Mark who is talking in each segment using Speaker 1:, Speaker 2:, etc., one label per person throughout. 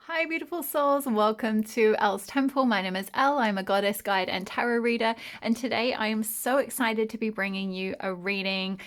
Speaker 1: Hi, beautiful souls, and welcome to Elle's Temple. My name is Elle. I'm a goddess guide and tarot reader, and today I am so excited to be bringing you a reading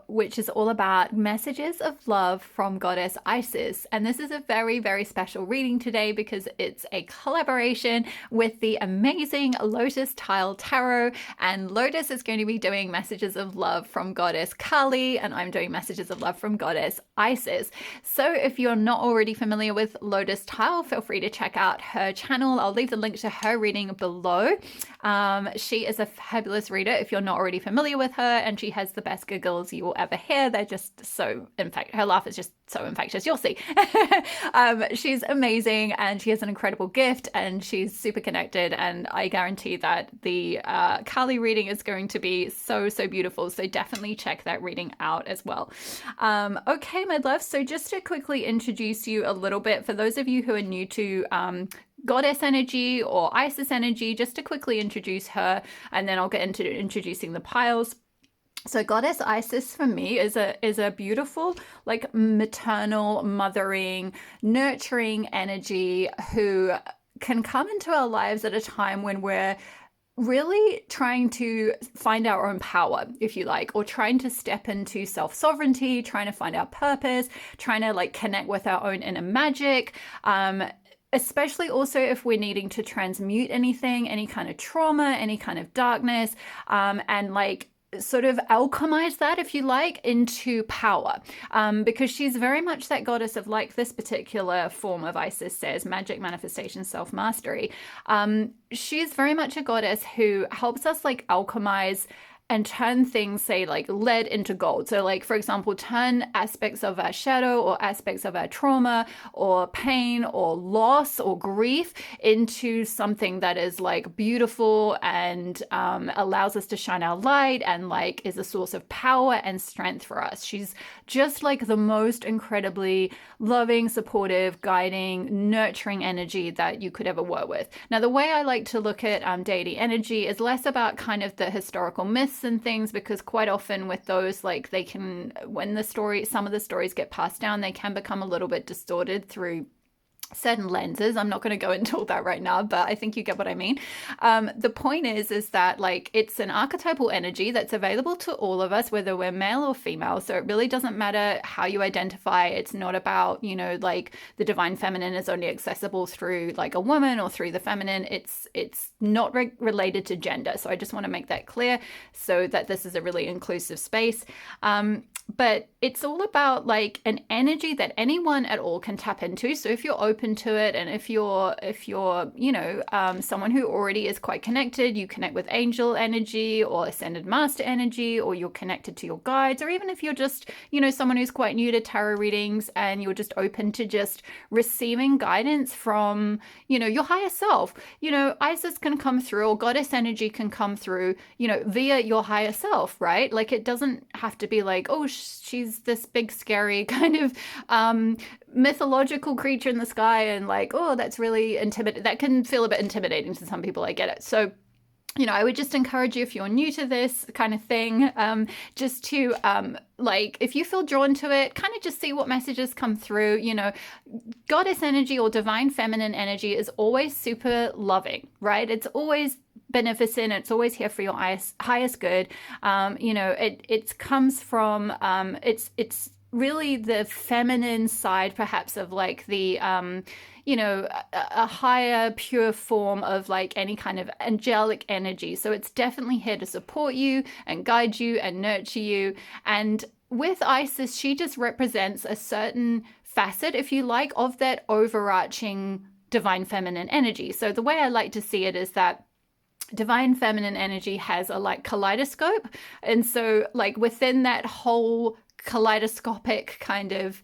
Speaker 1: which is all about messages of love from Goddess Isis. And this is a very, very special reading today because it's a collaboration with the amazing Lotus Tile Tarot, and Lotus is going to be doing messages of love from Goddess Kali, and I'm doing messages of love from Goddess Isis. So if you're not already familiar with Lotus Tile, feel free to check out her channel. I'll leave the link to her reading below. She is a fabulous reader if you're not already familiar with her, and she has the best giggles you will ever hear. They're just so, in fact, her laugh is just so infectious. You'll see. She's amazing, and she has an incredible gift, and she's super connected, and I guarantee that the Kali reading is going to be so, so beautiful. So definitely check that reading out as well. Okay, my love. So just to quickly introduce you a little bit, for those of you who are new to Goddess energy or Isis energy, just to quickly introduce her, and then I'll get into introducing the piles. So Goddess Isis for me is a beautiful, like, maternal, mothering, nurturing energy who can come into our lives at a time when we're really trying to find our own power, if you like, or trying to step into self-sovereignty, trying to find our purpose, trying to like connect with our own inner magic. Especially also if we're needing to transmute anything, any kind of trauma, any kind of darkness, and like sort of alchemize that, if you like, into power, because she's very much that goddess of, like this particular form of Isis says, magic, manifestation, self-mastery. She's very much a goddess who helps us like alchemize and turn things, say, like lead into gold. So like, for example, turn aspects of our shadow or aspects of our trauma or pain or loss or grief into something that is like beautiful and allows us to shine our light and like is a source of power and strength for us. She's just like the most incredibly loving, supportive, guiding, nurturing energy that you could ever work with. Now, the way I like to look at deity energy is less about kind of the historical myths and things, because quite often with those, like, they can, when some of the stories get passed down, they can become a little bit distorted through certain lenses. I'm not going to go into all that right now, but I think you get what I mean. The point is that like it's an archetypal energy that's available to all of us, whether we're male or female. So it really doesn't matter how you identify. It's not about, you know, like the divine feminine is only accessible through like a woman or through the feminine. It's not related to gender. So I just want to make that clear so that this is a really inclusive space. But it's all about like an energy that anyone at all can tap into. So if you're open to it, and if you're you know, someone who already is quite connected, you connect with angel energy or ascended master energy, or you're connected to your guides, or even if you're just, you know, someone who's quite new to tarot readings and you're just open to just receiving guidance from, you know, your higher self. You know, Isis can come through, or goddess energy can come through, you know, via your higher self, right? Like it doesn't have to be like, oh, she's this big scary kind of mythological creature in the sky, and like, oh, that's really intimidating. That can feel a bit intimidating to some people. I get it. So, you know, I would just encourage you, if you're new to this kind of thing, just to like, if you feel drawn to it, kind of just see what messages come through. You know, goddess energy or divine feminine energy is always super loving, right? It's always beneficent. It's always here for your highest good. You know, it comes from it's really the feminine side, perhaps, of like the you know, a higher pure form of like any kind of angelic energy. So it's definitely here to support you and guide you and nurture you. And with Isis, she just represents a certain facet, if you like, of that overarching divine feminine energy. So the way I like to see it is that divine feminine energy has a like kaleidoscope, and so like within that whole kaleidoscopic kind of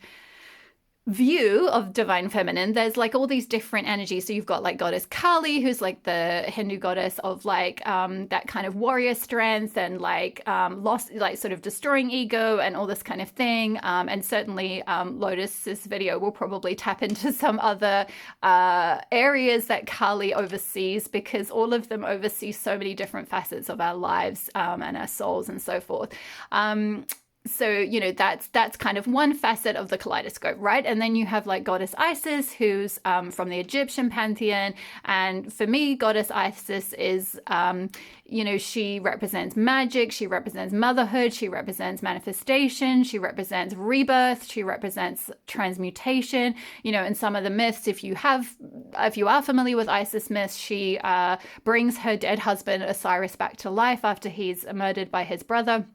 Speaker 1: view of divine feminine, there's like all these different energies. So you've got like goddess Kali, who's like the Hindu goddess of like that kind of warrior strength and like lost, like sort of destroying ego and all this kind of thing. And certainly Lotus's video will probably tap into some other areas that Kali oversees, because all of them oversee so many different facets of our lives and our souls and so forth. so that's kind of one facet of the kaleidoscope, right? And then you have like Goddess Isis, who's from the Egyptian pantheon. And for me, Goddess Isis is she represents magic, she represents motherhood, she represents manifestation, she represents rebirth, she represents transmutation. In some of the myths, if you are familiar with Isis myths, she brings her dead husband Osiris back to life after he's murdered by his brother,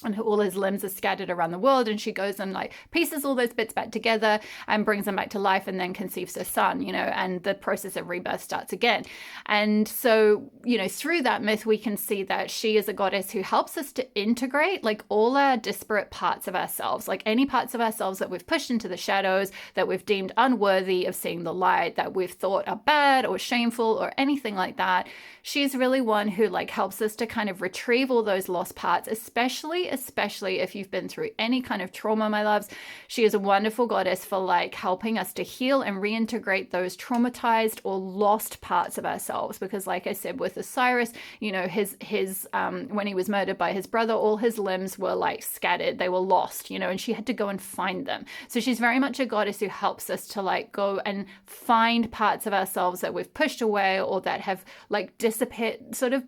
Speaker 1: and all his limbs are scattered around the world, and she goes and like pieces all those bits back together and brings them back to life, and then conceives her son, and the process of rebirth starts again. And so through that myth we can see that she is a goddess who helps us to integrate like all our disparate parts of ourselves, like any parts of ourselves that we've pushed into the shadows, that we've deemed unworthy of seeing the light, that we've thought are bad or shameful or anything like that. She's really one who like helps us to kind of retrieve all those lost parts, especially if you've been through any kind of trauma, my loves. She is a wonderful goddess for like helping us to heal and reintegrate those traumatized or lost parts of ourselves. Because like I said, with Osiris, his when he was murdered by his brother, all his limbs were like scattered, they were lost, and she had to go and find them. So she's very much a goddess who helps us to like go and find parts of ourselves that we've pushed away or that have like disappeared, sort of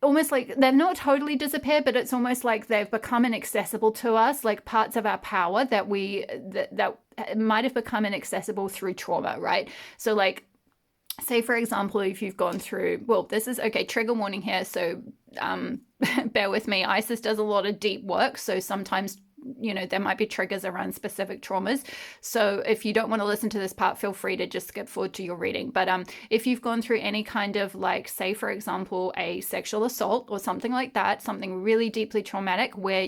Speaker 1: almost like they've not totally disappeared, but it's almost like they've become inaccessible to us, like parts of our power that might have become inaccessible through trauma, right? So like, say for example, if you've gone through, well, this is okay, trigger warning here, so bear with me. Isis does a lot of deep work, so sometimes there might be triggers around specific traumas. So if you don't want to listen to this part, feel free to just skip forward to your reading. But if you've gone through any kind of like, say for example, a sexual assault or something like that, something really deeply traumatic where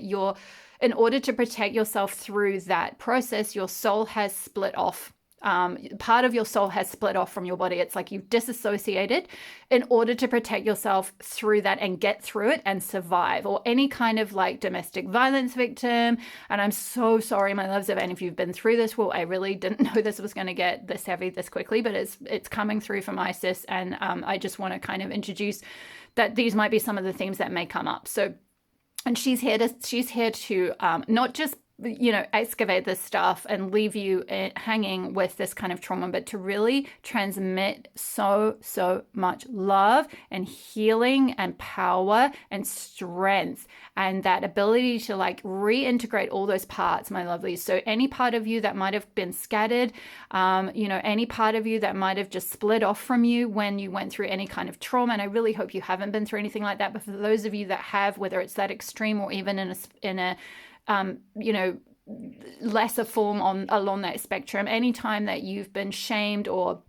Speaker 1: in order to protect yourself through that process, your soul has split off. Part of your soul has split off from your body. It's like you've disassociated in order to protect yourself through that and get through it and survive. Or any kind of like domestic violence victim. And I'm so sorry, my loves, if any of you've been through this. Well, I really didn't know this was going to get this heavy this quickly, but it's coming through from Isis. And I just want to kind of introduce that these might be some of the themes that may come up. So, and she's here to not just excavate this stuff and leave you hanging with this kind of trauma, but to really transmit so much love and healing and power and strength and that ability to like reintegrate all those parts, my lovelies. So any part of you that might have been scattered, any part of you that might have just split off from you when you went through any kind of trauma, and I really hope you haven't been through anything like that, but for those of you that have, whether it's that extreme or even in a lesser form along that spectrum, anytime that you've been shamed or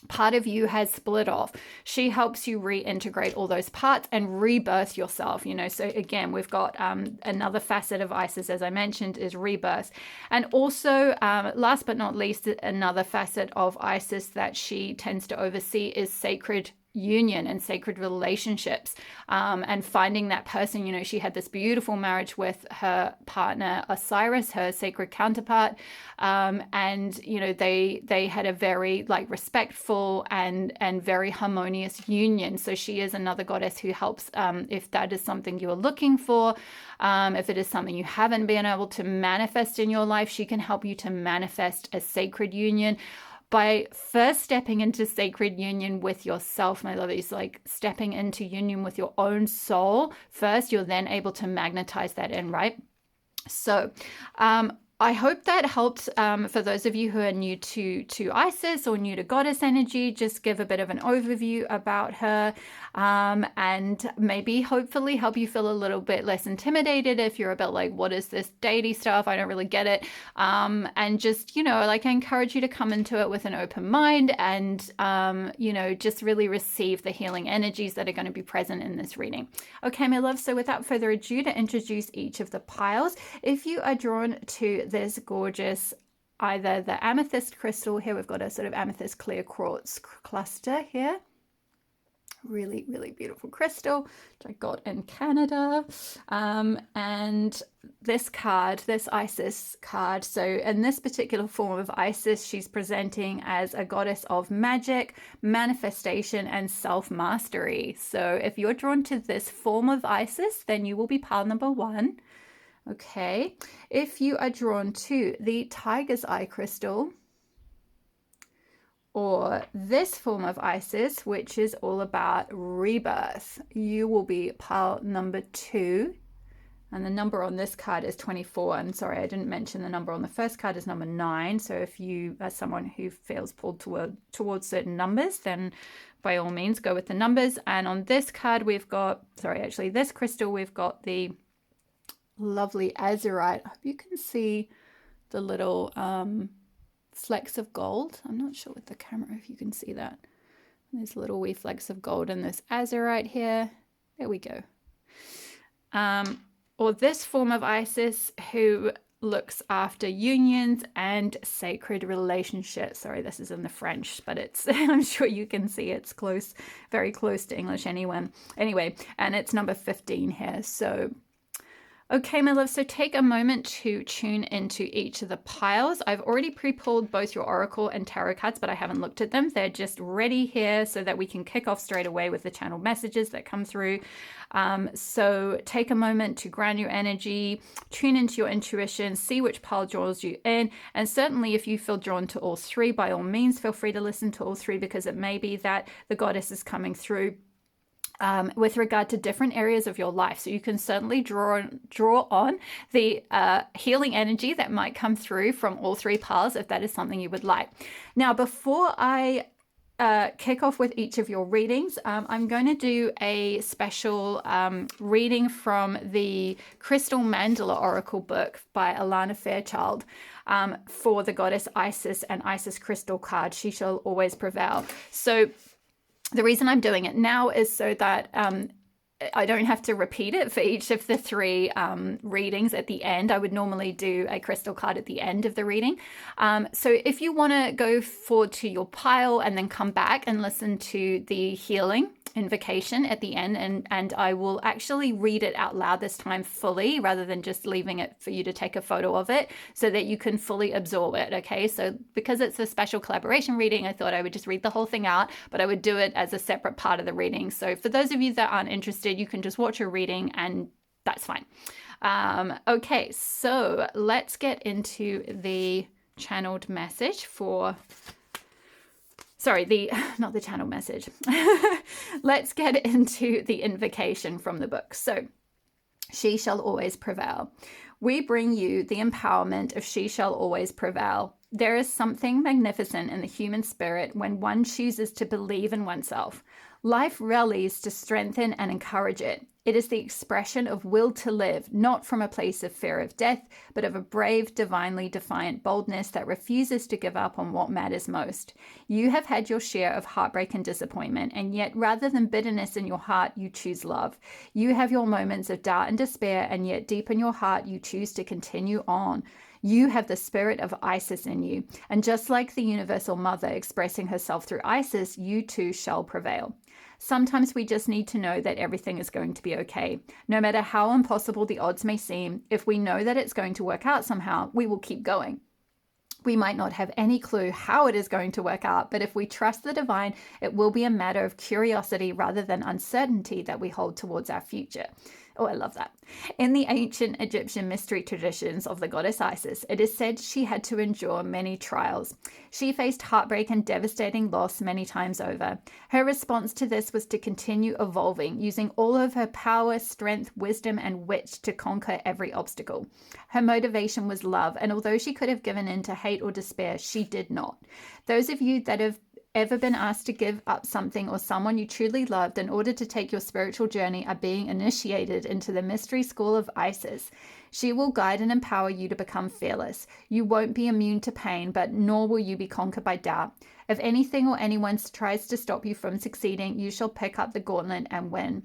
Speaker 1: part of you has split off, she helps you reintegrate all those parts and rebirth yourself. So again, we've got another facet of Isis, as I mentioned, is rebirth. And also last but not least, another facet of Isis that she tends to oversee is sacred union and sacred relationships, and finding that person. She had this beautiful marriage with her partner Osiris, her sacred counterpart, and they had a very like respectful and very harmonious union. So she is another goddess who helps, if that is something you're looking for, if it is something you haven't been able to manifest in your life, she can help you to manifest a sacred union by first stepping into sacred union with yourself, my lovies, like stepping into union with your own soul first. You're then able to magnetize that in, right? So I hope that helped for those of you who are new to Isis or new to goddess energy, just give a bit of an overview about her, and maybe hopefully help you feel a little bit less intimidated if you're a bit like, what is this deity stuff? I don't really get it. And just, like I encourage you to come into it with an open mind and, just really receive the healing energies that are going to be present in this reading. Okay, my love. So without further ado, to introduce each of the piles, if you are drawn to this gorgeous, either the amethyst crystal here, we've got a sort of amethyst clear quartz cluster here, really beautiful crystal which I got in Canada, and this card, this Isis card. So in this particular form of Isis, she's presenting as a goddess of magic, manifestation, and self-mastery. So if you're drawn to this form of Isis, then you will be pile number 1. Okay, if you are drawn to the tiger's eye crystal, or this form of Isis, which is all about rebirth, you will be pile number 2. And the number on this card is 24. And sorry, I didn't mention the number on the first card is number 9. So if you are someone who feels pulled towards certain numbers, then by all means go with the numbers. And on this card, we've got, sorry, actually this crystal, we've got the lovely azurite. I hope you can see the little flecks of gold. I'm not sure with the camera if you can see that. There's little wee flecks of gold in this azurite here. There we go. Or this form of Isis who looks after unions and sacred relationships. Sorry, this is in the French, but it's, I'm sure you can see it's close, very close to English anyway, and it's number 15 here. So okay, my love, so take a moment to tune into each of the piles. I've already pre-pulled both your Oracle and Tarot cards, but I haven't looked at them. They're just ready here so that we can kick off straight away with the channeled messages that come through. So take a moment to ground your energy, tune into your intuition, see which pile draws you in. And certainly if you feel drawn to all 3, by all means, feel free to listen to all 3, because it may be that the goddess is coming through with regard to different areas of your life. So you can certainly draw on the healing energy that might come through from all 3 piles if that is something you would like. Now, before I kick off with each of your readings, I'm going to do a special reading from the Crystal Mandala Oracle book by Alana Fairchild for the Goddess Isis and Isis Crystal card, She Shall Always Prevail. So the reason I'm doing it now is so that I don't have to repeat it for each of the 3 readings at the end. I would normally do a crystal card at the end of the reading. So if you want to go forward to your pile and then come back and listen to the healing invocation at the end, and I will actually read it out loud this time fully rather than just leaving it for you to take a photo of it so that you can fully absorb it. Okay, so because it's a special collaboration reading, I thought I would just read the whole thing out, but I would do it as a separate part of the reading. So for those of you that aren't interested, you can just watch your reading and that's fine. Okay, so let's get into the channeled message for not the channel message. Let's get into the invocation from the book. So, She Shall Always Prevail. We bring you the empowerment of She Shall Always Prevail. There is something magnificent in the human spirit when one chooses to believe in oneself. Life rallies to strengthen and encourage it. It is the expression of will to live, not from a place of fear of death, but of a brave, divinely defiant boldness that refuses to give up on what matters most. You have had your share of heartbreak and disappointment, and yet rather than bitterness in your heart, you choose love. You have your moments of doubt and despair, and yet deep in your heart, you choose to continue on. You have the spirit of Isis in you, and just like the universal mother expressing herself through Isis, you too shall prevail. Sometimes we just need to know that everything is going to be okay. No matter how impossible the odds may seem, if we know that it's going to work out somehow, we will keep going. We might not have any clue how it is going to work out, but if we trust the divine, it will be a matter of curiosity rather than uncertainty that we hold towards our future. Oh, I love that. In the ancient Egyptian mystery traditions of the goddess Isis, it is said she had to endure many trials. She faced heartbreak and devastating loss many times over. Her response to this was to continue evolving, using all of her power, strength, wisdom, and wit to conquer every obstacle. Her motivation was love, and although she could have given in to hate or despair, she did not. Those of you that have ever been asked to give up something or someone you truly loved in order to take your spiritual journey are being initiated into the mystery school of Isis. She will guide and empower you to become fearless. You won't be immune to pain, but nor will you be conquered by doubt. If anything or anyone tries to stop you from succeeding, you shall pick up the gauntlet and win.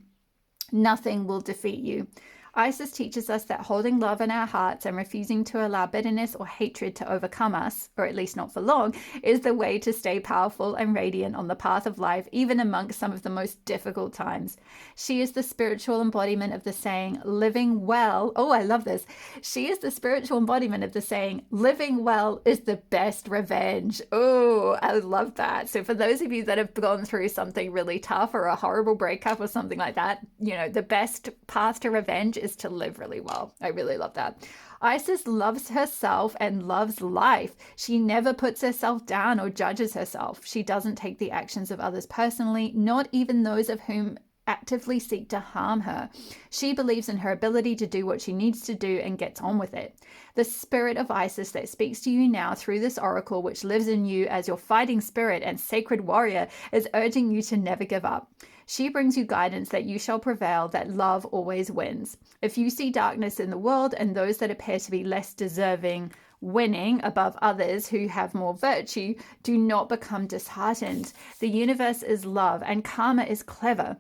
Speaker 1: Nothing will defeat you. Isis teaches us that holding love in our hearts and refusing to allow bitterness or hatred to overcome us, or at least not for long, is the way to stay powerful and radiant on the path of life, even amongst some of the most difficult times. She is the spiritual embodiment of the saying, living well. Oh, I love this. She is the spiritual embodiment of the saying, living well is the best revenge. Oh, I love that. So for those of you that have gone through something really tough or a horrible breakup or something like that, you know, the best path to revenge is to live really well. I really love that. Isis loves herself and loves life. She never puts herself down or judges herself. She doesn't take the actions of others personally, not even those of whom actively seek to harm her. She believes in her ability to do what she needs to do and gets on with it. The spirit of Isis that speaks to you now through this oracle, which lives in you as your fighting spirit and sacred warrior, is urging you to never give up. She brings you guidance that you shall prevail, that love always wins. If you see darkness in the world and those that appear to be less deserving winning above others who have more virtue, do not become disheartened. The universe is love and karma is clever.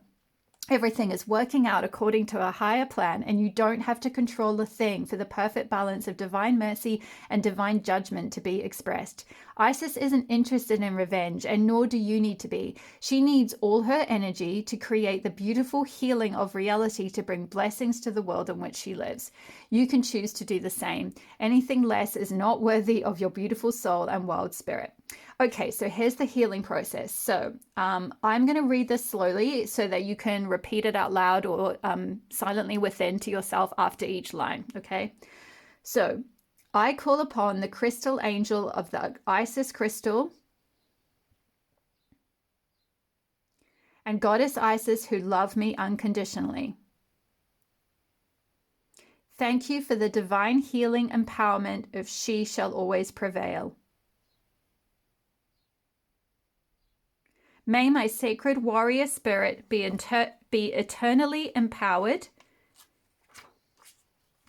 Speaker 1: Everything is working out according to a higher plan, and you don't have to control a thing for the perfect balance of divine mercy and divine judgment to be expressed. Isis isn't interested in revenge, and nor do you need to be. She needs all her energy to create the beautiful healing of reality to bring blessings to the world in which she lives. You can choose to do the same. Anything less is not worthy of your beautiful soul and wild spirit. Okay, so here's the healing process. So I'm going to read this slowly so that you can repeat it out loud or silently within to yourself after each line. Okay, so I call upon the crystal angel of the Isis crystal and Goddess Isis who love me unconditionally. Thank you for the divine healing empowerment of she shall always prevail. May my sacred warrior spirit be eternally empowered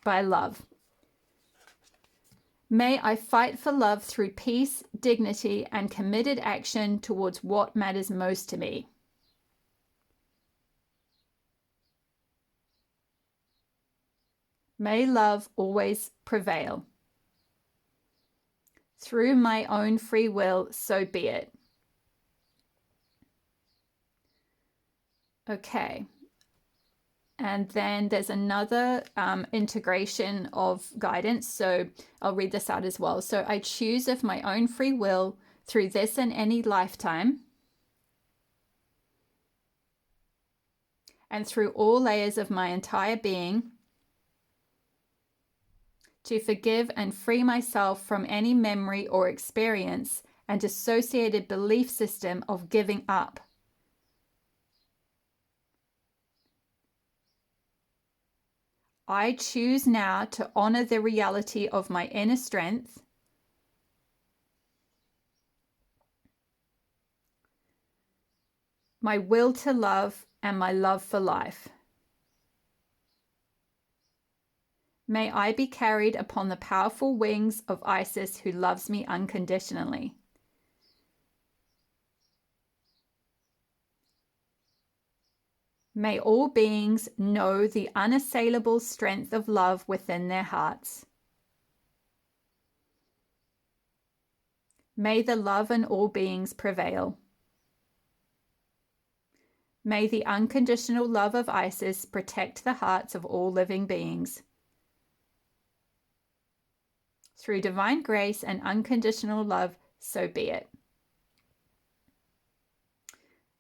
Speaker 1: by love. May I fight for love through peace, dignity, and committed action towards what matters most to me. May love always prevail. Through my own free will, so be it. Okay, and then there's another integration of guidance, so I'll read this out as well. So I choose of my own free will through this and any lifetime and through all layers of my entire being to forgive and free myself from any memory or experience and associated belief system of giving up. I choose now to honor the reality of my inner strength, my will to love, and my love for life. May I be carried upon the powerful wings of Isis who loves me unconditionally. May all beings know the unassailable strength of love within their hearts. May the love in all beings prevail. May the unconditional love of Isis protect the hearts of all living beings. Through divine grace and unconditional love, so be it.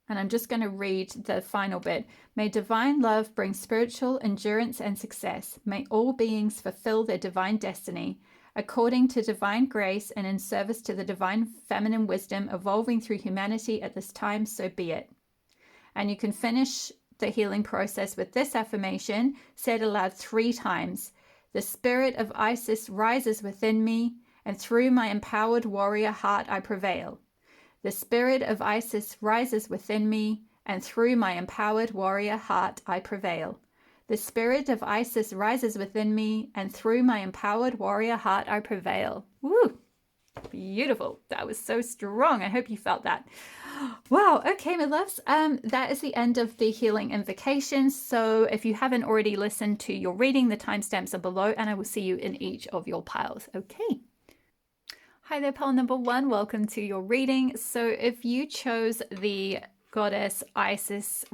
Speaker 1: And I'm just going to read the final bit. May divine love bring spiritual endurance and success. May all beings fulfill their divine destiny according to divine grace and in service to the divine feminine wisdom evolving through humanity at this time, so be it. And you can finish the healing process with this affirmation, said aloud 3 times. The spirit of Isis rises within me, and through my empowered warrior heart I prevail. The spirit of Isis rises within me, and through my empowered warrior heart I prevail. The spirit of Isis rises within me, and through my empowered warrior heart I prevail. Woo! Beautiful. That was so strong. I hope you felt that. Wow. Okay, my loves. That is the end of the healing invocation. So if you haven't already listened to your reading, the timestamps are below, and I will see you in each of your piles. Okay. Hi there, pile number 1. Welcome to your reading. So if you chose the Goddess Isis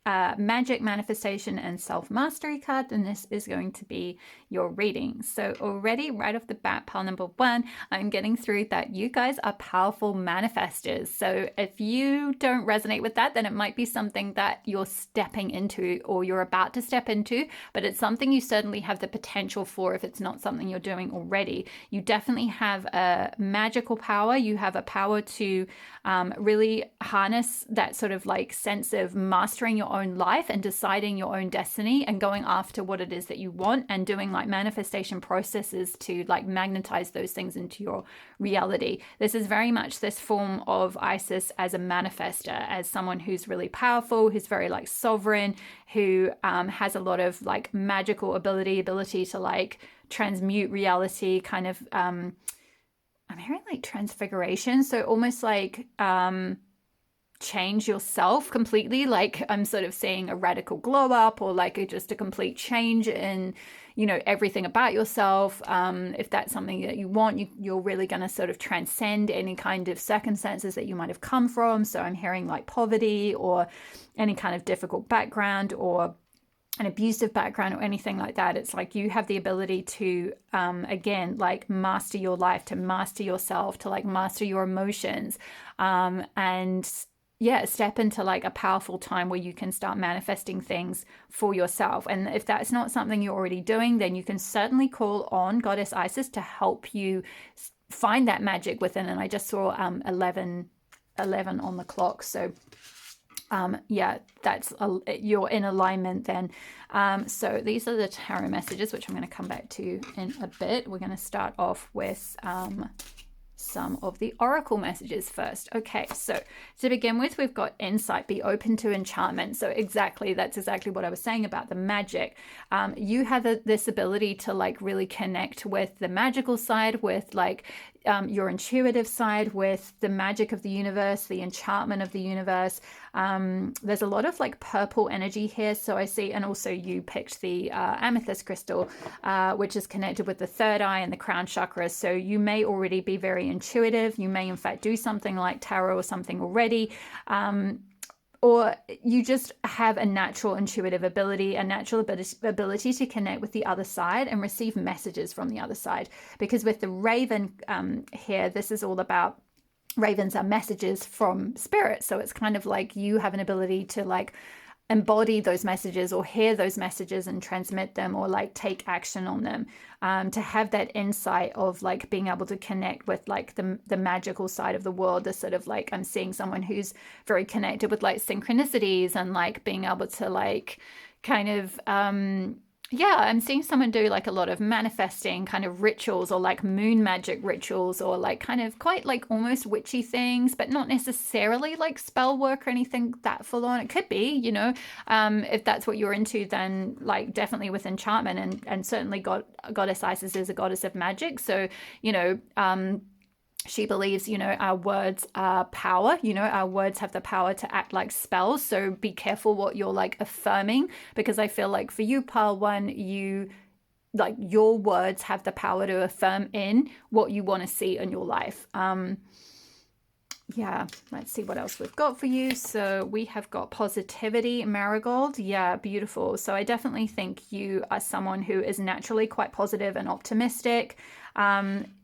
Speaker 1: Magic, Manifestation, and Self-Mastery card, then this is going to be your reading. So already right off the bat, pile number 1, I'm getting through that you guys are powerful manifestors. So if you don't resonate with that, then it might be something that you're stepping into or you're about to step into, but it's something you certainly have the potential for if it's not something you're doing already. You definitely have a magical power. You have a power to really harness that sort of like sense of mastering your own life and deciding your own destiny and going after what it is that you want and doing like manifestation processes to like magnetize those things into your reality. This is very much this form of Isis as a manifester, as someone who's really powerful, who's very like sovereign, who has a lot of like magical ability to like transmute reality, kind of I'm hearing like transfiguration, so almost like change yourself completely. Like I'm sort of seeing a radical glow up, or like just a complete change in, you know, everything about yourself. If that's something that you want, you're really going to sort of transcend any kind of circumstances that you might have come from. So I'm hearing like poverty or any kind of difficult background or an abusive background or anything like that. It's like you have the ability to again, like master your life, to master yourself, to like master your emotions, and yeah, step into like a powerful time where you can start manifesting things for yourself. And if that's not something you're already doing, then you can certainly call on Goddess Isis to help you find that magic within. And I just saw 11 on the clock, so yeah, that's you're in alignment then. So these are the tarot messages, which I'm going to come back to in a bit. We're going to start off with some of the oracle messages first. Okay, so to begin with, we've got insight, be open to enchantment. So that's exactly what I was saying about the magic. You have this ability to like really connect with the magical side, with like your intuitive side, with the magic of the universe, the enchantment of the universe. There's a lot of like purple energy here. So I see, and also you picked the amethyst crystal, which is connected with the third eye and the crown chakra. So you may already be very intuitive. You may in fact do something like tarot or something already. Or you just have a natural intuitive ability, a natural ability to connect with the other side and receive messages from the other side. Because with the raven here, this is all about, ravens are messages from spirit. So it's kind of like you have an ability to like embody those messages or hear those messages and transmit them, or like take action on them, to have that insight of like being able to connect with like the magical side of the world. The sort of like, I'm seeing someone who's very connected with like synchronicities and like being able to like kind of yeah, I'm seeing someone do like a lot of manifesting kind of rituals, or like moon magic rituals, or like kind of quite like almost witchy things, but not necessarily like spell work or anything that full on. It could be, you know, if that's what you're into, then like definitely with enchantment, and certainly Goddess Isis is a goddess of magic. So, you know, she believes, you know, our words are power. You know, our words have the power to act like spells. So be careful what you're like affirming, because I feel like for you, pile 1, you like your words have the power to affirm in what you want to see in your life. Yeah, let's see what else we've got for you. So we have got positivity, marigold. Yeah, beautiful. So I definitely think you are someone who is naturally quite positive and optimistic.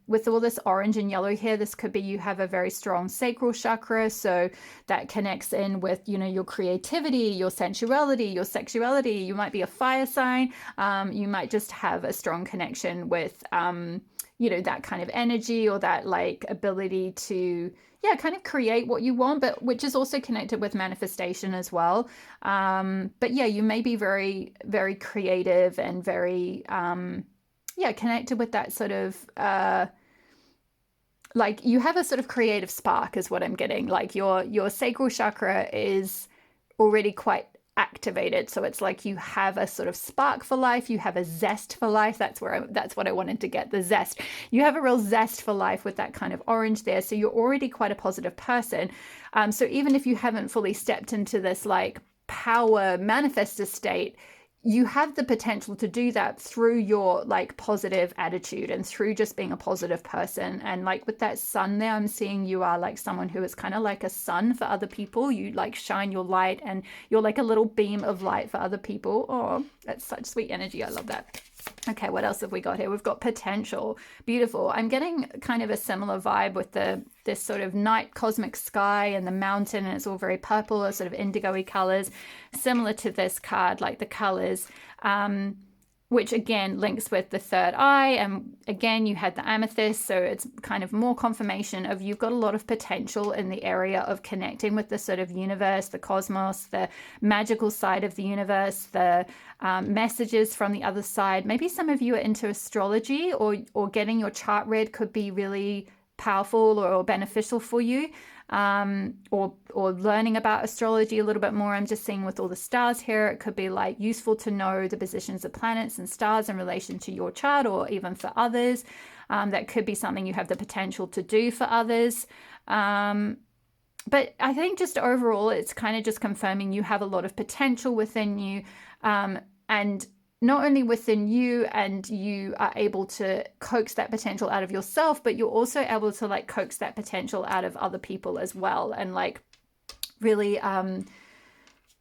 Speaker 1: With all this orange and yellow here, this could be you have a very strong sacral chakra. So that connects in with, you know, your creativity, your sensuality, your sexuality. You might be a fire sign. You might just have a strong connection with, you know, that kind of energy, or that like ability to, yeah, kind of create what you want, but which is also connected with manifestation as well. But yeah, you may be very, very creative and very, yeah, connected with that sort of, like you have a sort of creative spark is what I'm getting. Like your sacral chakra is already quite activated. So it's like you have a sort of spark for life. You have a zest for life. That's what I wanted to get, the zest. You have a real zest for life with that kind of orange there. So you're already quite a positive person. So even if you haven't fully stepped into this like power manifestor state, you have the potential to do that through your like positive attitude and through just being a positive person. And like with that sun there, I'm seeing you are like someone who is kind of like a sun for other people. You like shine your light and you're like a little beam of light for other people. Oh, that's such sweet energy. I love that. Okay, what else have we got here? We've got potential. Beautiful. I'm getting kind of a similar vibe with this sort of night cosmic sky and the mountain, and it's all very purple or sort of indigo-y colors, similar to this card, like the colors, which again links with the third eye. And again, you had the amethyst, so it's kind of more confirmation of you've got a lot of potential in the area of connecting with the sort of universe, the cosmos, the magical side of the universe, the messages from the other side. Maybe some of you are into astrology, or getting your chart read could be really powerful or beneficial for you, or learning about astrology a little bit more. I'm just seeing with all the stars here, it could be like useful to know the positions of planets and stars in relation to your chart, or even for others. That could be something you have the potential to do for others. But I think just overall, it's kind of just confirming you have a lot of potential within you, and not only within you, and you are able to coax that potential out of yourself, but you're also able to like coax that potential out of other people as well, and like really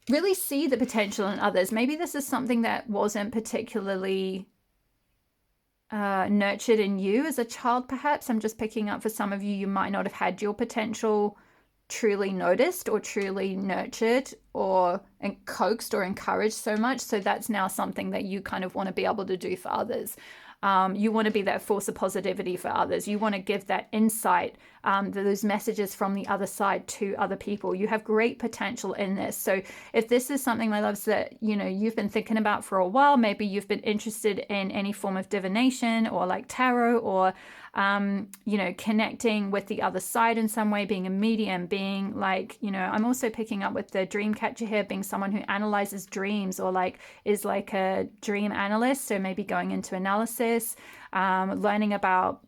Speaker 1: really see the potential in others. Maybe this is something that wasn't particularly nurtured in you as a child, perhaps. I'm just picking up for some of you, you might not have had your potential truly noticed or truly nurtured or coaxed or encouraged so much. So that's now something that you kind of want to be able to do for others. You want to be that force of positivity for others. You want to give that insight, those messages from the other side to other people. You have great potential in this. So if this is something, my loves, that you've been thinking about for a while, maybe you've been interested in any form of divination or like tarot, or connecting with the other side in some way, being a medium, being like, I'm also picking up with the dream catcher here, being someone who analyzes dreams, or like is like a dream analyst. So maybe going into analysis, learning about,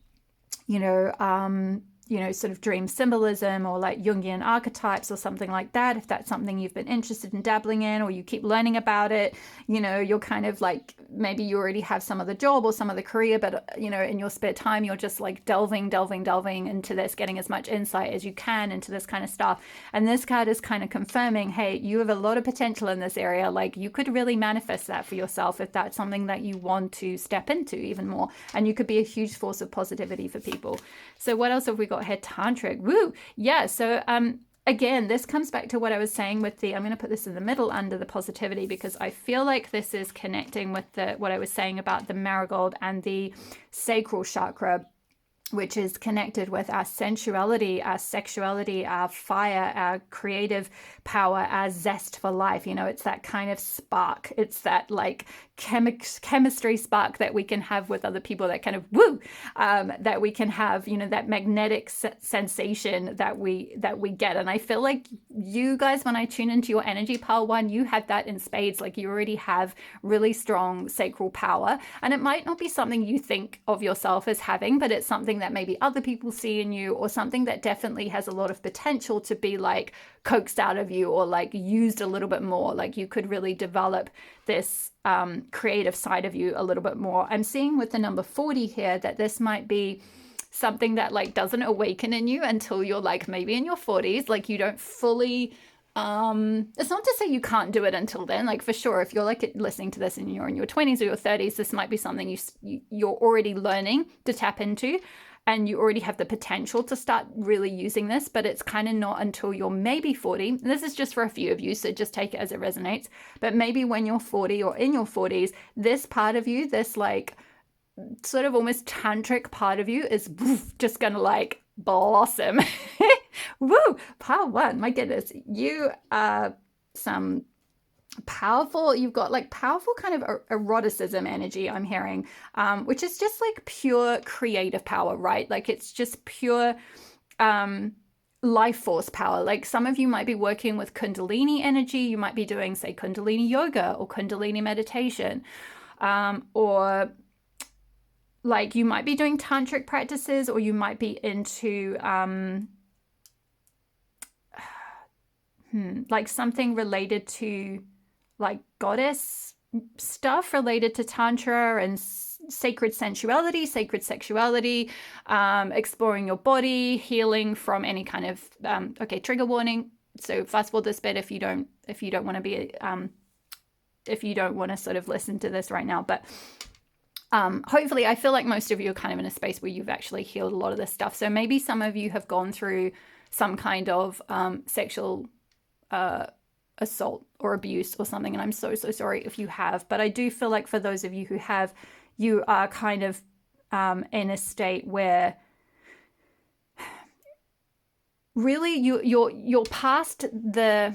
Speaker 1: sort of dream symbolism, or like Jungian archetypes or something like that. If that's something you've been interested in dabbling in, or you keep learning about it, you're kind of like, maybe you already have some of the job or some of the career, but in your spare time, you're just like delving into this, getting as much insight as you can into this kind of stuff. And this card is kind of confirming, hey, you have a lot of potential in this area. Like you could really manifest that for yourself if that's something that you want to step into even more. And you could be a huge force of positivity for people. So what else have we got here? Tantric. Woo! Yeah. So again, this comes back to what I was saying with I'm going to put this in the middle under the positivity, because I feel like this is connecting with what I was saying about the marigold and the sacral chakra, which is connected with our sensuality, our sexuality, our fire, our creative power, our zest for life. It's that kind of spark. It's that like chemistry spark that we can have with other people, that kind of that we can have, that magnetic sensation that we get. And I feel like you guys, when I tune into your energy pile one, you have that in spades. Like you already have really strong sacral power, and it might not be something you think of yourself as having, but it's something that maybe other people see in you, or something that definitely has a lot of potential to be like coaxed out of you, or like used a little bit more. Like you could really develop this creative side of you a little bit more. I'm seeing with the number 40 here that this might be something that like doesn't awaken in you until you're like maybe in your 40s. Like you don't fully it's not to say you can't do it until then. Like for sure, if you're like listening to this and you're in your 20s or your 30s, this might be something you're already learning to tap into, and you already have the potential to start really using this. But it's kind of not until you're maybe 40. This is just for a few of you, so just take it as it resonates. But maybe when you're 40 or in your 40s, this part of you, this like sort of almost tantric part of you, is just gonna like blossom. Woo! Part one. My goodness, you are some powerful. You've got like powerful kind of eroticism energy, I'm hearing, which is just like pure creative power, right? Like it's just pure life force power. Like some of you might be working with Kundalini energy. You might be doing, say, Kundalini yoga or Kundalini meditation, or like you might be doing tantric practices, or you might be into like something related to like goddess stuff related to Tantra and sacred sensuality, sacred sexuality, exploring your body, healing from any kind of, okay, trigger warning. So fast forward this bit if you don't want to be, if you don't want to sort of listen to this right now. But hopefully, I feel like most of you are kind of in a space where you've actually healed a lot of this stuff. So maybe some of you have gone through some kind of sexual assault or abuse or something, and I'm so sorry if you have. But I do feel like for those of you who have, you are kind of in a state where really you're past the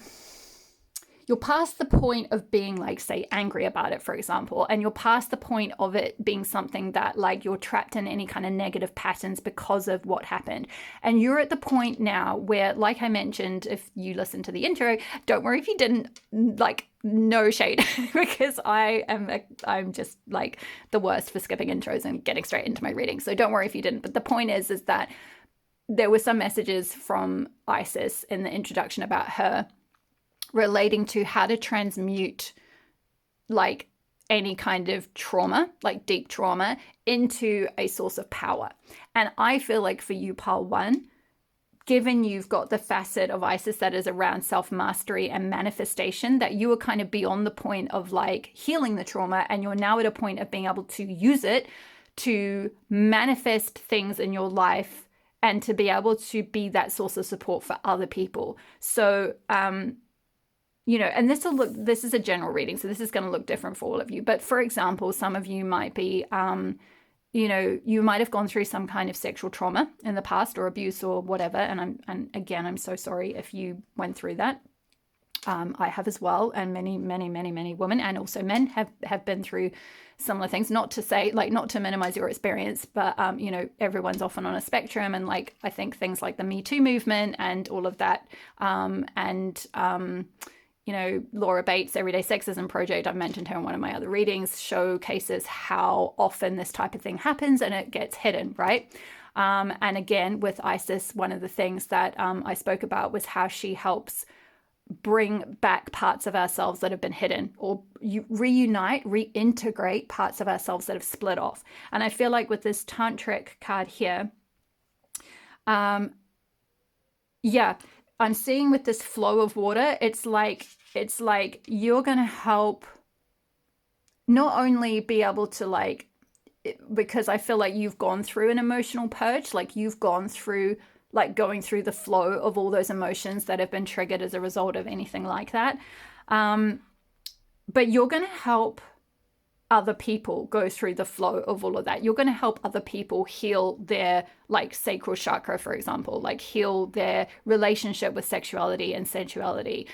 Speaker 1: point of being like, say, angry about it, for example, and you're past the point of it being something that like you're trapped in any kind of negative patterns because of what happened. And you're at the point now where, like I mentioned, if you listen to the intro, don't worry if you didn't, like, no shade, because I'm just like the worst for skipping intros and getting straight into my reading. So don't worry if you didn't. But the point is that there were some messages from Isis in the introduction about her relating to how to transmute like any kind of trauma, like deep trauma, into a source of power. And I feel like for you, Pile 1, given you've got the facet of Isis that is around self-mastery and manifestation, that you are kind of beyond the point of like healing the trauma, and you're now at a point of being able to use it to manifest things in your life and to be able to be that source of support for other people. So, you know, and this is a general reading, so this is going to look different for all of you. But for example, some of you might be, you know, you might have gone through some kind of sexual trauma in the past or abuse or whatever. And again, I'm so sorry if you went through that. I have as well, and many women and also men have been through similar things. Not to say, like, not to minimize your experience, but you know, everyone's often on a spectrum, and like I think things like the Me Too movement and all of that, you know, Laura Bates' Everyday Sexism Project, I've mentioned her in one of my other readings, showcases how often this type of thing happens and it gets hidden, right? And again, with Isis, one of the things that I spoke about was how she helps bring back parts of ourselves that have been hidden, or reunite, reintegrate parts of ourselves that have split off. And I feel like with this tantric card here, yeah, I'm seeing with this flow of water, it's like you're going to help not only be able to, like, because I feel like you've gone through an emotional purge, like you've gone through, like, going through the flow of all those emotions that have been triggered as a result of anything like that. But you're going to help other people go through the flow of all of that. You're going to help other people heal their, like, sacral chakra, for example, like heal their relationship with sexuality and sensuality.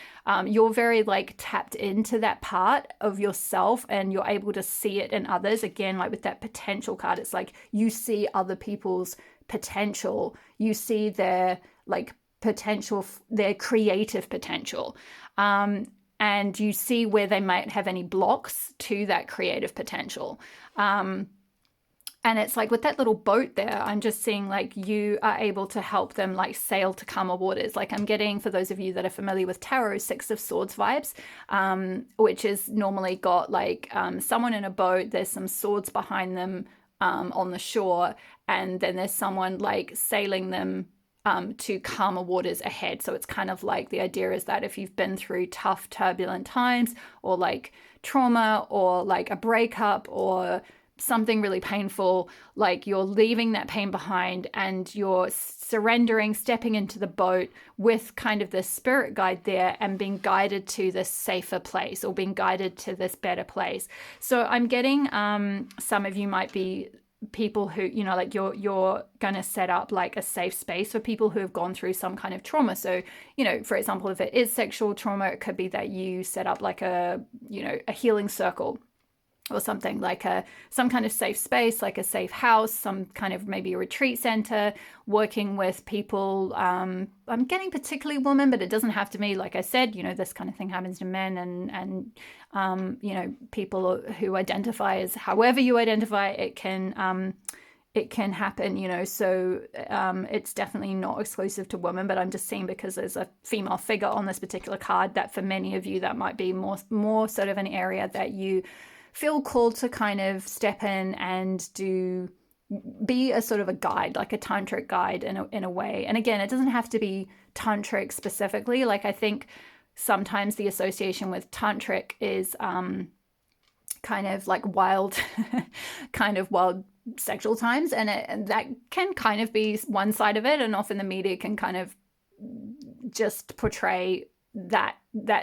Speaker 1: You're very, like, tapped into that part of yourself, and you're able to see it in others. Again, like with that potential card, it's like you see other people's potential. You see their, like, potential, their creative potential. And you see where they might have any blocks to that creative potential. And it's like with that little boat there, I'm just seeing like you are able to help them, like, sail to calmer waters. Like, I'm getting, for those of you that are familiar with tarot, Six of Swords vibes, which is normally got like someone in a boat, there's some swords behind them on the shore, and then there's someone like sailing them to calmer waters ahead. So it's kind of like the idea is that if you've been through tough, turbulent times, or like trauma, or like a breakup, or something really painful, like you're leaving that pain behind and you're surrendering, stepping into the boat with kind of this spirit guide there, and being guided to this safer place, or being guided to this better place. So I'm getting some of you might be people who, you know, like you're going to set up like a safe space for people who have gone through some kind of trauma. So, you know, for example, if it is sexual trauma, it could be that you set up like a, you know, a healing circle, or something like some kind of safe space, like a safe house, some kind of maybe a retreat center, working with people. I'm getting particularly women, but it doesn't have to be. Like I said, you know, this kind of thing happens to men and you know, people who identify as however you identify. It can it can happen, you know. So it's definitely not exclusive to women, but I'm just seeing, because there's a female figure on this particular card, that for many of you that might be more sort of an area that you feel called to kind of step in and be a sort of a guide, like a tantric guide in a way. And again, it doesn't have to be tantric specifically. Like, I think sometimes the association with tantric is kind of like wild sexual times, and that can kind of be one side of it, and often the media can kind of just portray that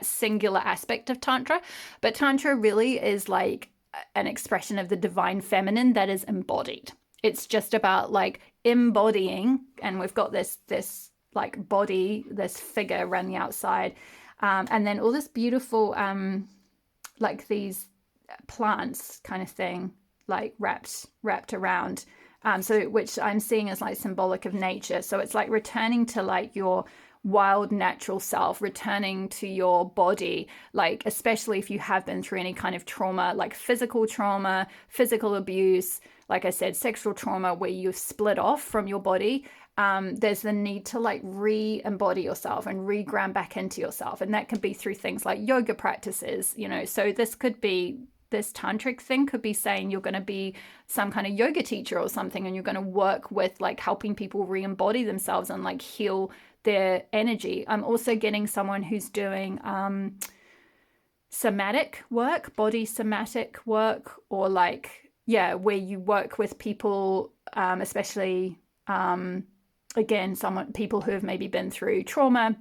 Speaker 1: singular aspect of tantra. But tantra really is like an expression of the divine feminine that is embodied. It's just about like embodying, and we've got this like body, this figure around the outside, and then all this beautiful like these plants kind of thing, like wrapped around, so which I'm seeing as like symbolic of nature. So it's like returning to like your wild natural self, returning to your body, like especially if you have been through any kind of trauma, like physical trauma, physical abuse, like I said, sexual trauma, where you've split off from your body. There's the need to like re-embody yourself and re-ground back into yourself, and that can be through things like yoga practices, you know. So this tantric thing could be saying you're going to be some kind of yoga teacher or something, and you're going to work with like helping people re-embody themselves and like heal their energy. I'm also getting someone who's doing somatic work, body somatic work, or like, yeah, where you work with people, especially again, people who have maybe been through trauma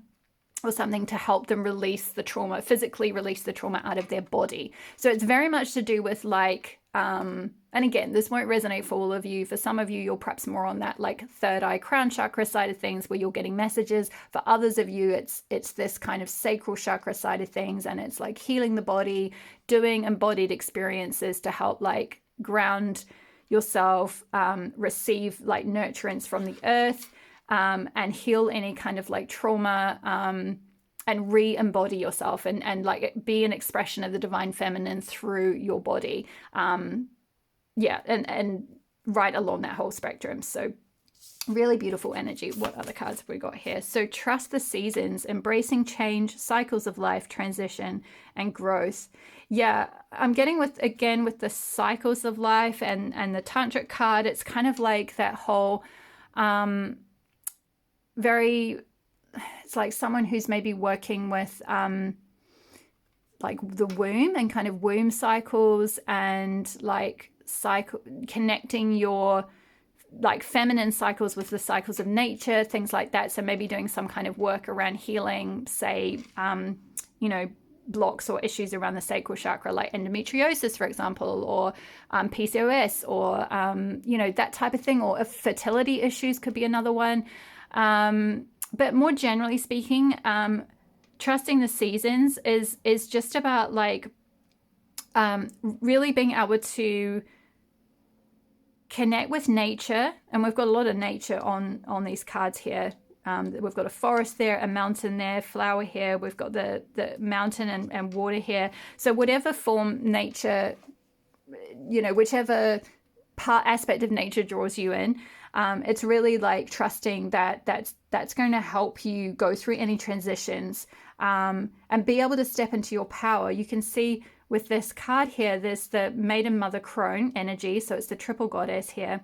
Speaker 1: or something, to help them release the trauma, physically release the trauma out of their body. So it's very much to do with like, and again, this won't resonate for all of you. For some of you, you're perhaps more on that like third eye crown chakra side of things, where you're getting messages. For others of you, it's this kind of sacral chakra side of things, and it's like healing the body, doing embodied experiences to help like ground yourself, receive like nurturance from the earth, and heal any kind of like trauma, and re-embody yourself, and like be an expression of the divine feminine through your body. Yeah, and right along that whole spectrum. So really beautiful energy. What other cards have we got here? So trust the seasons, embracing change, cycles of life, transition, and growth. Yeah, I'm getting with the cycles of life and the tantric card. It's kind of like that whole it's like someone who's maybe working with like the womb and kind of womb cycles, and like connecting your like feminine cycles with the cycles of nature, things like that. So maybe doing some kind of work around healing, say, you know, blocks or issues around the sacral chakra, like endometriosis, for example, or PCOS, or you know, that type of thing, or fertility issues could be another one. But more generally speaking, trusting the seasons is just about like really being able to connect with nature. And we've got a lot of nature on these cards here. We've got a forest there, a mountain there, flower here. We've got the mountain and water here. So whatever form nature, you know, whichever aspect of nature draws you in, it's really like trusting that's going to help you go through any transitions, and be able to step into your power. You can see with this card here, there's the Maiden Mother Crone energy. So it's the triple goddess here.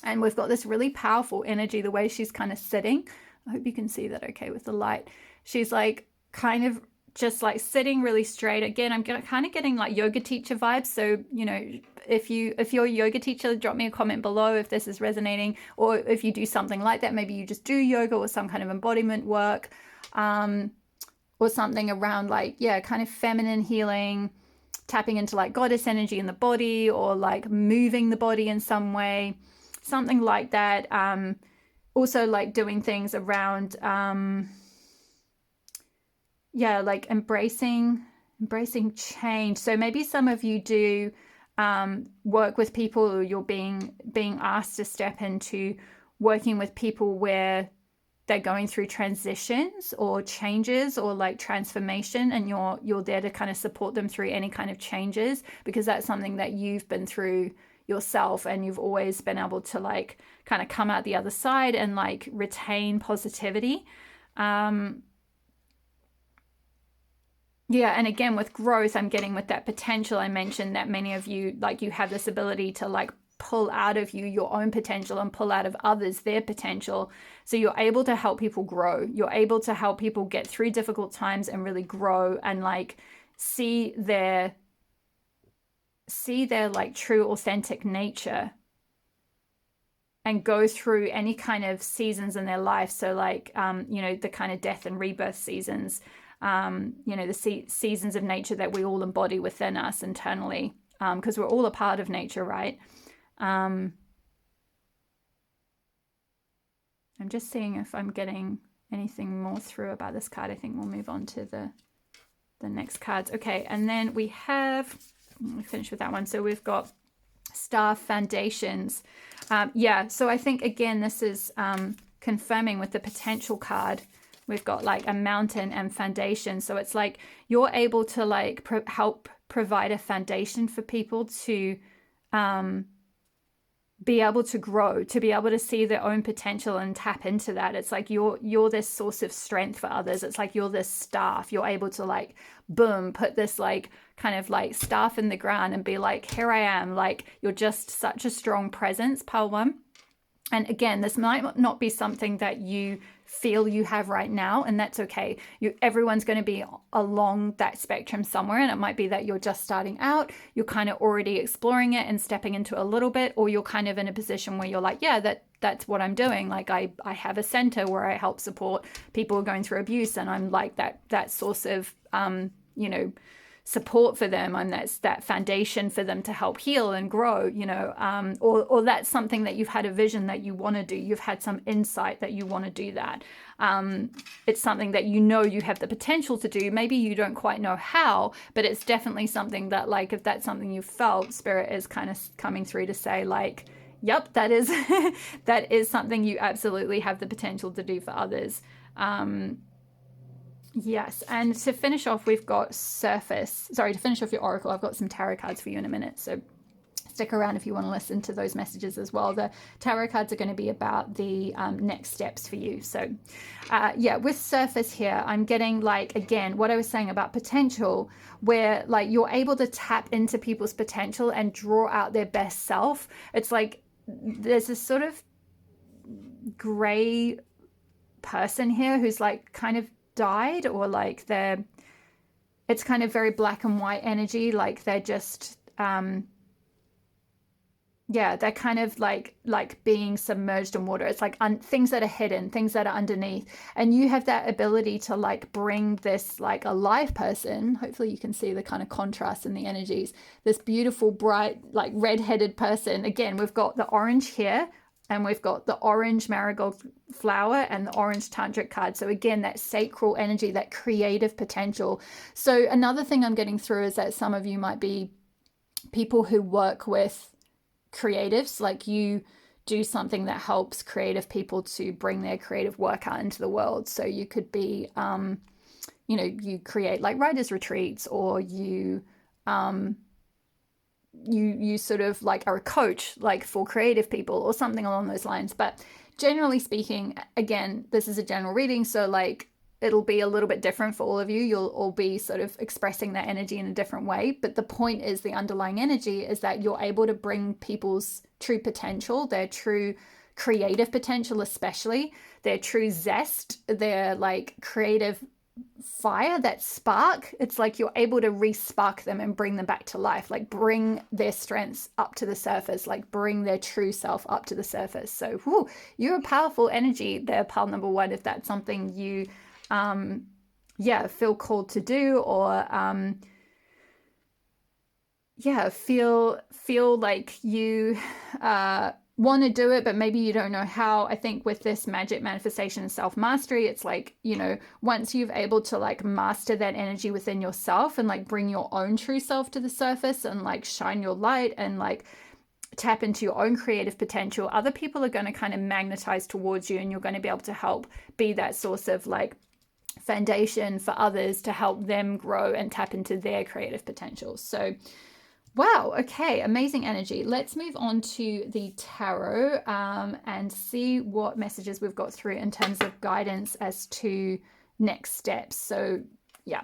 Speaker 1: And we've got this really powerful energy, the way she's kind of sitting. I hope you can see that okay with the light. She's like kind of just like sitting really straight. Again, I'm kind of getting like yoga teacher vibes. So, you know, if you're a yoga teacher, drop me a comment below if this is resonating, or if you do something like that. Maybe you just do yoga or some kind of embodiment work, or something around like, yeah, kind of feminine healing, tapping into like goddess energy in the body, or like moving the body in some way, something like that. Also like doing things around, yeah, like embracing change. So maybe some of you do work with people, or you're being asked to step into working with people where they're going through transitions or changes or like transformation, and you're there to kind of support them through any kind of changes, because that's something that you've been through yourself, and you've always been able to like kind of come out the other side and like retain positivity. Yeah, and again with growth, I'm getting with that potential. I mentioned that many of you, like, you have this ability to like pull out of you your own potential and pull out of others their potential. So you're able to help people grow. You're able to help people get through difficult times and really grow and like see their like true authentic nature and go through any kind of seasons in their life. So like, you know, the kind of death and rebirth seasons, you know, the seasons of nature that we all embody within us internally, because we're all a part of nature, right? I'm just seeing if I'm getting anything more through about this card. I think we'll move on to the next cards. Okay, and then we have, let me finish with that one. So we've got Star Foundations. Yeah, so I think again this is confirming with the potential card. We've got like a mountain and foundation. So it's like you're able to like help provide a foundation for people to be able to grow, to be able to see their own potential and tap into that. It's like you're this source of strength for others. It's like you're this staff. You're able to like, boom, put this like kind of like staff in the ground and be like, here I am. Like, you're just such a strong presence, pile one. And again, this might not be something that you feel you have right now, and that's okay. Everyone's going to be along that spectrum somewhere, and it might be that you're just starting out, you're kind of already exploring it and stepping into a little bit, or you're kind of in a position where you're like, yeah, that's what I'm doing. Like I have a center where I help support people who are going through abuse, and I'm like that source of you know, support for them, and that's that foundation for them to help heal and grow, you know, or that's something that you've had a vision that you want to do. You've had some insight that you want to do that. It's something that you know you have the potential to do. Maybe you don't quite know how, but it's definitely something that, like, if that's something you felt, Spirit is kind of coming through to say, like, yep, that is that is something you absolutely have the potential to do for others. Yes, and to finish off, we've got Surface. Sorry, to finish off your Oracle, I've got some tarot cards for you in a minute, so stick around if you want to listen to those messages as well. The tarot cards are going to be about the next steps for you. So yeah, with Surface here, I'm getting, like, again, what I was saying about potential, where like you're able to tap into people's potential and draw out their best self. It's like there's this sort of gray person here who's like kind of died, or like it's kind of very black and white energy, like they're just yeah, they're kind of like being submerged in water. It's like things that are hidden, things that are underneath, and you have that ability to like bring this, like, a live person. Hopefully you can see the kind of contrast in the energies. This beautiful bright like red-headed person. Again, we've got the orange here, and we've got the orange marigold flower and the orange tantric card. So again, that sacral energy, that creative potential. So another thing I'm getting through is that some of you might be people who work with creatives, like you do something that helps creative people to bring their creative work out into the world. So you could be, you know, you create like writers' retreats, or you sort of like are a coach, like for creative people or something along those lines. But generally speaking, again, this is a general reading, so like it'll be a little bit different for all of you. You'll all be sort of expressing that energy in a different way. But the point is, the underlying energy is that you're able to bring people's true potential, their true creative potential, especially their true zest, their like creative fire, that spark. It's like you're able to re-spark them and bring them back to life, like bring their strengths up to the surface, like bring their true self up to the surface. So whew, you're a powerful energy there, pile number one, if that's something you yeah, feel called to do, or yeah, feel like you want to do it, but maybe you don't know how. I think with this magic, manifestation, and self-mastery, it's like, you know, once you've able to like master that energy within yourself and like bring your own true self to the surface and like shine your light and like tap into your own creative potential, other people are going to kind of magnetize towards you, and you're going to be able to help be that source of like foundation for others to help them grow and tap into their creative potential. So Wow, okay, amazing energy. Let's move on to the tarot and see what messages we've got through in terms of guidance as to next steps. So, yeah.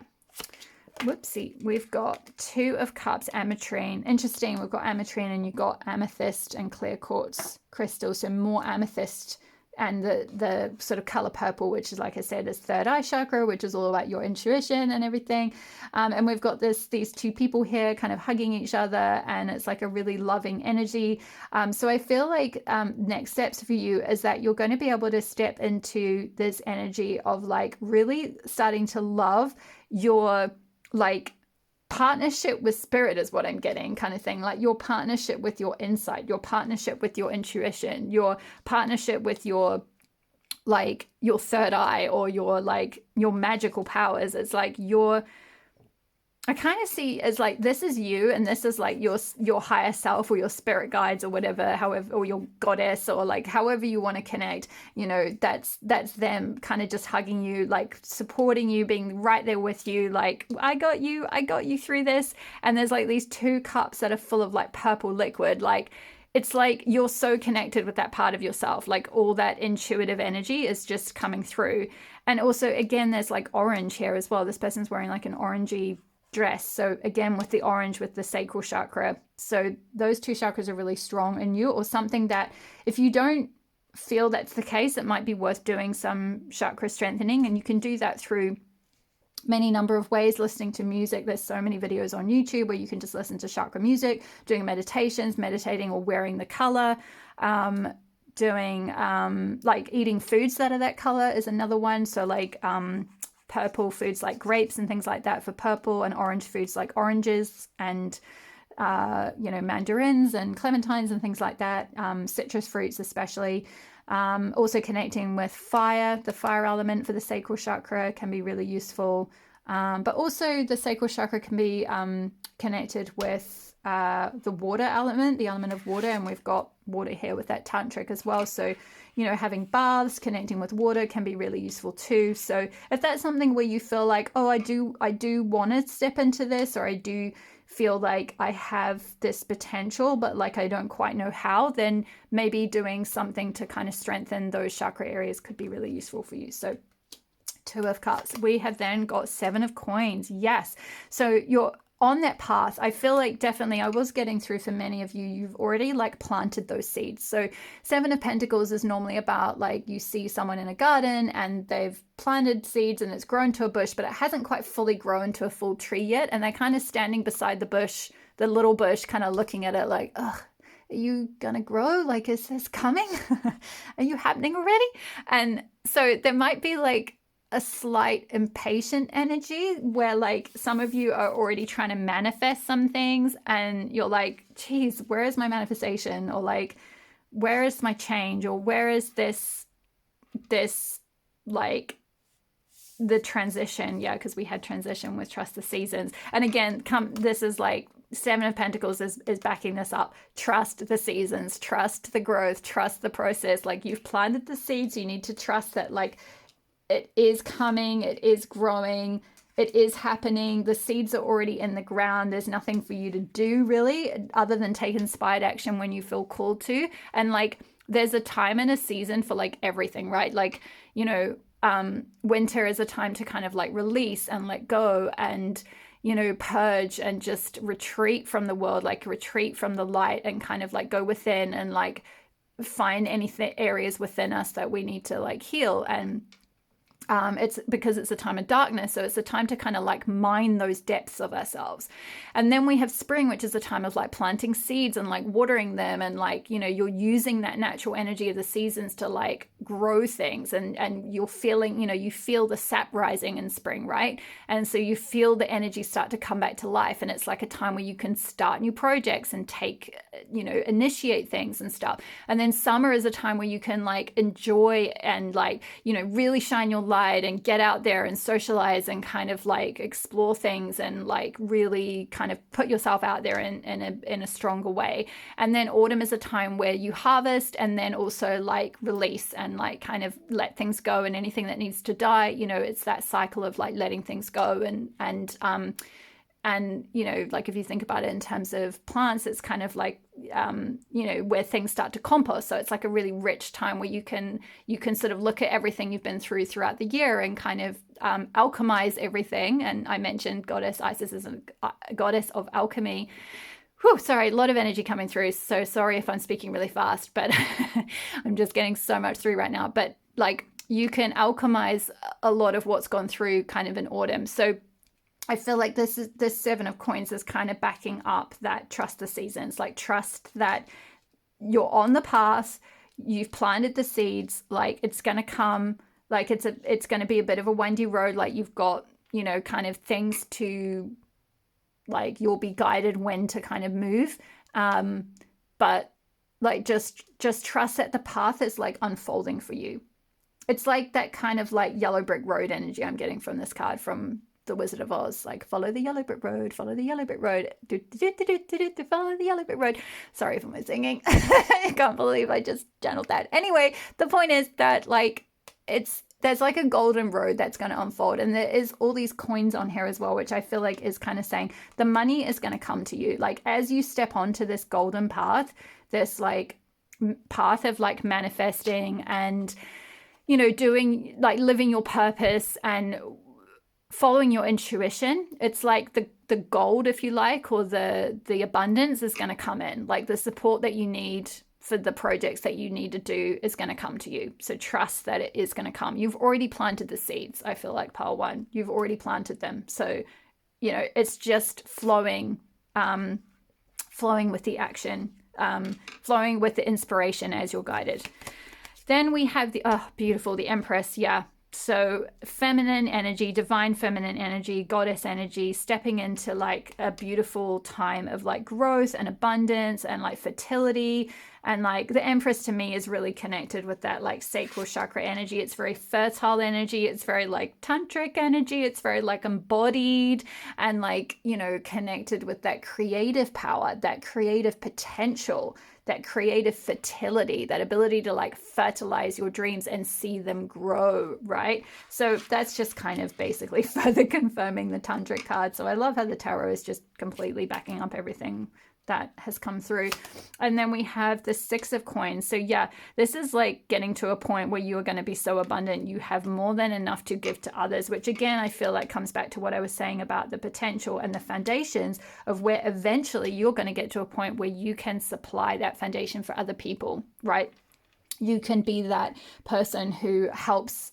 Speaker 1: Whoopsie, we've got 2 of Cups, ametrine. Interesting, we've got ametrine and you've got amethyst and clear quartz crystal. So more amethyst and the sort of color purple, which is, like I said, is third eye chakra, which is all about your intuition and everything. And we've got these 2 people here kind of hugging each other, and it's like a really loving energy. So I feel like next steps for you is that you're going to be able to step into this energy of like really starting to love your like partnership with spirit is what I'm getting, kind of thing. Like your partnership with your insight, your partnership with your intuition, your partnership with your like your third eye or your like your magical powers. It's like I kind of see as like this is you and this is like your higher self or your spirit guides or whatever, however, or your goddess or like however you want to connect, you know, that's them kind of just hugging you, like supporting you, being right there with you, like I got you through this. And there's like these 2 cups that are full of like purple liquid, like it's like you're so connected with that part of yourself, like all that intuitive energy is just coming through. And also again, there's like orange here as well. This person's wearing like an orangey dress, so again with the orange with the sacral chakra. So those 2 chakras are really strong in you, or something that if you don't feel that's the case, it might be worth doing some chakra strengthening. And you can do that through many number of ways. Listening to music, there's so many videos on YouTube where you can just listen to chakra music, doing meditations, meditating or wearing the color, doing like eating foods that are that color is another one. So like purple foods like grapes and things like that for purple, and orange foods like oranges and you know, mandarins and clementines and things like that, citrus fruits especially. Also connecting with fire, the fire element for the sacral chakra can be really useful, but also the sacral chakra can be connected with the water element, the element of water, and we've got water here with that tantric as well. So you know, having baths, connecting with water can be really useful too. So if that's something where you feel like, oh, I do want to step into this, or I do feel like I have this potential, but like I don't quite know how, then maybe doing something to kind of strengthen those chakra areas could be really useful for you. So 2 of Cups. We have then got 7 of Coins. Yes. So you're on that path. I feel like definitely I was getting through for many of you. You've already like planted those seeds. So 7 of Pentacles is normally about like you see someone in a garden and they've planted seeds and it's grown to a bush, but it hasn't quite fully grown to a full tree yet. And they're kind of standing beside the bush, the little bush, kind of looking at it like, ugh, are you gonna grow? Like, is this coming? Are you happening already? And so there might be like a slight impatient energy where like some of you are already trying to manifest some things and you're like, geez, where is my manifestation? Or like, where is my change? Or where is this like the transition? Yeah, because we had transition with Trust the Seasons. And again, this is like 7 of Pentacles is backing this up. Trust the seasons, trust the growth, trust the process. Like you've planted the seeds, you need to trust that like it is coming, it is growing, it is happening. The seeds are already in the ground. There's nothing for you to do really other than take inspired action when you feel called to. And like there's a time and a season for like everything, right? Like, you know, winter is a time to kind of like release and let go and, you know, purge and just retreat from the world, like retreat from the light and kind of like go within and like find anything areas within us that we need to like heal. And it's because it's a time of darkness. So it's a time to kind of like mine those depths of ourselves. And then we have spring, which is a time of like planting seeds and like watering them. And like, you know, you're using that natural energy of the seasons to like grow things and you're feeling, you know, you feel the sap rising in spring, right? And so you feel the energy start to come back to life. And it's like a time where you can start new projects and take, you know, initiate things and stuff. And then summer is a time where you can like enjoy and like, you know, really shine your light and get out there and socialize and kind of like explore things and like really kind of put yourself out there in a stronger way. And then autumn is a time where you harvest and then also like release and like kind of let things go, and anything that needs to die, you know, it's that cycle of like letting things go and and, you know, like if you think about it in terms of plants, it's kind of like, you know, where things start to compost. So it's like a really rich time where you can sort of look at everything you've been through throughout the year and kind of alchemize everything. And I mentioned Goddess Isis is a goddess of alchemy. Whew, sorry, a lot of energy coming through. So sorry if I'm speaking really fast, but I'm just getting so much through right now. But like you can alchemize a lot of what's gone through kind of in autumn. So I feel like this Seven of Coins is kind of backing up that trust the seasons, like trust that you're on the path, you've planted the seeds, like it's going to come, like it's going to be a bit of a windy road, like you've got, you know, kind of things to, like you'll be guided when to kind of move. But like just trust that the path is like unfolding for you. It's like that kind of like yellow brick road energy I'm getting from this card from the Wizard of Oz, like follow the yellow brick road, follow the yellow brick road, follow the yellow brick road. Sorry for my singing. I can't believe I just channeled that. Anyway, the point is that like there's like a golden road that's going to unfold, and there is all these coins on here as well, which I feel like is kind of saying the money is going to come to you. Like as you step onto this golden path, this like path of like manifesting and, you know, doing like living your purpose and following your intuition, it's like the gold, if you like, or the abundance is going to come in. Like the support that you need for the projects that you need to do is going to come to you. So trust that it is going to come. You've already planted the seeds. I feel like pile one, you've already planted them. So, you know, it's just flowing with the action, flowing with the inspiration as you're guided. Then we have the, oh, beautiful, the Empress. Yeah. So feminine energy, divine feminine energy, goddess energy, stepping into like a beautiful time of like growth and abundance and like fertility. And like the Empress to me is really connected with that like sacral chakra energy. It's very fertile energy. It's very like tantric energy. It's very like embodied and like, you know, connected with that creative power, that creative potential, that creative fertility, that ability to like fertilize your dreams and see them grow, right? So that's just kind of basically further confirming the tantric card. So I love how the tarot is just completely backing up everything that has come through. And then we have the Six of Coins. So yeah, this is like getting to a point where you are going to be so abundant, you have more than enough to give to others, which again, I feel like comes back to what I was saying about the potential and the foundations of where eventually you're going to get to a point where you can supply that foundation for other people, right? You can be that person who helps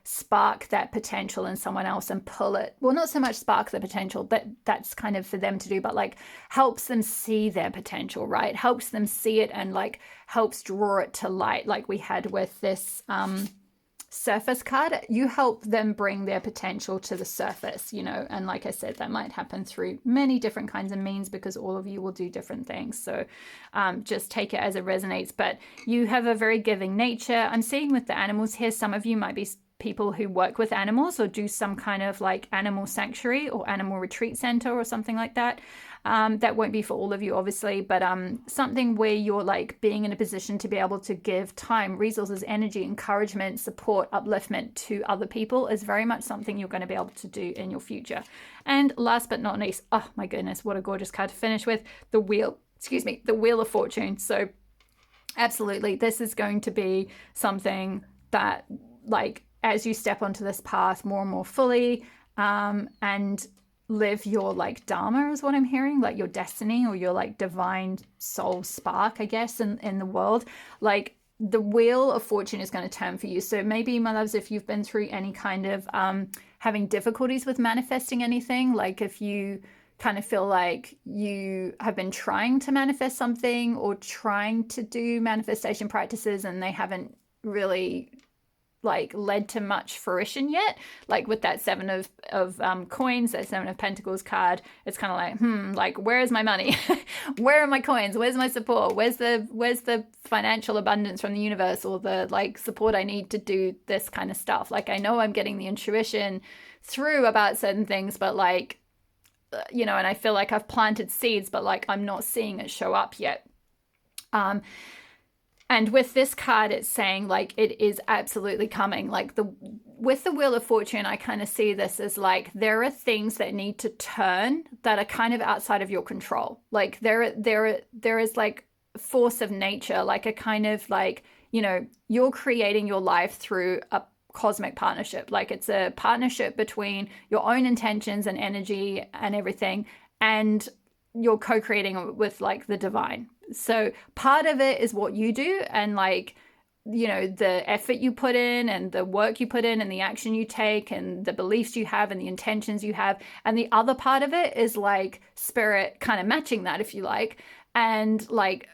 Speaker 1: spark that potential in someone else and pull it. Well, not so much spark the potential, but that's kind of for them to do, but like helps them see their potential, right? Helps them see it and like helps draw it to light, like we had with this surface card. You help them bring their potential to the surface, you know, and like I said, that might happen through many different kinds of means because all of you will do different things. So just take it as it resonates. But you have a very giving nature. I'm seeing with the animals here, some of you might be people who work with animals or do some kind of like animal sanctuary or animal retreat center or something like that. That won't be for all of you, obviously, but something where you're like being in a position to be able to give time, resources, energy, encouragement, support, upliftment to other people is very much something you're going to be able to do in your future. And last but not least, oh my goodness, what a gorgeous card to finish with, the Wheel of Fortune. So absolutely, this is going to be something that like as you step onto this path more and more fully and live your like dharma is what I'm hearing, like your destiny or your like divine soul spark, I guess, in the world, like the Wheel of Fortune is going to turn for you. So maybe, my loves, if you've been through any kind of having difficulties with manifesting anything, like if you kind of feel like you have been trying to manifest something or trying to do manifestation practices and they haven't really like led to much fruition yet, like with that Seven of Coins, that Seven of Pentacles card, it's kind of like where is my money? Where are my coins? Where's my support? Where's the financial abundance from the universe or the like support I need to do this kind of stuff? Like I know I'm getting the intuition through about certain things, but like, you know, and I feel like I've planted seeds, but like I'm not seeing it show up yet. And with this card, it's saying like it is absolutely coming. Like with the Wheel of Fortune, I kind of see this as like there are things that need to turn that are kind of outside of your control. Like there is like force of nature, like a kind of like, you know, you're creating your life through a cosmic partnership. Like it's a partnership between your own intentions and energy and everything, and you're co-creating with like the divine. So part of it is what you do, and like, you know, the effort you put in and the work you put in and the action you take and the beliefs you have and the intentions you have. And the other part of it is like spirit kind of matching that, if you like, and like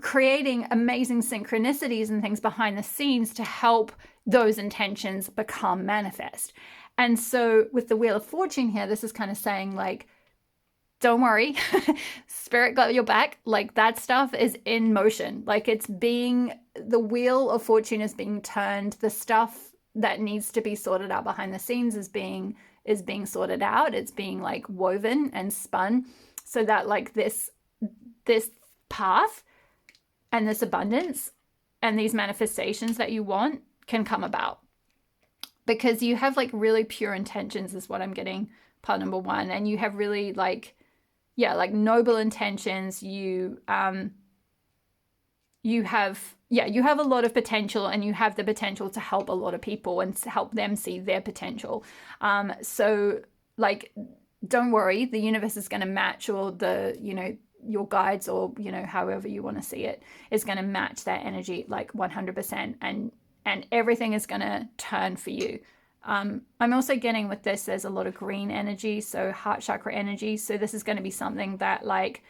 Speaker 1: creating amazing synchronicities and things behind the scenes to help those intentions become manifest. And so with the Wheel of Fortune here, this is kind of saying like, don't worry, spirit got your back. Like that stuff is in motion. Like it's being, the Wheel of Fortune is being turned. The stuff that needs to be sorted out behind the scenes is being sorted out. It's being like woven and spun so that like this path and this abundance and these manifestations that you want can come about. Because you have like really pure intentions is what I'm getting, part number one. And you have really like, yeah, like noble intentions. You have a lot of potential, and you have the potential to help a lot of people and to help them see their potential. So like, don't worry, the universe is going to match, or the, you know, your guides, or, you know, however you want to see it, is going to match that energy like 100%, and everything is going to turn for you. I'm also getting with this, there's a lot of green energy, so heart chakra energy. So this is going to be something that like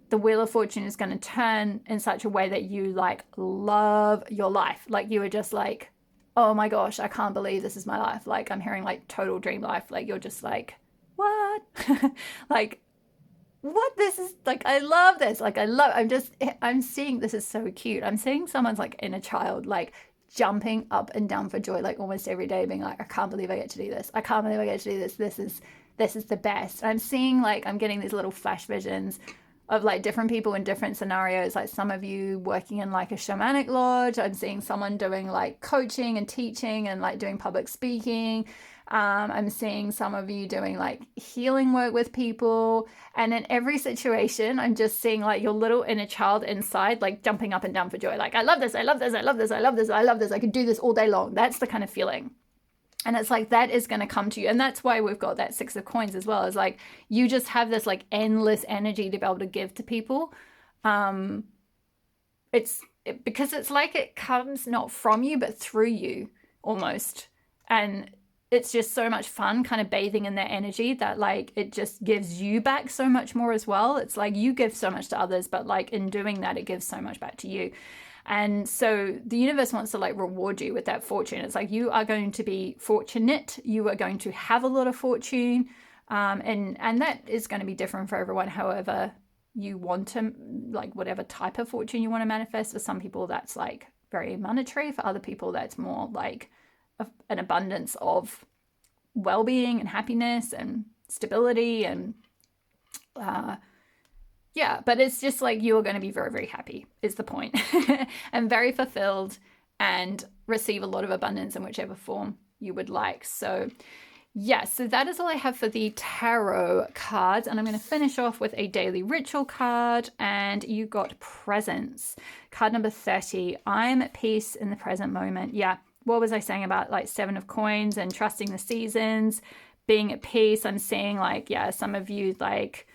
Speaker 1: the Wheel of Fortune is going to turn in such a way that you like love your life. Like you are just like, oh my gosh, I can't believe this is my life. Like I'm hearing like total dream life. Like you're just like, what? Like, what? This is like, I love this. Like I'm seeing, this is so cute. I'm seeing someone's like inner child, like jumping up and down for joy, like almost every day, being like, I can't believe I get to do this. I can't believe I get to do this. This is the best. I'm seeing like, I'm getting these little flash visions of like different people in different scenarios. Like some of you working in like a shamanic lodge. I'm seeing someone doing like coaching and teaching and like doing public speaking. I'm seeing some of you doing like healing work with people. And in every situation, I'm just seeing like your little inner child inside, like jumping up and down for joy. Like, I love this, I love this, I love this, I love this, I love this. I could do this all day long. That's the kind of feeling. And it's like, that is going to come to you. And that's why we've got that 6 of coins as well. Is like, you just have this like endless energy to be able to give to people. Because it's like it comes not from you, but through you almost. And it's just so much fun kind of bathing in that energy that like it just gives you back so much more as well. It's like you give so much to others, but like in doing that, it gives so much back to you. And so the universe wants to like reward you with that fortune. It's like, you are going to be fortunate. You are going to have a lot of fortune. And that is going to be different for everyone. However you want to, like whatever type of fortune you want to manifest. For some people, that's like very monetary. For other people, that's more like an abundance of well-being and happiness and stability and yeah, but it's just like, you're going to be very, very happy is the point. And very fulfilled, and receive a lot of abundance in whichever form you would like. So yeah, so that is all I have for the tarot cards, and I'm going to finish off with a daily ritual card. And you got presence, card number 30. I'm at peace in the present moment. Yeah, what was I saying about like 7 of coins and trusting the seasons, being at peace? I'm seeing like, yeah, some of you like,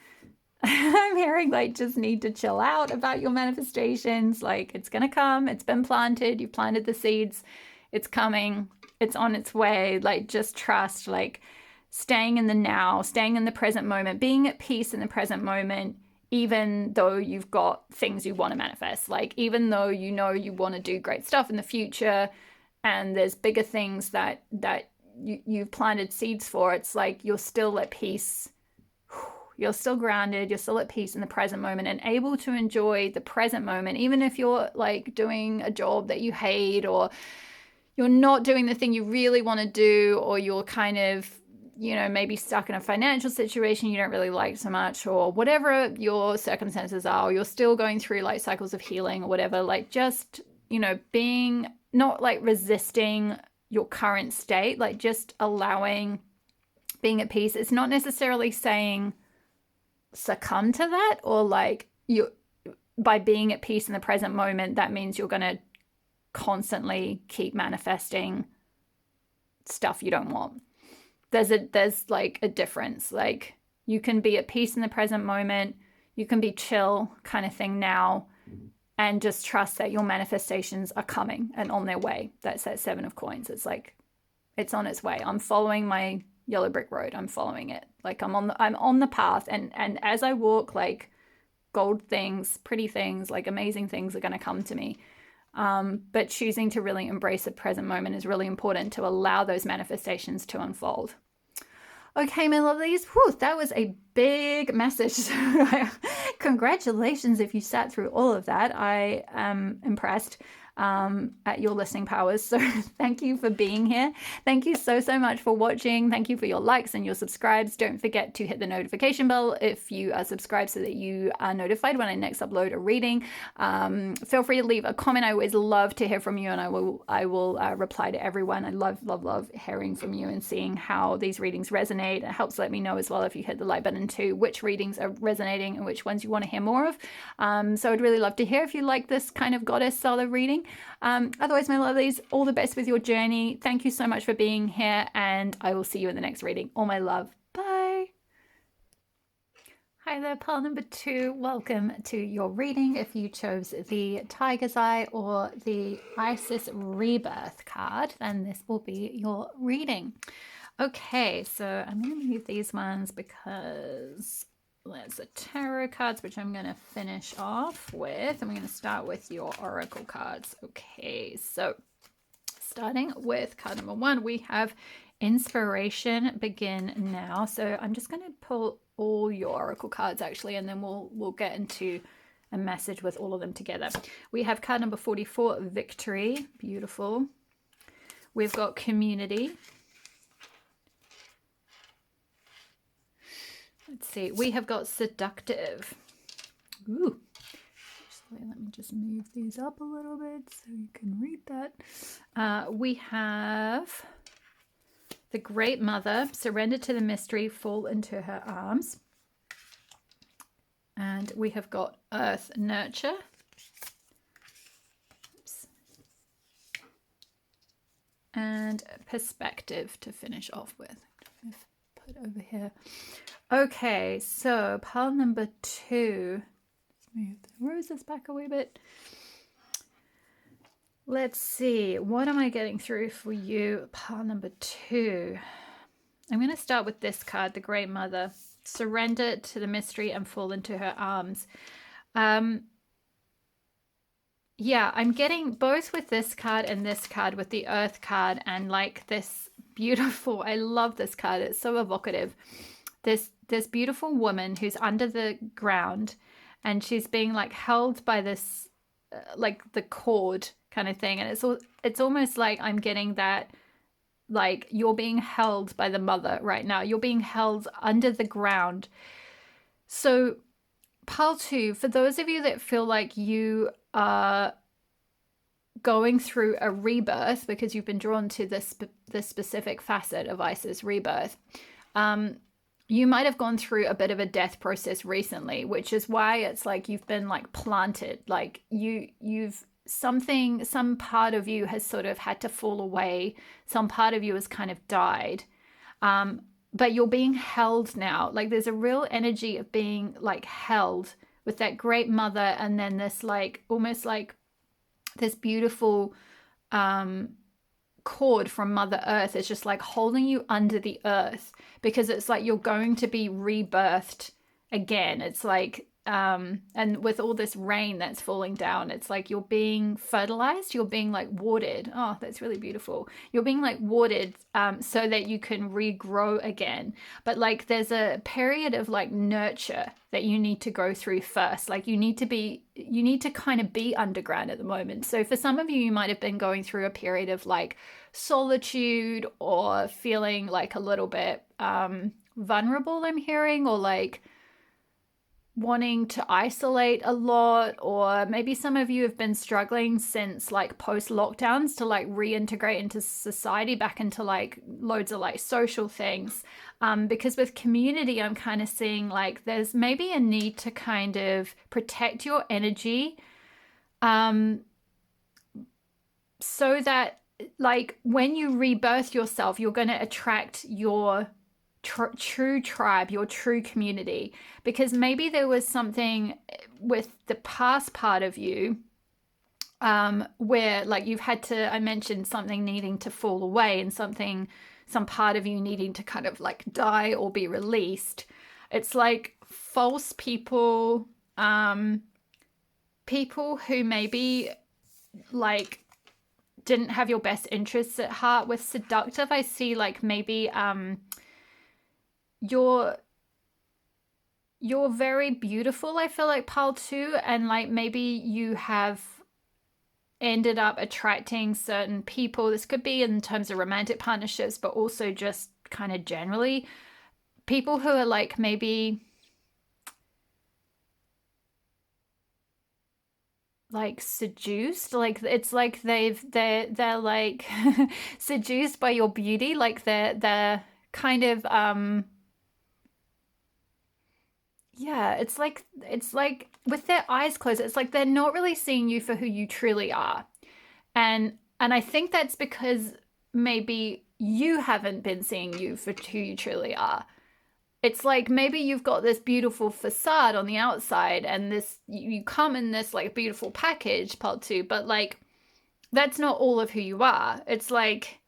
Speaker 1: I'm hearing like just need to chill out about your manifestations. Like it's going to come. It's been planted. You planted the seeds. It's coming. It's on its way. Like just trust, like staying in the now, staying in the present moment, being at peace in the present moment, even though you've got things you want to manifest. Like even though you know you want to do great stuff in the future, and there's bigger things that you've planted seeds for, it's like you're still at peace. You're still grounded. You're still at peace in the present moment and able to enjoy the present moment, even if you're like doing a job that you hate, or you're not doing the thing you really want to do, or you're kind of, you know, maybe stuck in a financial situation you don't really like so much, or whatever your circumstances are, or you're still going through like cycles of healing or whatever. Like just you know, being not like resisting your current state, like just allowing, being at peace. It's not necessarily saying succumb to that, or like you, by being at peace in the present moment, that means you're going to constantly keep manifesting stuff you don't want. There's like a difference. Like you can be at peace in the present moment, you can be chill kind of thing now, and just trust that your manifestations are coming and on their way. That's that 7 of coins. It's like it's on its way. I'm following my yellow brick road. I'm following it. Like I'm on the path, and as I walk, like gold things, pretty things, like amazing things are going to come to me. But choosing to really embrace the present moment is really important to allow those manifestations to unfold. Okay, my lovelies, whew, that was a big message. Congratulations if you sat through all of that. I am impressed at your listening powers. So thank you for being here. Thank you so much for watching. Thank you for your likes and your subscribes. Don't forget to hit the notification bell if you are subscribed so that you are notified when I next upload a reading. Feel free to leave a comment. I always love to hear from you, and I will reply to everyone. I love hearing from you and seeing how these readings resonate. It helps let me know as well, if you hit the like button too, which readings are resonating and which ones you want to hear more of. So I'd really love to hear if you like this kind of goddess style of reading. Otherwise, my lovelies, all the best with your journey. Thank you so much for being here, and I will see you in the next reading. All my love. Bye. Hi there, pile number 2. Welcome to your reading. If you chose the Tiger's Eye or the Isis Rebirth card, then this will be your reading. Okay, so I'm going to move these ones because there's the tarot cards, which I'm going to finish off with. And we're going to start with your oracle cards. Okay, so starting with card number 1, we have Inspiration, Begin Now. So I'm just going to pull all your oracle cards actually, and then we'll get into a message with all of them together. We have card number 44, Victory. Beautiful. We've got Community. Let's see, we have got Seductive. Ooh. Actually, let me just move these up a little bit so you can read that. We have the Great Mother, Surrender to the Mystery, Fall into Her Arms. And we have got Earth, Nurture. Oops. And Perspective to finish off with. Put over here. Okay, so pile number 2. Let's move the roses back a wee bit. Let's see, what am I getting through for you? Pile number 2. I'm going to start with this card, the Great Mother. Surrender to the mystery and fall into her arms. Yeah, I'm getting both with this card and this card, with the Earth card, and like this beautiful, I love this card, it's so evocative. This beautiful woman who's under the ground, and she's being like held by this like the cord kind of thing, and it's almost like I'm getting that, like you're being held by the mother right now, you're being held under the ground. So pile 2, for those of you that feel like you are going through a rebirth because you've been drawn to this specific facet of Isis rebirth, you might have gone through a bit of a death process recently, which is why it's like you've been like planted, like you've some part of you has sort of had to fall away, some part of you has kind of died, but you're being held now. Like there's a real energy of being like held with that Great Mother, and then this like almost like this beautiful cord from Mother Earth is just like holding you under the earth, because it's like you're going to be rebirthed again. It's like and with all this rain that's falling down, it's like you're being fertilized, you're being like watered. Oh, that's really beautiful. You're being like watered so that you can regrow again. But like there's a period of like nurture that you need to go through first. Like you need to kind of be underground at the moment. So for some of you, you might have been going through a period of like solitude, or feeling like a little bit vulnerable, I'm hearing, or like wanting to isolate a lot, or maybe some of you have been struggling since like post lockdowns to like reintegrate into society, back into like loads of like social things. Because with community, I'm kind of seeing like there's maybe a need to kind of protect your energy, so that like when you rebirth yourself, you're going to attract your true tribe, your true community. Because maybe there was something with the past part of you, where like you've had to, I mentioned something needing to fall away, and some part of you needing to kind of like die or be released. It's like false people, people who maybe like didn't have your best interests at heart. With seductive, I see like maybe you're very beautiful, I feel like, Pal, too, and like maybe you have ended up attracting certain people. This could be in terms of romantic partnerships, but also just kind of generally people who are like maybe like seduced, like it's like they're like seduced by your beauty, like they're kind of yeah, it's like with their eyes closed, it's like they're not really seeing you for who you truly are. And I think that's because maybe you haven't been seeing you for who you truly are. It's like maybe you've got this beautiful facade on the outside, and this you come in this like beautiful package, part two, but like that's not all of who you are. It's like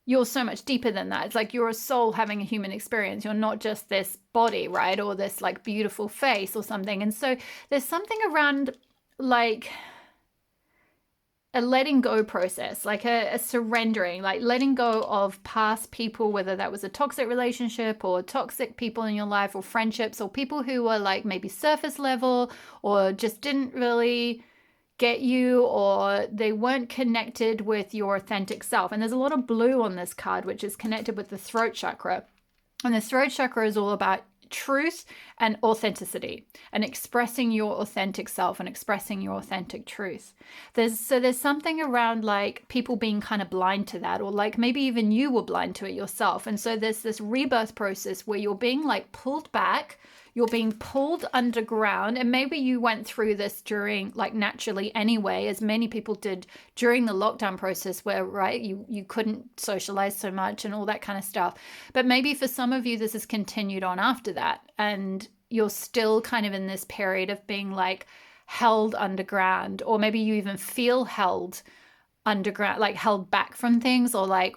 Speaker 1: you're so much deeper than that. It's like you're a soul having a human experience. You're not just this body, right? Or this like beautiful face or something. And so there's something around like a letting go process, like a surrendering, like letting go of past people, whether that was a toxic relationship or toxic people in your life, or friendships, or people who were like maybe surface level, or just didn't really get you, or they weren't connected with your authentic self. And there's a lot of blue on this card, which is connected with the throat chakra. And the throat chakra is all about truth and authenticity, and expressing your authentic self and expressing your authentic truth. There's something around like people being kind of blind to that, or like maybe even you were blind to it yourself. And so there's this rebirth process where you're being like pulled back, you're being pulled underground. And maybe you went through this during like naturally anyway, as many people did during the lockdown process, where right you couldn't socialize so much and all that kind of stuff. But maybe for some of you this has continued on after that, and you're still kind of in this period of being like held underground, or maybe you even feel held underground, like held back from things, or like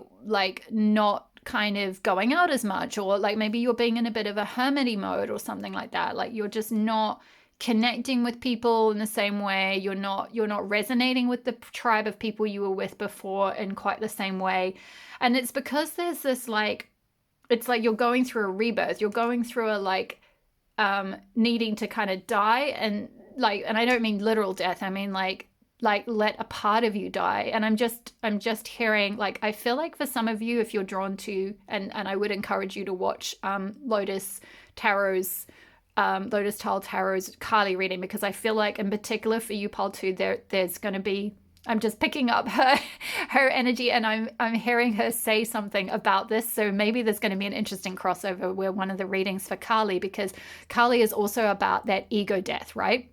Speaker 1: not kind of going out as much, or like maybe you're being in a bit of a hermity mode or something like that. Like you're just not connecting with people in the same way. You're not resonating with the tribe of people you were with before in quite the same way. And it's because there's this like, it's like you're going through a rebirth. You're going through a like needing to kind of die, and like, and I don't mean literal death. I mean like let a part of you die. And I'm just hearing like, I feel like for some of you, if you're drawn to, and I would encourage you to watch Lotus Tarot's Kali reading, because I feel like in particular for you, Paul, too, there's going to be, I'm just picking up her energy, and I'm hearing her say something about this. So maybe there's going to be an interesting crossover where one of the readings for Kali, because Kali is also about that ego death, right?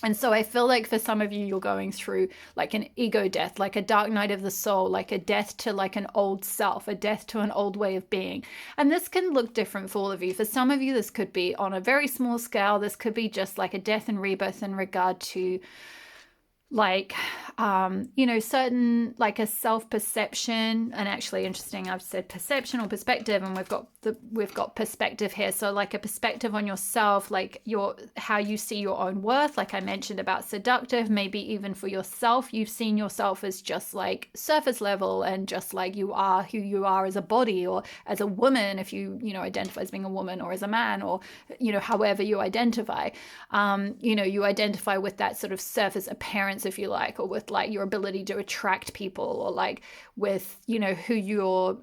Speaker 1: And so I feel like for some of you, you're going through like an ego death, like a dark night of the soul, like a death to like an old self, a death to an old way of being. And this can look different for all of you. For some of you, this could be on a very small scale. This could be just like a death and rebirth in regard to like certain like a self-perception. And actually interesting, I've said perception or perspective, and we've got perspective here. So like a perspective on yourself, like how you see your own worth, like I mentioned about seductive. Maybe even for yourself, you've seen yourself as just like surface level, and just like you are who you are as a body, or as a woman if you identify as being a woman, or as a man, or however you identify. You identify with that sort of surface appearance influence, if you like, or with like your ability to attract people, or like with, you know, who you're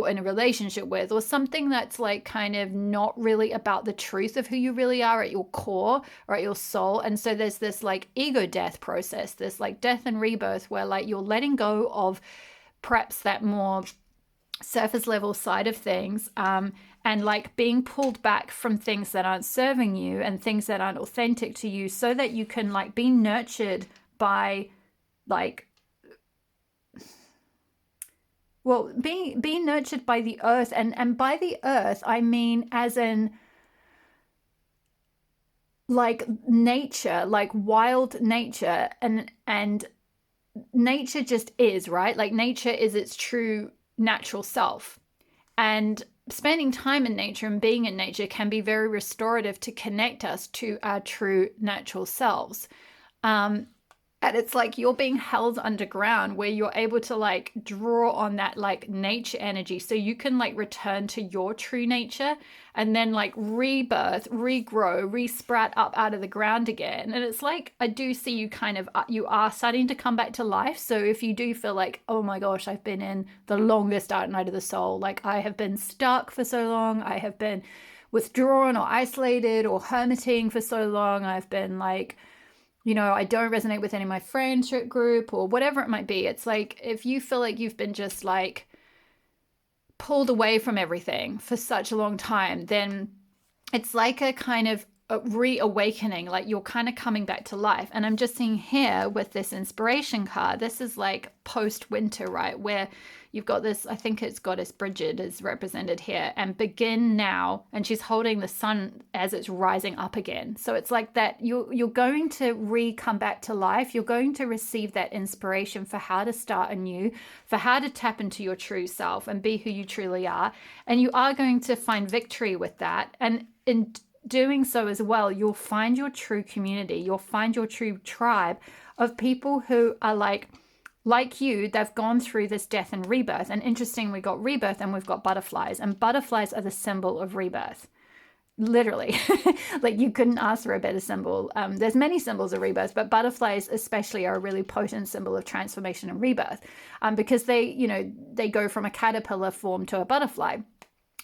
Speaker 1: in a relationship with, or something that's like kind of not really about the truth of who you really are at your core or at your soul. And so there's this like ego death process, this like death and rebirth, where like you're letting go of perhaps that more surface level side of things, and like being pulled back from things that aren't serving you and things that aren't authentic to you, so that you can like be nurtured by like, well, being nurtured by the earth. And by the earth I mean as in like nature, like wild nature, and nature just is, right? Like nature is its true natural self. And spending time in nature and being in nature can be very restorative to connect us to our true natural selves. And it's like you're being held underground, where you're able to like draw on that like nature energy, so you can like return to your true nature and then like rebirth, regrow, resprout up out of the ground again. And it's like, I do see you kind of, you are starting to come back to life. So if you do feel like, oh my gosh, I've been in the longest dark night of the soul, like I have been stuck for so long, I have been withdrawn or isolated or hermiting for so long, I've been like, you know, I don't resonate with any of my friendship group or whatever it might be. It's like, if you feel like you've been just like pulled away from everything for such a long time, then it's like a kind of a reawakening, like you're kind of coming back to life. And I'm just seeing here with this inspiration card, this is like post-winter, right? Where you've got this, I think it's Goddess Bridget is represented here, and begin now. And she's holding the sun as it's rising up again. So it's like that you're going to come back to life. You're going to receive that inspiration for how to start anew, for how to tap into your true self and be who you truly are. And you are going to find victory with that. And in doing so as well, you'll find your true community. You'll find your true tribe of people who are like you. They've gone through this death and rebirth. And interesting, we got rebirth and we've got butterflies, and butterflies are the symbol of rebirth. Literally, like you couldn't ask for a better symbol. There's many symbols of rebirth, but butterflies especially are a really potent symbol of transformation and rebirth, because they, you know, they go from a caterpillar form to a butterfly.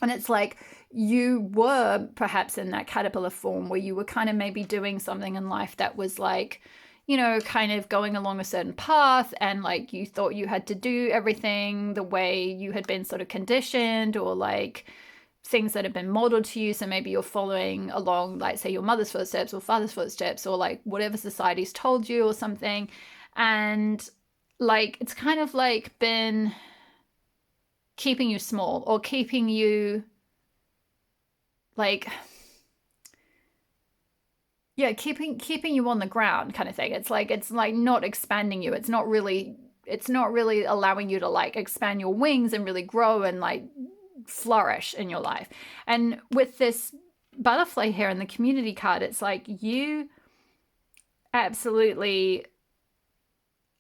Speaker 1: And it's like you were perhaps in that caterpillar form, where you were kind of maybe doing something in life that was like, you know, kind of going along a certain path, and like you thought you had to do everything the way you had been sort of conditioned, or like things that have been modeled to you. So maybe you're following along, like say your mother's footsteps or father's footsteps, or like whatever society's told you or something. And like it's kind of like been keeping you small, or keeping you like, yeah, keeping you on the ground kind of thing. It's like not expanding you. It's not really allowing you to like expand your wings and really grow and like flourish in your life. And with this butterfly here in the community card, it's like you absolutely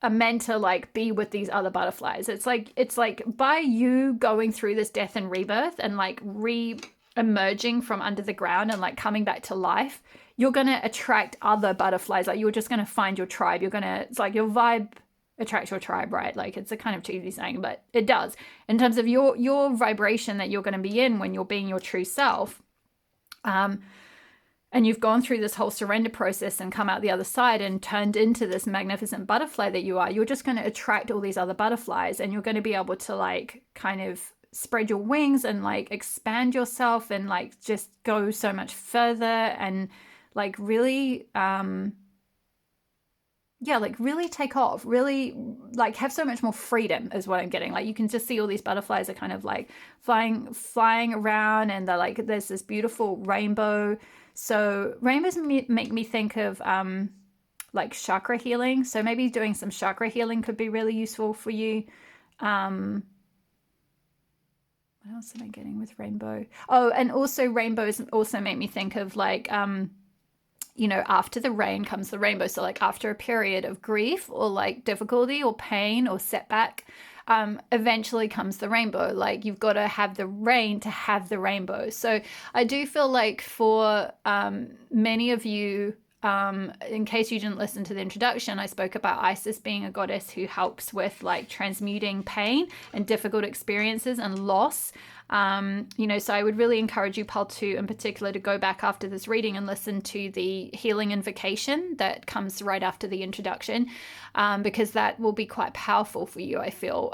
Speaker 1: are meant to like be with these other butterflies. It's like by you going through this death and rebirth and like re-emerging from under the ground and like coming back to life, you're going to attract other butterflies. Like you're just going to find your tribe. It's like your vibe attracts your tribe, right? Like it's a kind of cheesy saying, but it does. In terms of your vibration that you're going to be in when you're being your true self, and you've gone through this whole surrender process and come out the other side and turned into this magnificent butterfly that you are, you're just going to attract all these other butterflies, and you're going to be able to like kind of spread your wings and like expand yourself and like just go so much further and like really like really take off, really like have so much more freedom is what I'm getting. Like you can just see all these butterflies are kind of like flying around, and they're like, there's this beautiful rainbow. So rainbows make me think of like chakra healing. So maybe doing some chakra healing could be really useful for you. What else am I getting with rainbow? Oh, and also rainbows also make me think of like, you know, after the rain comes the rainbow. So like after a period of grief or like difficulty or pain or setback, eventually comes the rainbow. Like you've got to have the rain to have the rainbow. So I do feel like for many of you, in case you didn't listen to the introduction, I spoke about Isis being a goddess who helps with like transmuting pain and difficult experiences and loss. So I would really encourage you, Pal, to in particular to go back after this reading and listen to the healing invocation that comes right after the introduction, because that will be quite powerful for you, I feel,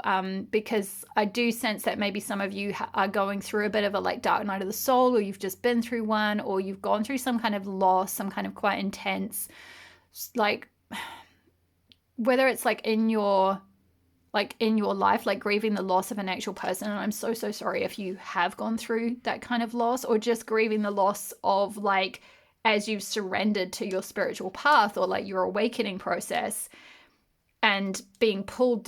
Speaker 1: because I do sense that maybe some of you are going through a bit of a like dark night of the soul, or you've just been through one, or you've gone through some kind of loss, some kind of quite intense, like whether it's like in your life, like grieving the loss of an actual person. And I'm so sorry if you have gone through that kind of loss, or just grieving the loss of like, as you've surrendered to your spiritual path or like your awakening process, and being pulled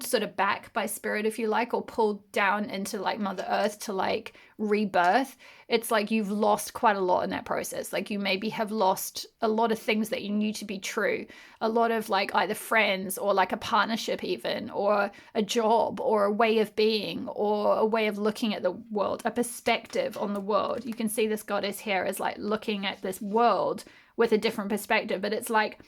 Speaker 1: sort of back by spirit, if you like, or pulled down into like Mother Earth to like rebirth. It's like you've lost quite a lot in that process. Like you maybe have lost a lot of things that you knew to be true, a lot of like either friends or like a partnership even, or a job or a way of being or a way of looking at the world, a perspective on the world. You can see this goddess here as like looking at this world with a different perspective, but it's like,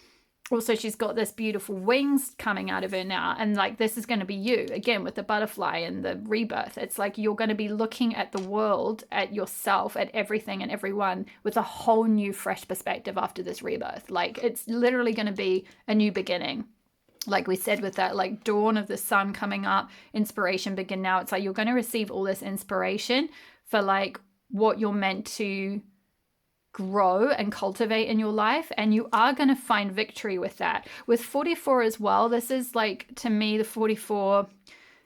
Speaker 1: also she's got this beautiful wings coming out of her now, and like this is going to be you again with the butterfly and the rebirth. It's like you're going to be looking at the world, at yourself, at everything and everyone with a whole new fresh perspective after this rebirth. Like it's literally going to be a new beginning, like we said, with that like dawn of the sun coming up, inspiration begin now. It's like you're going to receive all this inspiration for like what you're meant to grow and cultivate in your life, and you are going to find victory with that. With 44 as well, this is like, to me, the 44,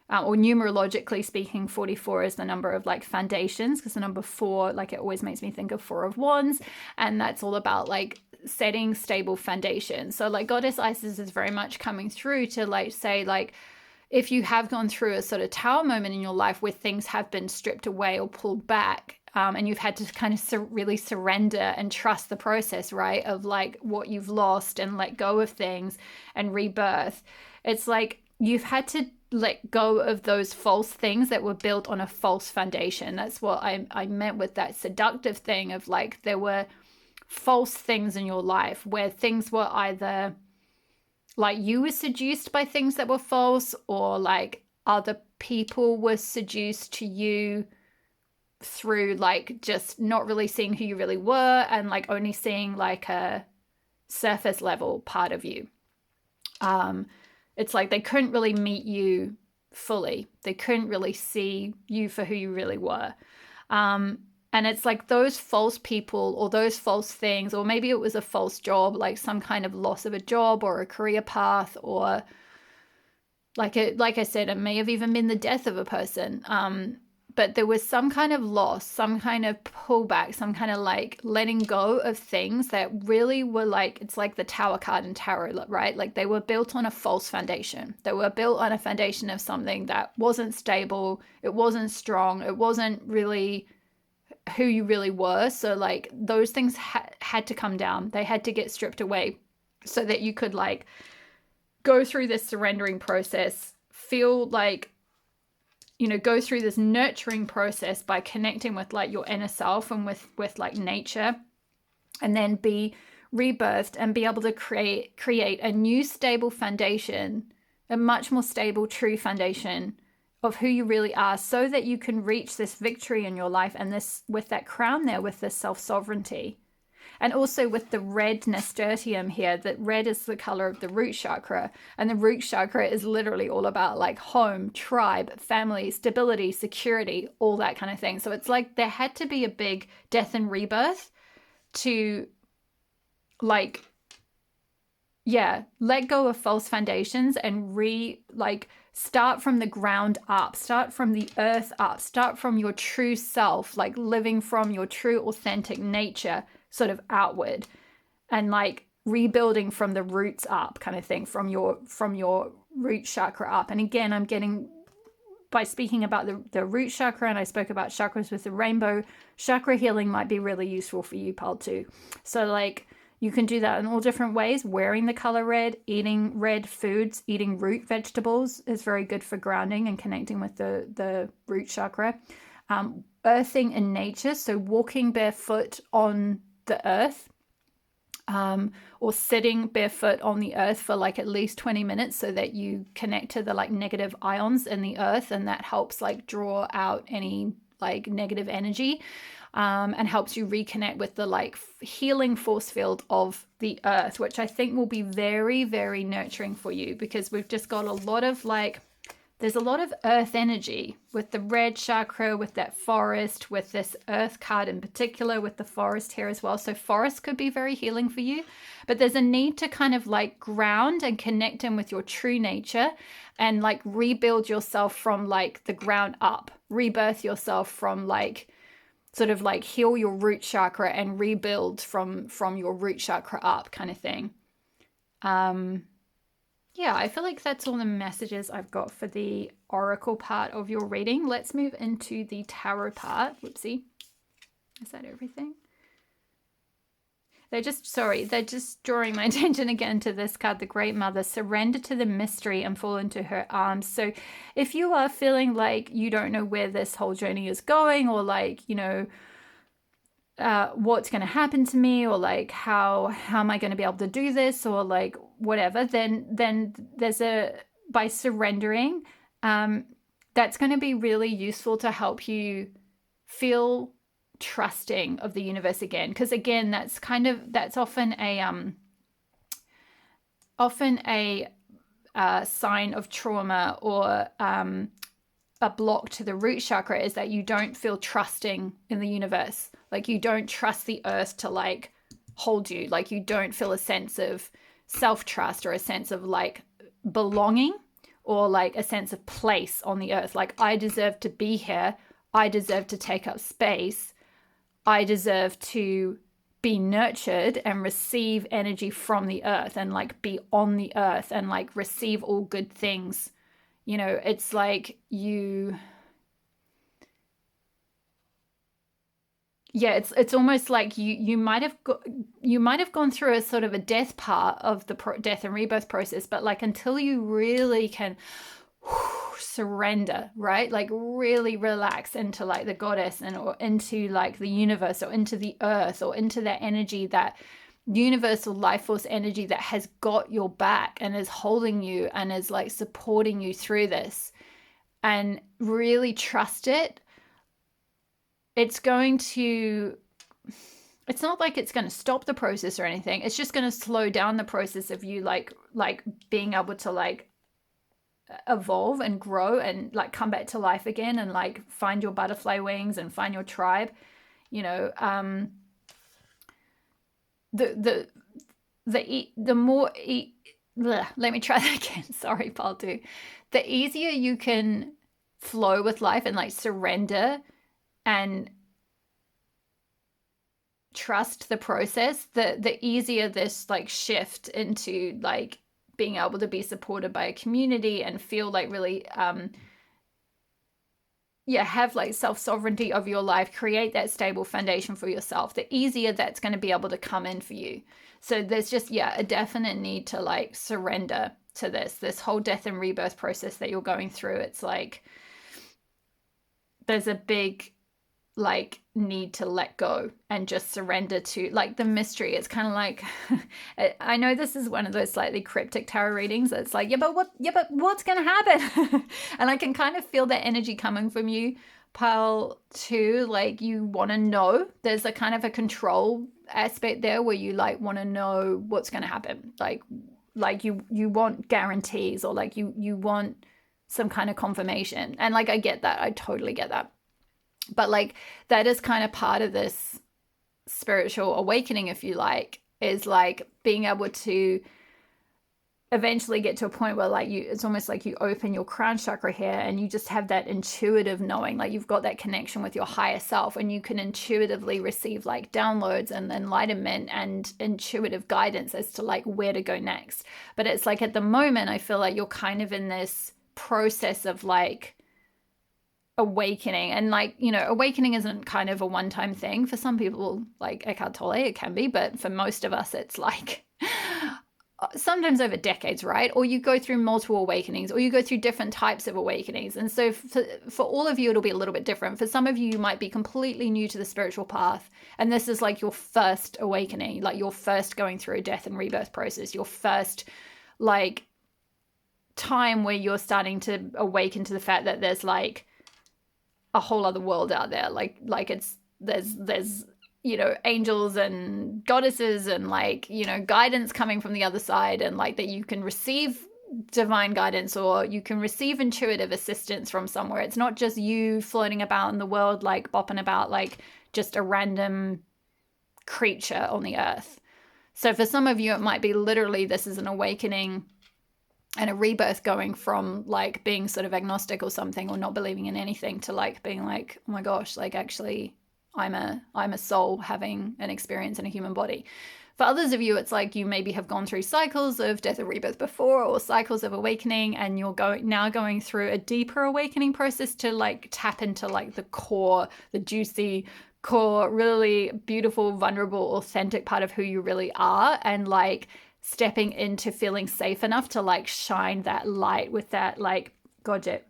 Speaker 1: or numerologically speaking, 44 is the number of like foundations, because the number 4, like it always makes me think of 4 of Wands, and that's all about like setting stable foundations. So like Goddess Isis is very much coming through to like say, like, if you have gone through a sort of tower moment in your life where things have been stripped away or pulled back, and you've had to kind of really surrender and trust the process, right, of like what you've lost and let go of things and rebirth. It's like you've had to let go of those false things that were built on a false foundation. That's what I meant with that seductive thing of like there were false things in your life where things were either like you were seduced by things that were false, or like other people were seduced to you through like just not really seeing who you really were and like only seeing like a surface level part of you. It's like they couldn't really meet you fully. They couldn't really see you for who you really were. And it's like those false people or those false things, or maybe it was a false job, like some kind of loss of a job or a career path, or like I said, it may have even been the death of a person. But there was some kind of loss, some kind of pullback, some kind of like letting go of things that really were like, it's like the Tower card in tarot, right? Like they were built on a false foundation. They were built on a foundation of something that wasn't stable. It wasn't strong. It wasn't really who you really were. So like those things had to come down. They had to get stripped away so that you could like go through this surrendering process, feel like, you know, go through this nurturing process by connecting with like your inner self and with like nature, and then be rebirthed and be able to create a new stable foundation, a much more stable, true foundation of who you really are, so that you can reach this victory in your life, and this with that crown there, with this self-sovereignty. And also with the red nasturtium here, that red is the color of the root chakra. And the root chakra is literally all about like home, tribe, family, stability, security, all that kind of thing. So it's like there had to be a big death and rebirth to like, yeah, let go of false foundations and start from the ground up, start from the earth up, start from your true self, like living from your true authentic nature, sort of outward, and like rebuilding from the roots up kind of thing, from your root chakra up. And again, I'm getting, by speaking about the root chakra, and I spoke about chakras with the rainbow, chakra healing might be really useful for you, pal, too. So like you can do that in all different ways. Wearing the color red, eating red foods, eating root vegetables is very good for grounding and connecting with the root chakra. Earthing in nature, so walking barefoot on the earth, or sitting barefoot on the earth for like at least 20 minutes so that you connect to the like negative ions in the earth, and that helps like draw out any like negative energy, and helps you reconnect with the like healing force field of the earth, which I think will be very, very nurturing for you, because we've just got a lot of like, there's a lot of earth energy with the red chakra, with that forest, with this earth card in particular, with the forest here as well. So forest could be very healing for you, but there's a need to kind of like ground and connect in with your true nature and like rebuild yourself from like the ground up, rebirth yourself from like, sort of like heal your root chakra and rebuild from your root chakra up kind of thing. Yeah, I feel like that's all the messages I've got for the oracle part of your reading. Let's move into the tarot part. Whoopsie. Is that everything? They're just drawing my attention again to this card, the Great Mother. Surrender to the mystery and fall into her arms. So if you are feeling like you don't know where this whole journey is going, or like, you know, what's going to happen to me, or like how am I going to be able to do this, or like whatever, then there's by surrendering, that's going to be really useful to help you feel trusting of the universe again, because again, that's often a sign of trauma, or a block to the root chakra, is that you don't feel trusting in the universe. Like you don't trust the earth to like hold you. Like you don't feel a sense of self-trust, or a sense of like belonging, or like a sense of place on the earth. Like I deserve to be here. I deserve to take up space. I deserve to be nurtured and receive energy from the earth, and like be on the earth and like receive all good things. You know, it's like it's almost like you might have gone through a sort of a death part of the death and rebirth process, but like until you really can surrender, right? Like really relax into like the goddess, and or into like the universe, or into the earth, or into that energy, that universal life force energy that has got your back and is holding you and is like supporting you through this, and really trust it. It's not like it's going to stop the process or anything. It's just going to slow down the process of you like being able to like evolve and grow and like come back to life again, and like find your butterfly wings and find your tribe. You know, the more let me try that again. Sorry, part two. The easier you can flow with life and like surrender and trust the process, the easier this like shift into like being able to be supported by a community and feel like really have like self-sovereignty of your life, create that stable foundation for yourself, the easier that's going to be able to come in for you. So there's just a definite need to like surrender to this whole death and rebirth process that you're going through. It's like there's a big like need to let go and just surrender to like the mystery. It's kind of like I know this is one of those slightly cryptic tarot readings. It's like but what's gonna happen? And I can kind of feel that energy coming from you, pile two. Like you want to know. There's a kind of a control aspect there where you like want to know what's gonna happen. Like you want guarantees, or like you want some kind of confirmation. And like I get that. I totally get that. But like that is kind of part of this spiritual awakening, if you like, is like being able to eventually get to a point where like it's almost like you open your crown chakra here and you just have that intuitive knowing, like you've got that connection with your higher self, and you can intuitively receive like downloads and enlightenment and intuitive guidance as to like where to go next. But it's like at the moment I feel like you're kind of in this process of like awakening, and like, you know, awakening isn't kind of a one-time thing. For some people, like Eckhart Tolle, it can be, but for most of us it's like sometimes over decades, right? Or you go through multiple awakenings, or you go through different types of awakenings. And so for all of you, it'll be a little bit different. For some of you, you might be completely new to the spiritual path. And this is like your first awakening, like your first going through a death and rebirth process, your first like time where you're starting to awaken to the fact that there's like a whole other world out there. Like there's you know, angels and goddesses and like, you know, guidance coming from the other side, and like that you can receive divine guidance or you can receive intuitive assistance from somewhere. It's not just you floating about in the world, like bopping about like just a random creature on the earth. So for some of you, it might be literally this is an awakening and a rebirth, going from like being sort of agnostic or something, or not believing in anything, to like being like, oh my gosh, like actually I'm a soul having an experience in a human body. For others of you, it's like you maybe have gone through cycles of death or rebirth before, or cycles of awakening, and you're going through a deeper awakening process to like tap into like the core, the juicy core, really beautiful, vulnerable, authentic part of who you really are, and like stepping into feeling safe enough to like shine that light with that like Goddess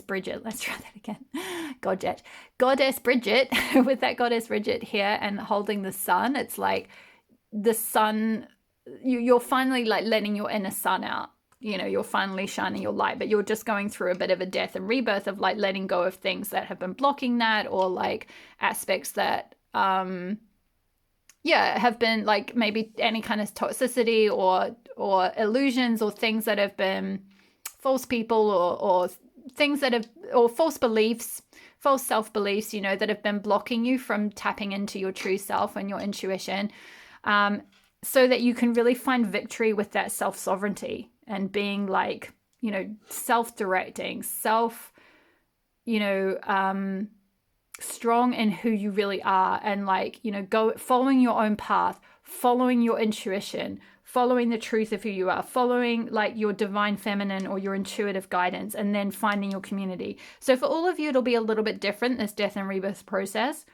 Speaker 1: Bridget. Let's try that again. Goddess Bridget with that Goddess Bridget here and holding the sun. It's like the sun, you're finally like letting your inner sun out. You know, you're finally shining your light, but you're just going through a bit of a death and rebirth of like letting go of things that have been blocking that, or like aspects that, have been like maybe any kind of toxicity or illusions, or things that have been false people, or things that have, or false beliefs, false self-beliefs, you know, that have been blocking you from tapping into your true self and your intuition, so that you can really find victory with that self-sovereignty and being like, you know, self-directing, strong in who you really are, and like, you know, following your own path, following your intuition, following the truth of who you are, following like your divine feminine or your intuitive guidance, and then finding your community. So for all of you, it'll be a little bit different, this death and rebirth process.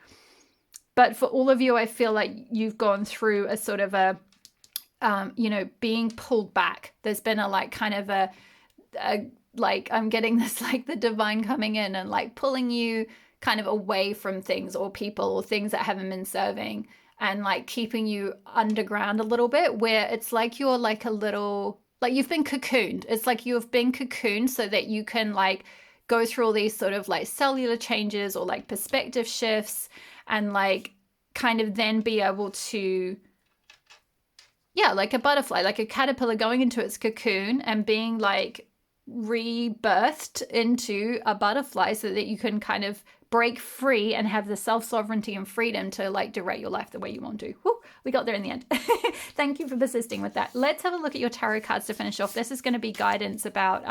Speaker 1: But for all of you, I feel like you've gone through a sort of a, being pulled back. There's been a like kind of a like, I'm getting this like the divine coming in and like pulling you kind of away from things or people or things that haven't been serving, and like keeping you underground a little bit, where it's like you're like a little, like you've been cocooned. It's like you've been cocooned so that you can like go through all these sort of like cellular changes or like perspective shifts, and like kind of then be able to, like a butterfly, like a caterpillar going into its cocoon and being like rebirthed into a butterfly, so that you can kind of break free and have the self-sovereignty and freedom to like direct your life the way you want to. Woo, we got there in the end. Thank you for persisting with that. Let's have a look at your tarot cards to finish off. This is going to be guidance about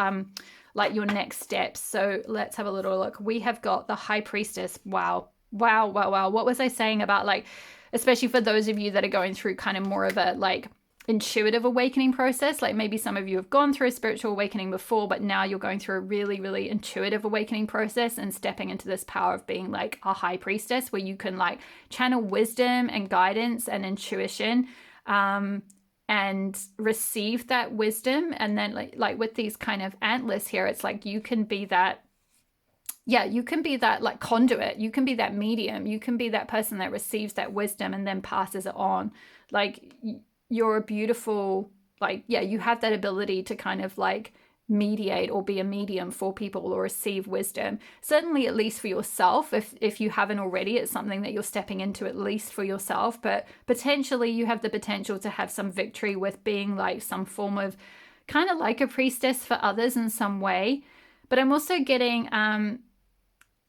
Speaker 1: like your next steps. So let's have a little look. We have got the High Priestess. Wow. What was I saying about like, especially for those of you that are going through kind of more of a like intuitive awakening process, like maybe some of you have gone through a spiritual awakening before, but now you're going through a really, really intuitive awakening process and stepping into this power of being like a high priestess, where you can like channel wisdom and guidance and intuition, and receive that wisdom. And then like with these kind of antlers here, it's like you can be that, you can be that like conduit, you can be that medium, you can be that person that receives that wisdom and then passes it on. Like you're a beautiful, like, you have that ability to kind of like mediate or be a medium for people or receive wisdom. Certainly, at least for yourself. If you haven't already, it's something that you're stepping into at least for yourself. But potentially you have the potential to have some victory with being like some form of kind of like a priestess for others in some way. But I'm also getting,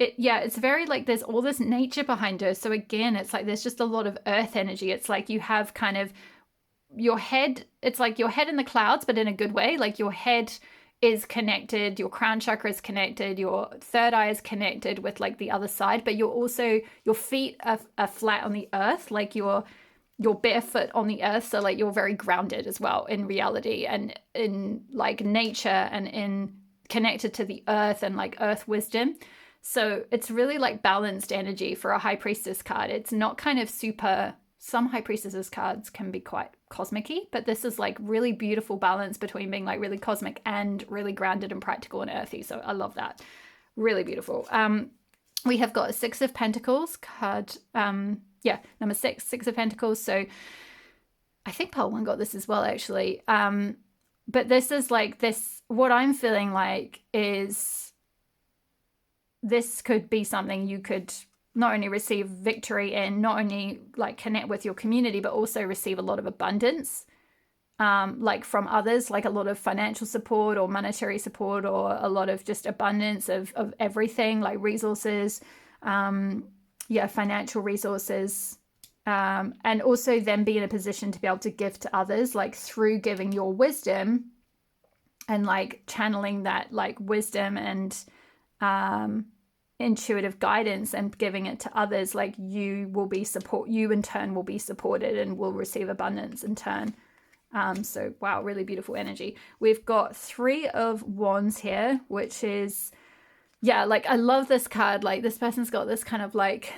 Speaker 1: it's very like there's all this nature behind her. So again, it's like there's just a lot of earth energy. It's like you have kind of your head, it's like your head in the clouds, but in a good way. Like your head is connected, your crown chakra is connected, your third eye is connected with like the other side, but you're also, your feet are flat on the earth, like you're barefoot on the earth. So like you're very grounded as well in reality and in like nature and in connected to the earth and like earth wisdom. So it's really like balanced energy for a high priestess card. It's not kind of super, some high priestesses cards can be quite cosmic-y, but this is like really beautiful balance between being like really cosmic and really grounded and practical and earthy. So I love that. Really beautiful. We have got a Six of Pentacles card. Number 6, Six of Pentacles. So I think part 1 got this as well, actually. But this is like this, what I'm feeling like is this could be something you could not only receive victory in, not only like connect with your community, but also receive a lot of abundance, like from others, like a lot of financial support or monetary support, or a lot of just abundance of everything, like resources, financial resources. And also then be in a position to be able to give to others, like through giving your wisdom and like channeling that like wisdom and intuitive guidance and giving it to others. Like you in turn will be supported and will receive abundance in turn. So wow, really beautiful energy. We've got 3 of Wands here, which is, like I love this card. Like this person's got this kind of like,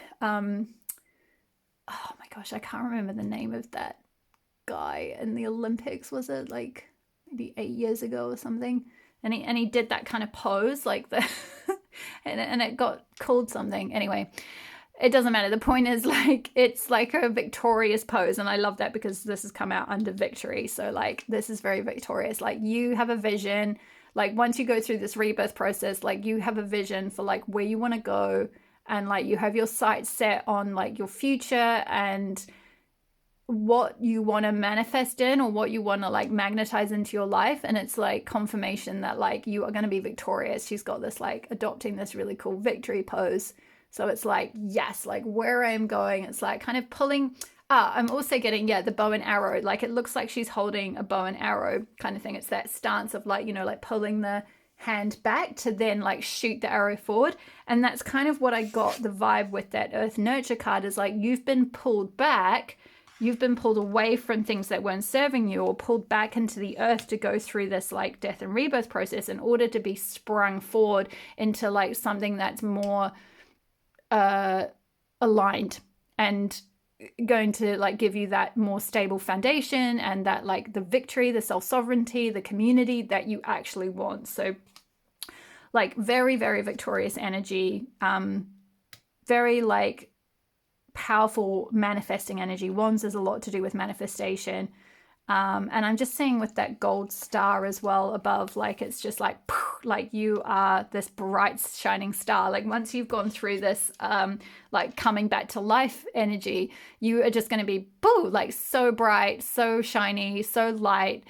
Speaker 1: oh my gosh, I can't remember the name of that guy in the Olympics. Was it like maybe 8 years ago or something? And he did that kind of pose, like the and it got called something. Anyway, it doesn't matter. The point is, like, it's like a victorious pose, and I love that because this has come out under victory. So like this is very victorious. Like you have a vision. Like once you go through this rebirth process, like you have a vision for like where you want to go. And like you have your sights set on like your future and what you want to manifest in, or what you want to like magnetize into your life. And it's like confirmation that like you are going to be victorious. She's got this like adopting this really cool victory pose. So it's like, yes, like where I'm going, it's like kind of pulling. I'm also getting, the bow and arrow. Like it looks like she's holding a bow and arrow kind of thing. It's that stance of like, like pulling the hand back to then like shoot the arrow forward. And that's kind of what I got the vibe with that Earth Nurture card, is like you've been pulled back, you've been pulled away from things that weren't serving you, or pulled back into the earth to go through this like death and rebirth process in order to be sprung forward into like something that's more aligned and going to like give you that more stable foundation and that like the victory, the self-sovereignty, the community that you actually want. So like very, very victorious energy, very like powerful manifesting energy. Wands has a lot to do with manifestation. And I'm just seeing with that gold star as well above, like it's just like you are this bright shining star. Like once you've gone through this like coming back to life energy, you are just going to be like so bright, so shiny, so light,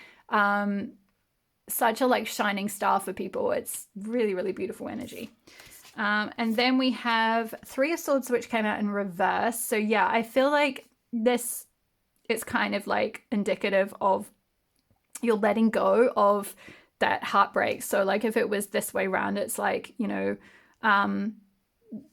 Speaker 1: such a like shining star for people. It's really, really beautiful energy. And then we have 3 of Swords, which came out in reverse. So yeah, I feel like this, it's kind of like indicative of you're letting go of that heartbreak. So like if it was this way around, it's like,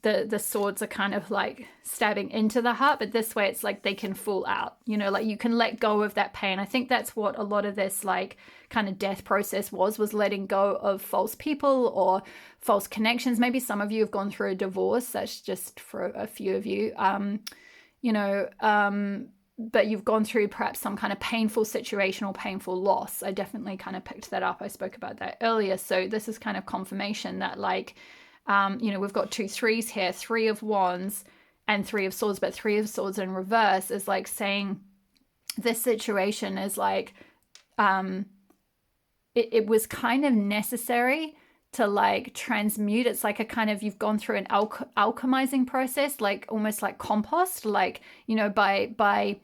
Speaker 1: the swords are kind of like stabbing into the heart, but this way it's like they can fall out, like you can let go of that pain. I think that's what a lot of this like kind of death process was letting go of false people or false connections. Maybe some of you have gone through a divorce. That's just for a few of you, but you've gone through perhaps some kind of painful situation or painful loss. I definitely kind of picked that up. I spoke about that earlier. So this is kind of confirmation that like, we've got 2 3s here, 3 of Wands and 3 of Swords, but 3 of Swords in reverse is like saying this situation is like, it was kind of necessary to like transmute. It's like a kind of, you've gone through an alchemizing process, like almost like compost, like, by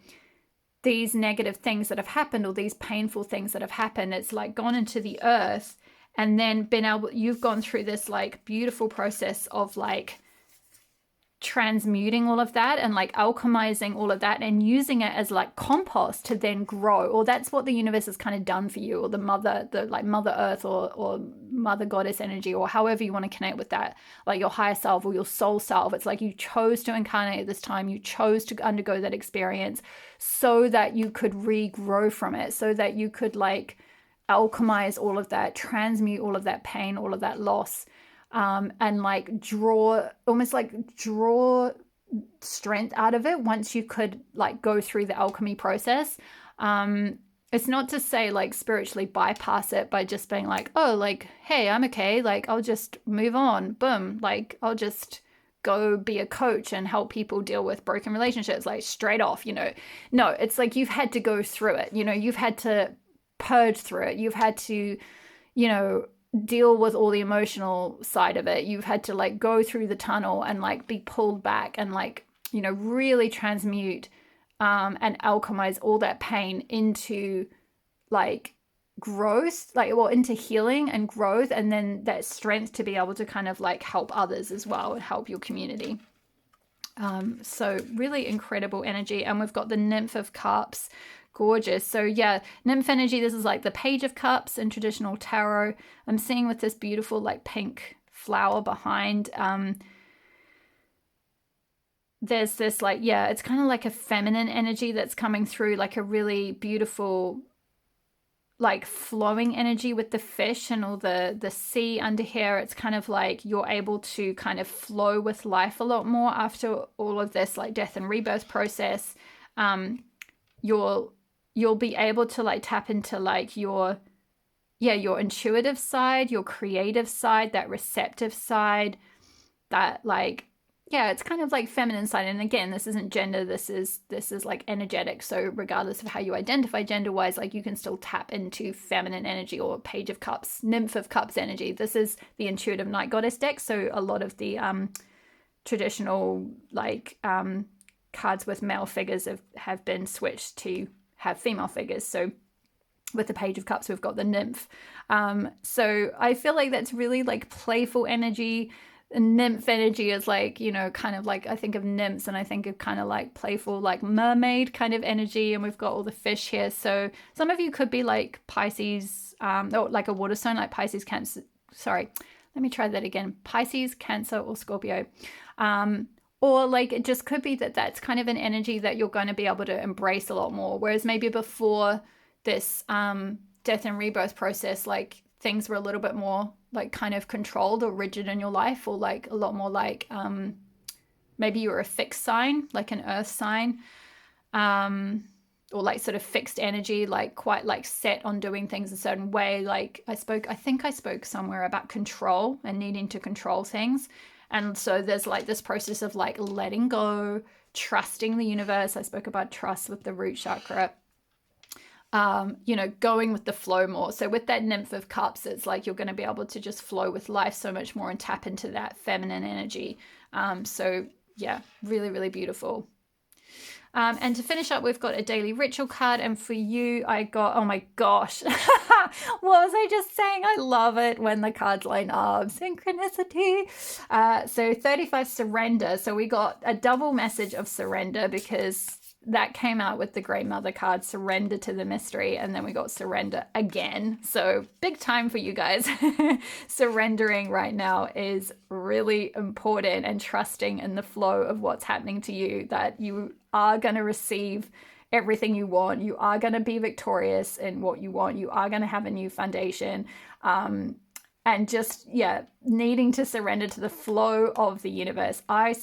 Speaker 1: these negative things that have happened or these painful things that have happened. It's like gone into the earth and then you've gone through this like beautiful process of like transmuting all of that and like alchemizing all of that and using it as like compost to then grow. Or that's what the universe has kind of done for you, or the mother earth or mother goddess energy, or however you want to connect with that, like your higher self or your soul self. It's like you chose to incarnate at this time, you chose to undergo that experience so that you could regrow from it, so that you could like alchemize all of that, transmute all of that pain, all of that loss, and like draw strength out of it once you could like go through the alchemy process. It's not to say like spiritually bypass it by just being like, oh, like, hey, I'm okay, like I'll just move on, boom, like I'll just go be a coach and help people deal with broken relationships, like straight off, you know. No, it's like you've had to go through it, you know, you've had to purge through it, you've had to, you know, deal with all the emotional side of it, you've had to like go through the tunnel and like be pulled back and like, you know, really transmute and alchemize all that pain into like growth, like, well, into healing and growth, and then that strength to be able to kind of like help others as well and help your community. So really incredible energy. And we've got the Nymph of Cups. Gorgeous. So yeah, nymph energy, this is like the Page of Cups in traditional tarot. I'm seeing with this beautiful like pink flower behind. There's this like, yeah, it's kind of like a feminine energy that's coming through, like a really beautiful like flowing energy with the fish and all the sea under here. It's kind of like you're able to kind of flow with life a lot more after all of this like death and rebirth process. You'll be able to like tap into like your intuitive side, your creative side, that receptive side, that like, yeah, it's kind of like feminine side. And again, this isn't gender, this is like energetic. So regardless of how you identify gender wise, like you can still tap into feminine energy or Page of Cups, Nymph of Cups energy. This is the intuitive night goddess deck. So a lot of the traditional like cards with male figures have been switched to have female figures. So with the Page of Cups, we've got the nymph. So I feel like that's really like playful energy. Nymph energy is like, you know, kind of like, I think of nymphs and I think of kind of like playful, like mermaid kind of energy. And we've got all the fish here. So some of you could be like Pisces, or like a water sign, like Pisces, Cancer. Sorry, let me try that again. Pisces, Cancer, or Scorpio. Or like it just could be that that's kind of an energy that you're going to be able to embrace a lot more. Whereas maybe before this death and rebirth process, like things were a little bit more like kind of controlled or rigid in your life, or like a lot more like maybe you were a fixed sign, like an earth sign, or like sort of fixed energy, like quite like set on doing things a certain way. Like I think I spoke somewhere about control and needing to control things. And so there's like this process of like letting go, trusting the universe. I spoke about trust with the root chakra. You know, going with the flow more. So with that Nymph of Cups, it's like you're going to be able to just flow with life so much more and tap into that feminine energy. So yeah, really, really beautiful. And to finish up, we've got a daily ritual card. And for you, I got, oh my gosh, what was I just saying? I love it when the cards line up. Synchronicity. So 35 surrender. So we got a double message of surrender because that came out with the Great Mother card, surrender to the mystery, and then we got surrender again. So big time for you guys. Surrendering right now is really important, and trusting in the flow of what's happening to you, that you are going to receive everything you want. You are going to be victorious in what you want. You are going to have a new foundation. And just, yeah, needing to surrender to the flow of the universe.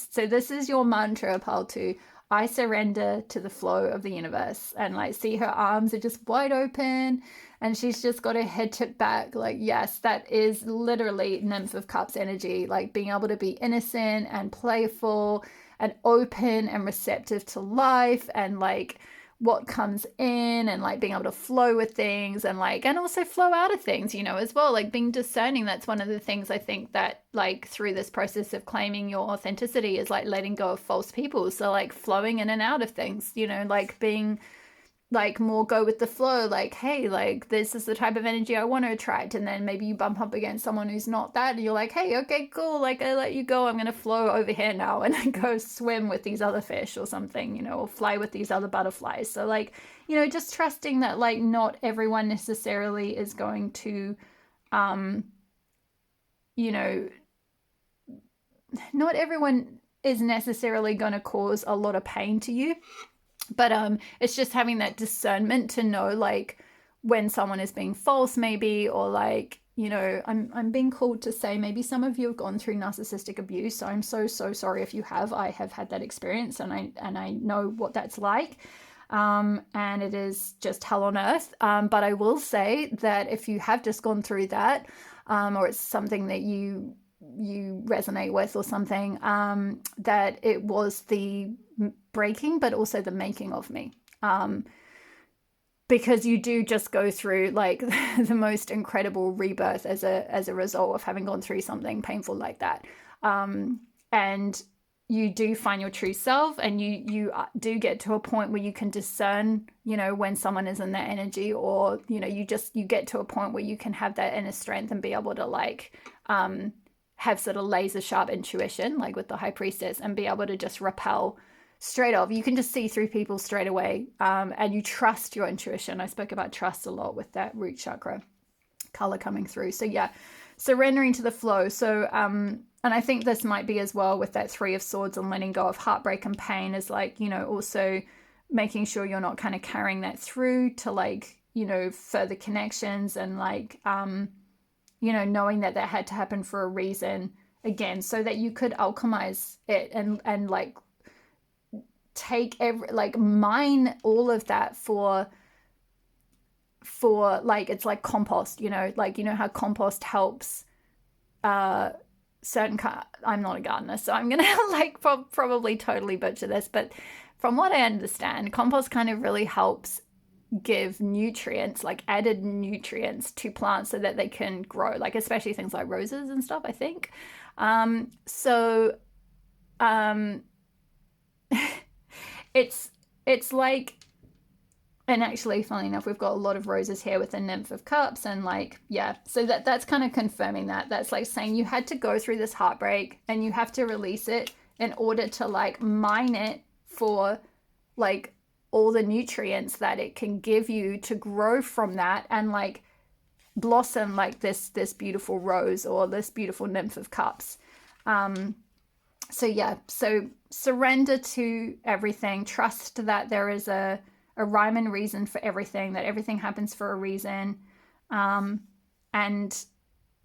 Speaker 1: So this is your mantra, Paltu. I surrender to the flow of the universe. And like, see, her arms are just wide open and she's just got her head tipped back. Like, yes, that is literally Nymph of Cups energy, like being able to be innocent and playful and open and receptive to life and like what comes in, and like being able to flow with things and like, and also flow out of things, you know, as well, like being discerning. That's one of the things I think that like through this process of claiming your authenticity is like letting go of false people. So like flowing in and out of things, you know, like being like more go with the flow, like, hey, like this is the type of energy I want to attract. And then maybe you bump up against someone who's not that and you're like, hey, okay, cool, like I let you go, I'm gonna flow over here now and then go swim with these other fish or something, you know, or fly with these other butterflies. So like, you know, just trusting that like not everyone necessarily is going to you know, not everyone is necessarily going to cause a lot of pain to you. But it's just having that discernment to know like when someone is being false maybe, or like, you know, I'm being called to say maybe some of you have gone through narcissistic abuse. So I'm so sorry if you have. I have had that experience and I know what that's like. and it is just hell on earth. But I will say that if you have just gone through that, or it's something that you resonate with or something, that it was the breaking but also the making of me, because you do just go through like the most incredible rebirth as a result of having gone through something painful like that, and you do find your true self, and you do get to a point where you can discern, you know, when someone is in that energy, or, you know, you get to a point where you can have that inner strength and be able to like have sort of laser sharp intuition, like with the high priestess, and be able to just repel straight off. You can just see through people straight away, and you trust your intuition. I spoke about trust a lot with that root chakra color coming through. So yeah, surrendering to the flow. So and I think this might be as well with that 3 of Swords and letting go of heartbreak and pain, is like, you know, also making sure you're not kind of carrying that through to like, you know, further connections, and like you know, knowing that that had to happen for a reason, again, so that you could alchemize it and like take like mine all of that for like, it's like compost, you know, like, you know how compost helps certain I'm not a gardener, so I'm gonna like probably totally butcher this, but from what I understand, compost kind of really helps give nutrients, like added nutrients to plants so that they can grow, like especially things like roses and stuff, I think. It's like, and actually, funnily enough, we've got a lot of roses here with the Nymph of Cups, and like, yeah, so that's kind of confirming that. That's like saying you had to go through this heartbreak and you have to release it in order to like mine it for like all the nutrients that it can give you to grow from that and like blossom like this beautiful rose or this beautiful Nymph of Cups. So yeah, so surrender to everything. Trust that there is a rhyme and reason for everything, that everything happens for a reason, and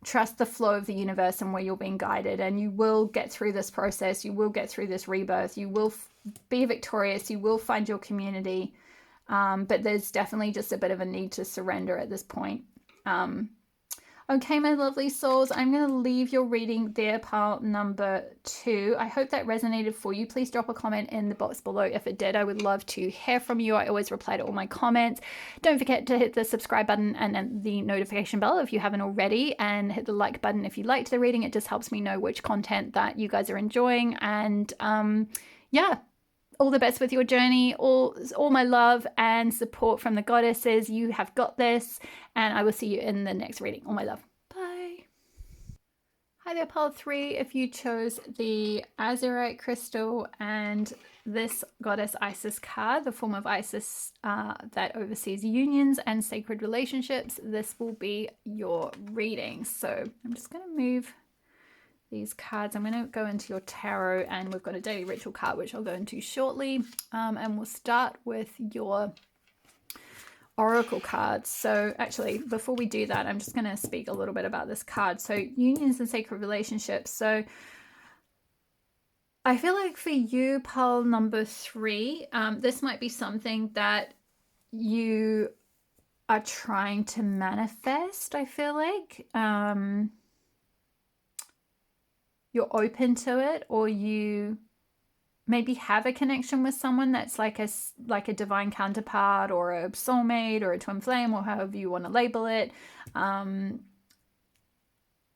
Speaker 1: trust the flow of the universe and where you're being guided, and you will get through this process. You will get through this rebirth. You will be victorious. You will find your community, but there's definitely just a bit of a need to surrender at this point. Okay, my lovely souls, I'm going to leave your reading there, pile number 2. I hope that resonated for you. Please drop a comment in the box below if it did. I would love to hear from you. I always reply to all my comments. Don't forget to hit the subscribe button and the notification bell if you haven't already, and hit the like button if you liked the reading. It just helps me know which content that you guys are enjoying. And yeah, all the best with your journey. All my love and support from the goddesses. You have got this, and I will see you in the next reading. All my love. Bye. Hi there, pile 3. If you chose the azurite crystal and this Goddess Isis card, the form of Isis that oversees unions and sacred relationships, this will be your reading. So I'm just going to move these cards. I'm going to go into your tarot, and we've got a daily ritual card which I'll go into shortly, and we'll start with your oracle cards. So actually, before we do that, I'm just going to speak a little bit about this card. So unions and sacred relationships. So I feel like for you, pile number 3, this might be something that you are trying to manifest. I feel like you're open to it, or you maybe have a connection with someone that's like a divine counterpart, or a soulmate, or a twin flame, or however you want to label it.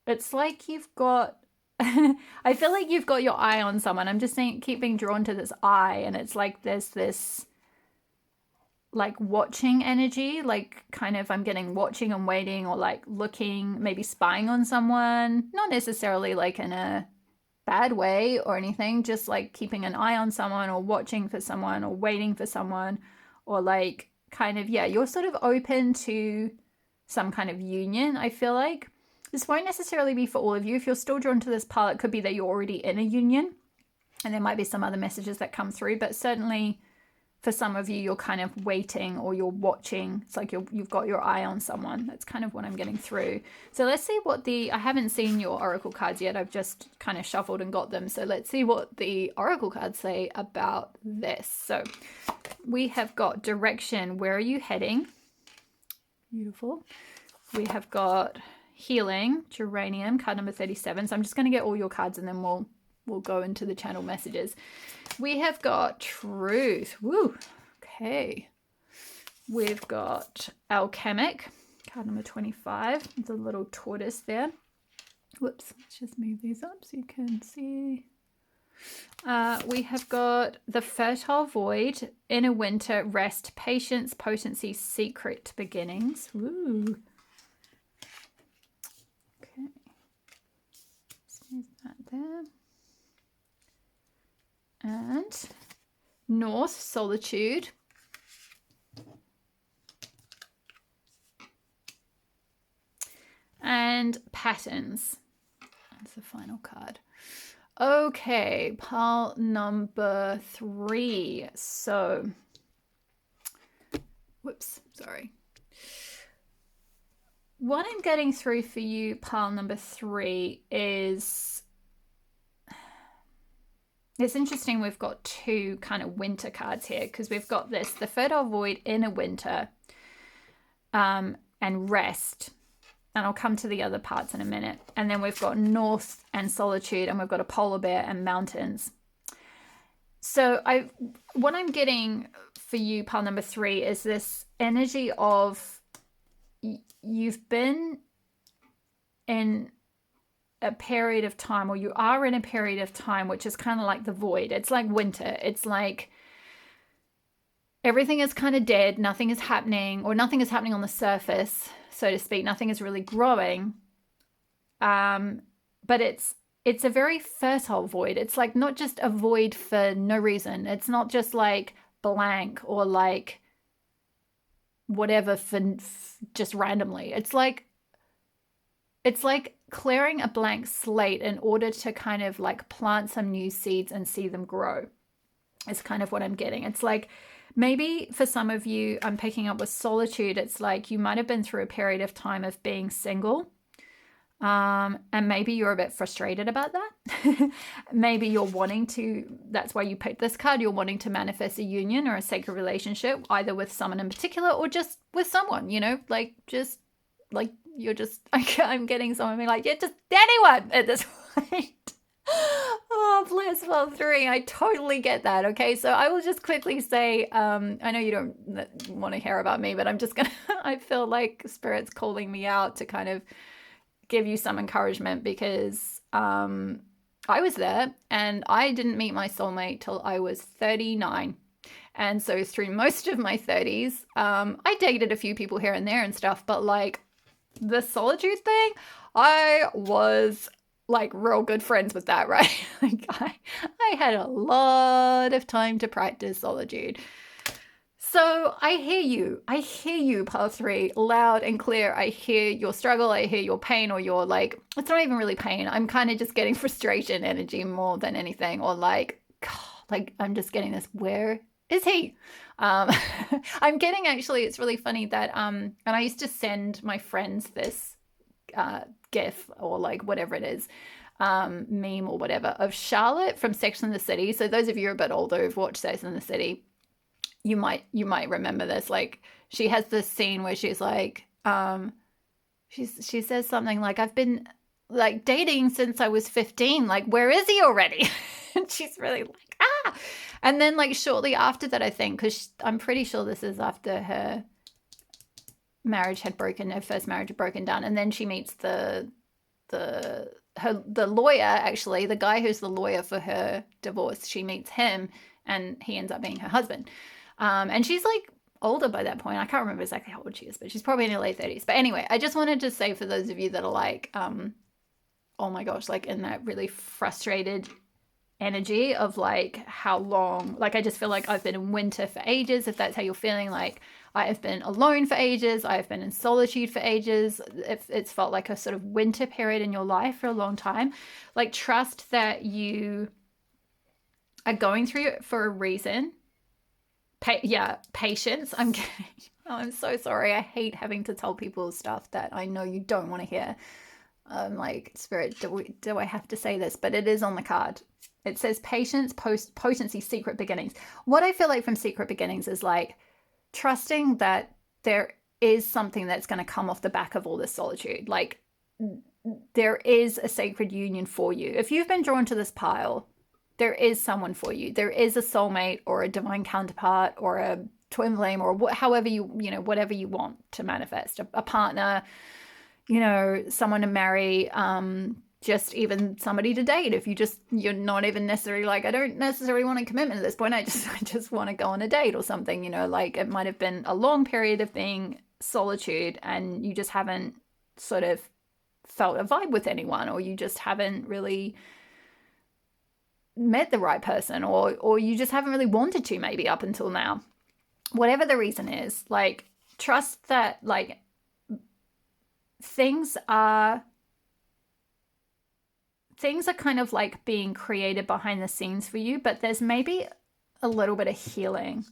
Speaker 1: It's like you've got I feel like you've got your eye on someone. I'm just saying, keep being drawn to this eye, and it's like there's this like watching energy, like kind of, I'm getting watching and waiting, or like looking, maybe spying on someone, not necessarily like in a bad way or anything, just like keeping an eye on someone, or watching for someone, or waiting for someone, or like kind of, yeah, you're sort of open to some kind of union. I feel like this won't necessarily be for all of you. If you're still drawn to this pile, it could be that you're already in a union, and there might be some other messages that come through, but certainly for some of you, you're kind of waiting, or you're watching. It's like you've got your eye on someone. That's kind of what I'm getting through. So let's see what I haven't seen your oracle cards yet. I've just kind of shuffled and got them. So let's see what the oracle cards say about this. So We have got direction. Where are you heading? Beautiful. We have got healing, geranium, card number 37. So I'm just going to get all your cards and then we'll go into the channel messages. We have got truth. Woo. Okay. We've got alchemic, card number 25. There's a little tortoise there. Whoops. Let's just move these up so you can see. We have got the fertile void, inner winter, rest, patience, potency, secret beginnings. Woo. Okay. Let's move that there. And north, solitude. And patterns. That's the final card. Okay, pile number 3. So, whoops, sorry. What I'm getting through for you, pile number 3, is it's interesting. We've got 2 kind of winter cards here because we've got this, the fertile void, inner winter, and rest. And I'll come to the other parts in a minute. And then we've got north and solitude, and we've got a polar bear and mountains. So what I'm getting for you, pile number 3, is this energy of you've been in a period of time, or you are in a period of time, which is kind of like the void. It's like winter. It's like everything is kind of dead. Nothing is happening, or nothing is happening on the surface, so to speak. Nothing is really growing. But it's a very fertile void. It's like not just a void for no reason. It's not just like blank or like whatever for just randomly. It's like clearing a blank slate in order to kind of like plant some new seeds and see them grow. It's kind of what I'm getting. It's like, maybe for some of you, I'm picking up with solitude. It's like you might have been through a period of time of being single. And maybe you're a bit frustrated about that. Maybe you're wanting to, that's why you picked this card. You're wanting to manifest a union or a sacred relationship, either with someone in particular or just with someone, you know, like just like you're just, I'm getting someone being like, yeah, just anyone at this point. Oh, bless pile 3. I totally get that. Okay, so I will just quickly say, I know you don't want to hear about me, but I'm just gonna, I feel like Spirit's calling me out to kind of give you some encouragement because I was there and I didn't meet my soulmate till I was 39. And so through most of my 30s, I dated a few people here and there and stuff, but like the solitude thing, I was like real good friends with that, right? Like I had a lot of time to practice solitude. So I hear you, pile 3, loud and clear. I hear your struggle, I hear your pain, or your like, it's not even really pain. I'm kind of just getting frustration energy more than anything, or like I'm just getting this, where is he? I'm getting, actually, it's really funny that, and I used to send my friends this GIF or like whatever it is, meme or whatever, of Charlotte from Sex and the City. So those of you who are a bit older who've watched Sex and the City, you might remember this. Like she has this scene where she's like, she says something like, I've been like dating since I was 15. Like, where is he already? And she's really like, ah. And then like shortly after that, I think, because I'm pretty sure this is after her marriage had broken, her first marriage had broken down, and then she meets the lawyer, actually, the guy who's the lawyer for her divorce. She meets him, and he ends up being her husband. And she's like older by that point. I can't remember exactly how old she is, but she's probably in her late 30s. But anyway, I just wanted to say, for those of you that are like, oh my gosh, like in that really frustrated energy of like how long, like I just feel like I've been in winter for ages. If that's how you're feeling, like I have been alone for ages, I have been in solitude for ages, if it's felt like a sort of winter period in your life for a long time, like trust that you are going through it for a reason. Patience. I'm so sorry. I hate having to tell people stuff that I know you don't want to hear. I'm like, Spirit, do I have to say this? But it is on the card. It says patience, potency, secret beginnings. What I feel like from secret beginnings is like trusting that there is something that's going to come off the back of all this solitude. Like there is a sacred union for you. If you've been drawn to this pile, there is someone for you. There is a soulmate or a divine counterpart or a twin flame or however whatever you want to manifest, a partner, someone to marry, just even somebody to date. If you're not even necessarily like, I don't necessarily want a commitment at this point, I just want to go on a date or something, like it might have been a long period of being solitude and you just haven't sort of felt a vibe with anyone, or you just haven't really met the right person, or you just haven't really wanted to, maybe up until now. Whatever the reason is, like, trust that like things are kind of like being created behind the scenes for you, but there's maybe a little bit of healing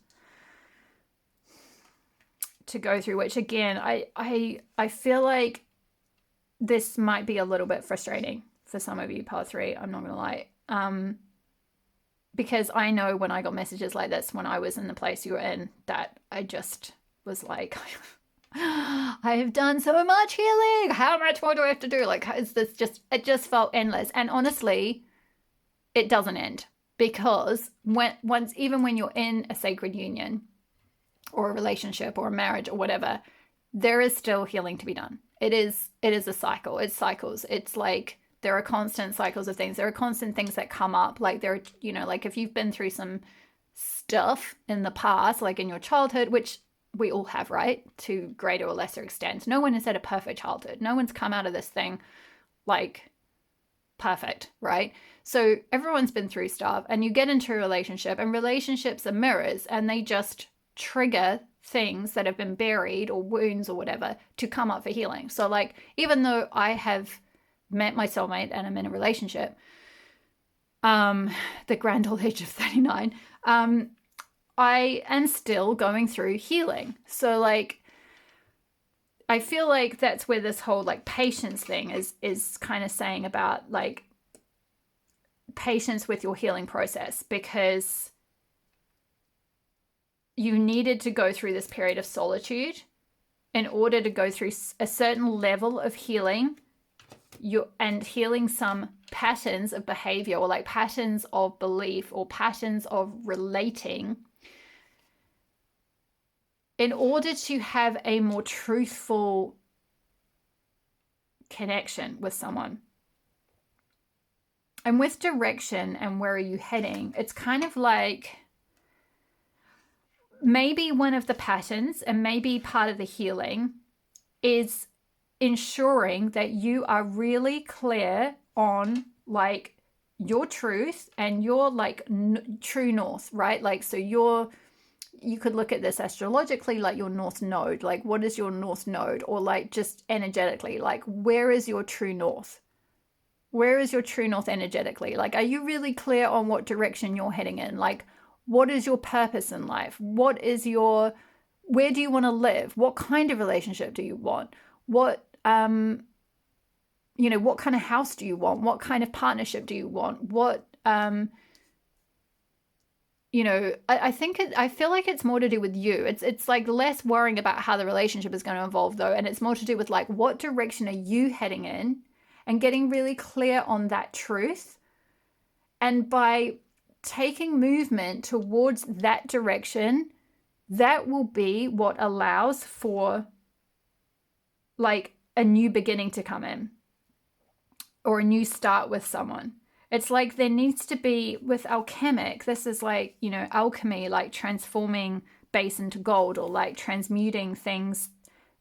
Speaker 1: to go through, which again, I feel like this might be a little bit frustrating for some of you, part 3, I'm not gonna lie. Because I know when I got messages like this when I was in the place you were in, that I just was like, I have done so much healing. How much more do I have to do? Like, it just felt endless. And honestly, it doesn't end, because even when you're in a sacred union or a relationship or a marriage or whatever, there is still healing to be done. It is a cycle. It's cycles. It's like there are constant cycles of things. There are constant things that come up. Like there are, like if you've been through some stuff in the past, like in your childhood, which we all have, right? To greater or lesser extent. No one has had a perfect childhood. No one's come out of this thing like perfect, right? So everyone's been through stuff, and you get into a relationship, and relationships are mirrors, and they just trigger things that have been buried or wounds or whatever to come up for healing. So like, even though I have met my soulmate and I'm in a relationship, the grand old age of 39, I am still going through healing. So like, I feel like that's where this whole like patience thing is kind of saying about like patience with your healing process, because you needed to go through this period of solitude in order to go through a certain level of healing, and healing some patterns of behavior, or like patterns of belief or patterns of relating, in order to have a more truthful connection with someone. And with direction and where are you heading, it's kind of like maybe one of the patterns and maybe part of the healing is ensuring that you are really clear on like your truth and your like true north, right? Like, so you could look at this astrologically, like your north node, like what is your north node, or like just energetically, like where is your true north? Where is your true north energetically? Like, are you really clear on what direction you're heading in? Like, what is your purpose in life? Where do you want to live? What kind of relationship do you want? What kind of house do you want? What kind of partnership do you want? I feel like it's more to do with you. It's like less worrying about how the relationship is going to evolve though. And it's more to do with like, what direction are you heading in, and getting really clear on that truth. And by taking movement towards that direction, that will be what allows for like a new beginning to come in, or a new start with someone. It's like there needs to be, with alchemic, this is like, alchemy, like transforming base into gold, or like transmuting things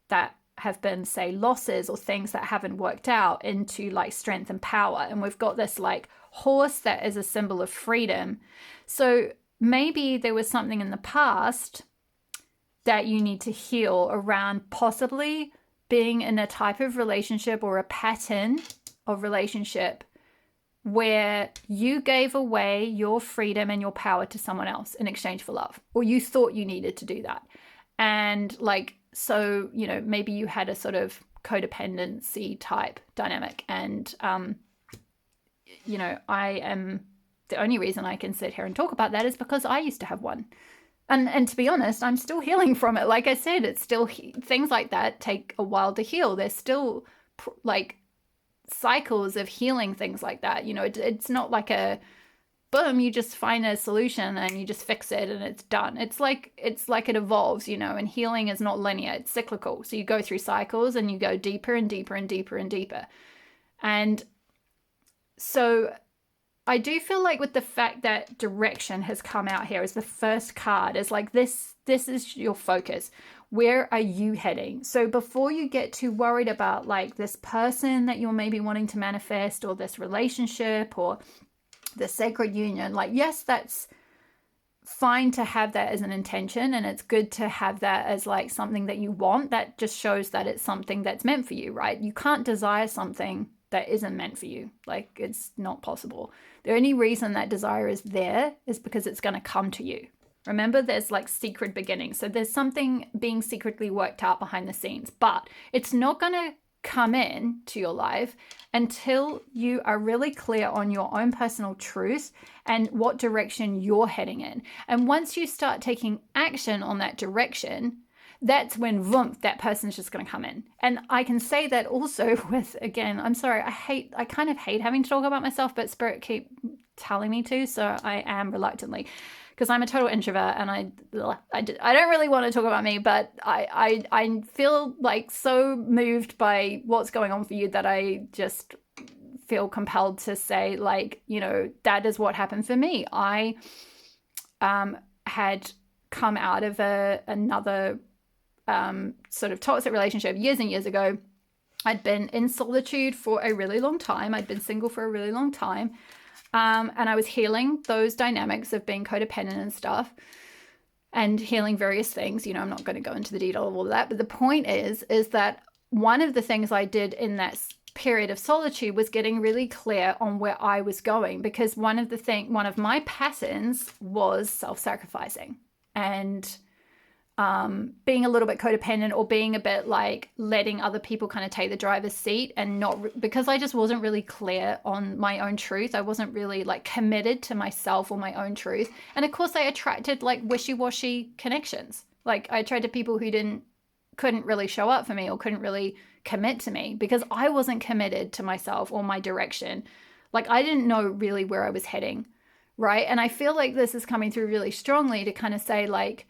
Speaker 1: that have been, say, losses or things that haven't worked out into like strength and power. And we've got this like horse that is a symbol of freedom. So maybe there was something in the past that you need to heal around, possibly being in a type of relationship or a pattern of relationship where you gave away your freedom and your power to someone else in exchange for love, or you thought you needed to do that. And like, so, maybe you had a sort of codependency type dynamic. And, you know, the only reason I can sit here and talk about that is because I used to have one. And to be honest, I'm still healing from it. Like I said, it's still, things like that take a while to heal. There's still like cycles of healing things like that. You know, it's not like a boom, you just find a solution and you just fix it and it's done. It's like it evolves, you know, and healing is not linear, it's cyclical. So you go through cycles and you go deeper and deeper and deeper and deeper. And so I do feel like with the fact that direction has come out here as the first card, is like this is your focus. Where are you heading? So before you get too worried about like this person that you're maybe wanting to manifest, or this relationship, or the sacred union, like, yes, that's fine to have that as an intention, and it's good to have that as like something that you want. That just shows that it's something that's meant for you, right? You can't desire something that isn't meant for you. Like, it's not possible. The only reason that desire is there is because it's going to come to you. Remember, there's like secret beginnings. So there's something being secretly worked out behind the scenes, but it's not going to come in to your life until you are really clear on your own personal truth and what direction you're heading in. And once you start taking action on that direction, that's when voom, that person's just going to come in. And I can say that also with, again, I'm sorry, I kind of hate having to talk about myself, but Spirit keep telling me to, so I am reluctantly, because I'm a total introvert and I don't really want to talk about me, but I feel like so moved by what's going on for you that I just feel compelled to say, like, you know, that is what happened for me. I had come out of another sort of toxic relationship years and years ago. I'd been in solitude for a really long time. I'd been single for a really long time. And I was healing those dynamics of being codependent and stuff, and healing various things. You know, I'm not going to go into the detail of all of that. But the point is that one of the things I did in that period of solitude was getting really clear on where I was going, because one of my patterns was self-sacrificing and being a little bit codependent, or being a bit like letting other people kind of take the driver's seat, and not because I just wasn't really clear on my own truth. I wasn't really like committed to myself or my own truth. And of course I attracted like wishy-washy connections. Like I attracted people who couldn't really show up for me, or couldn't really commit to me, because I wasn't committed to myself or my direction. Like I didn't know really where I was heading, right? And I feel like this is coming through really strongly to kind of say, like,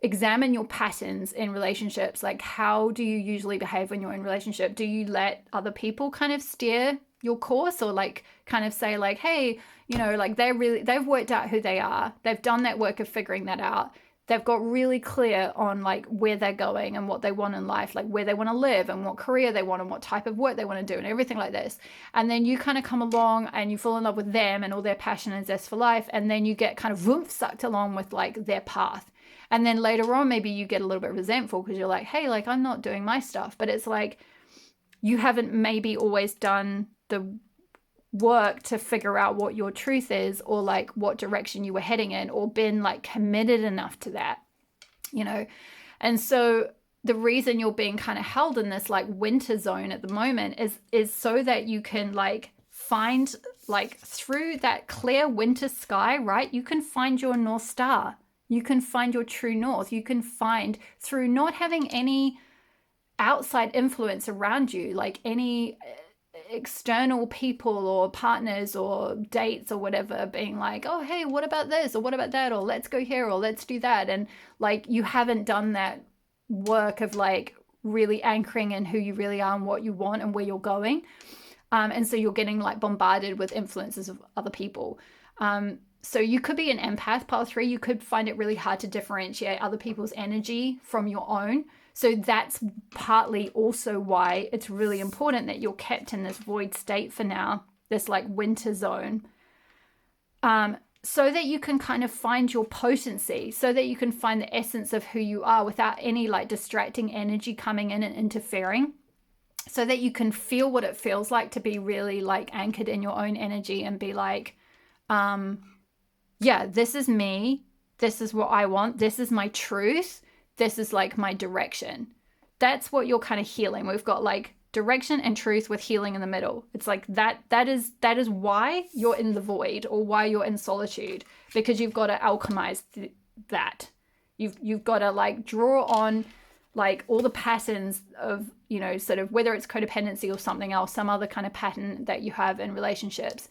Speaker 1: examine your patterns in relationships. Like, how do you usually behave when you're in a relationship? Do you let other people kind of steer your course, or like kind of say like, hey, you know, like they've worked out who they are. They've done that work of figuring that out. They've got really clear on like where they're going and what they want in life, like where they want to live and what career they want and what type of work they want to do and everything like this. And then you kind of come along and you fall in love with them and all their passion and zest for life. And then you get kind of whoomp, sucked along with like their path. And then later on, maybe you get a little bit resentful because you're like, hey, like I'm not doing my stuff. But it's like you haven't maybe always done the work to figure out what your truth is, or like what direction you were heading in, or been like committed enough to that, you know. And so the reason you're being kind of held in this like winter zone at the moment is so that you can like find, like, through that clear winter sky, right? You can find your North Star. You can find your true north. You can find, through not having any outside influence around you, like any external people or partners or dates or whatever, being like, oh, hey, what about this? Or what about that? Or let's go here, or let's do that. And like, you haven't done that work of like really anchoring in who you really are and what you want and where you're going. And so you're getting like bombarded with influences of other people. So you could be an empath, pile 3. You could find it really hard to differentiate other people's energy from your own. So that's partly also why it's really important that you're kept in this void state for now, this like winter zone, so that you can kind of find your potency, so that you can find the essence of who you are without any like distracting energy coming in and interfering, so that you can feel what it feels like to be really like anchored in your own energy and be like, yeah, this is me. This is what I want. This is my truth. This is like my direction. that's what you're kind of healing. We've got like direction and truth with healing in the middle. It's like that is why you're in the void, or why you're in solitude, because you've got to alchemize that. You've got to like draw on like all the patterns of, you know, sort of whether it's codependency or something else, some other kind of pattern that you have in relationships.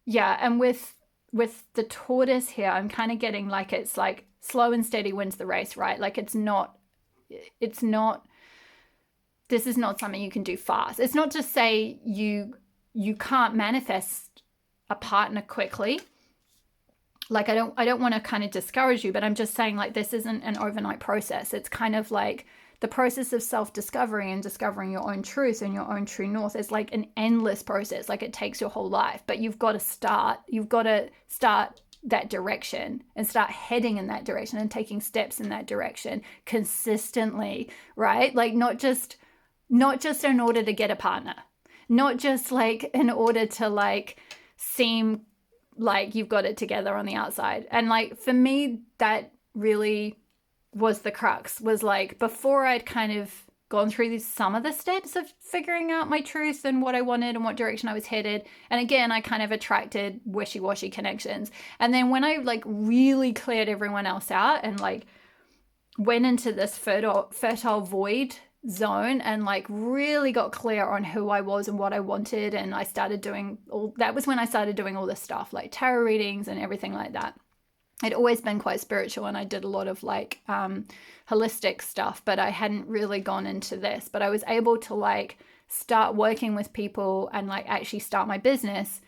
Speaker 1: Yeah, and with the tortoise here, I'm kind of getting like, it's like slow and steady wins the race, right? Like it's not, this is not something you can do fast. It's not to say you can't manifest a partner quickly. Like I don't want to kind of discourage you, but I'm just saying like this isn't an overnight process. It's kind of like the process of self-discovery and discovering your own truth and your own true north is like an endless process. Like it takes your whole life, but you've got to start that direction and start heading in that direction and taking steps in that direction consistently, right? Like not just in order to get a partner, not just like in order to like seem like you've got it together on the outside. And like for me, that really was the crux, was like before I'd kind of gone through some of the steps of figuring out my truth and what I wanted and what direction I was headed. And again, I kind of attracted wishy-washy connections. And then when I like really cleared everyone else out and like went into this fertile void zone and like really got clear on who I was and what I wanted, and I started doing that was when I started doing all this stuff like tarot readings and everything like that. I'd always been quite spiritual and I did a lot of like holistic stuff, but I hadn't really gone into this. But I was able to like start working with people and like actually start my business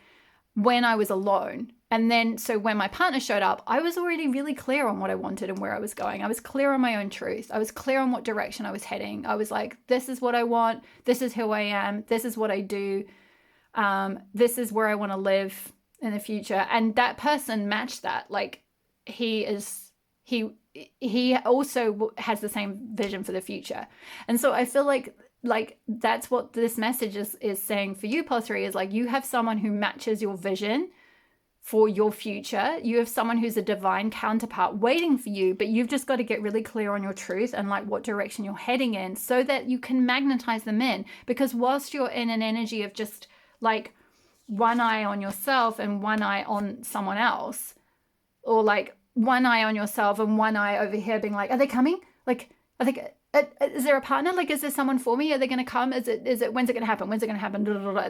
Speaker 1: when I was alone. And then so when my partner showed up, I was already really clear on what I wanted and where I was going. I was clear on my own truth. I was clear on what direction I was heading. I was like, this is what I want. This is who I am. This is what I do. This is where I want to live in the future. And that person matched that. Like he also has the same vision for the future. And so I feel like that's what this message is saying for you, Pod 3, is like you have someone who matches your vision for your future. You have someone who's a divine counterpart waiting for you, but you've just got to get really clear on your truth and like what direction you're heading in so that you can magnetize them in. Because whilst you're in an energy of just like one eye on yourself and one eye on someone else, or like one eye on yourself and one eye over here being like, are they coming? Like, are they, is there a partner? Like, is there someone for me? Are they going to come? Is it, when's it going to happen? When's it going to happen?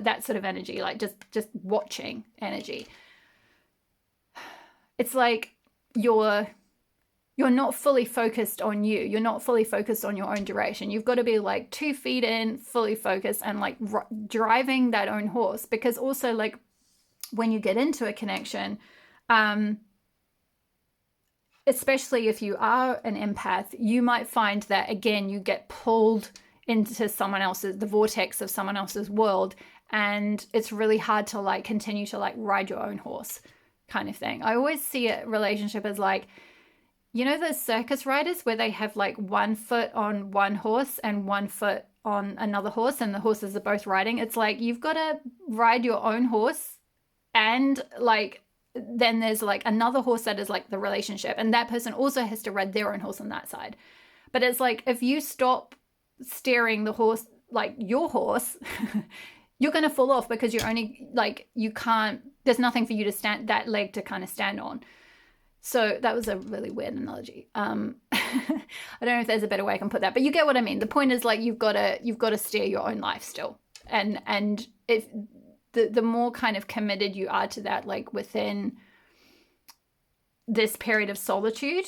Speaker 1: That sort of energy, like just watching energy. It's like you're not fully focused on you. You're not fully focused on your own direction. You've got to be like 2 feet in, fully focused and like driving that own horse. Because also like when you get into a connection, especially if you are an empath, you might find that again, you get pulled into the vortex of someone else's world. And it's really hard to like continue to like ride your own horse kind of thing. I always see a relationship as like, you know, those circus riders where they have like 1 foot on one horse and 1 foot on another horse and the horses are both riding. It's like, you've got to ride your own horse, and like, then there's like another horse that is like the relationship, and that person also has to ride their own horse on that side. But it's like, if you stop steering the horse, like your horse, you're going to fall off because you're only like, you can't, there's nothing for you to stand, that leg to kind of stand on. So that was a really weird analogy. I don't know if there's a better way I can put that, but you get what I mean. The point is like, you've got to steer your own life still. And if the more kind of committed you are to that, like within this period of solitude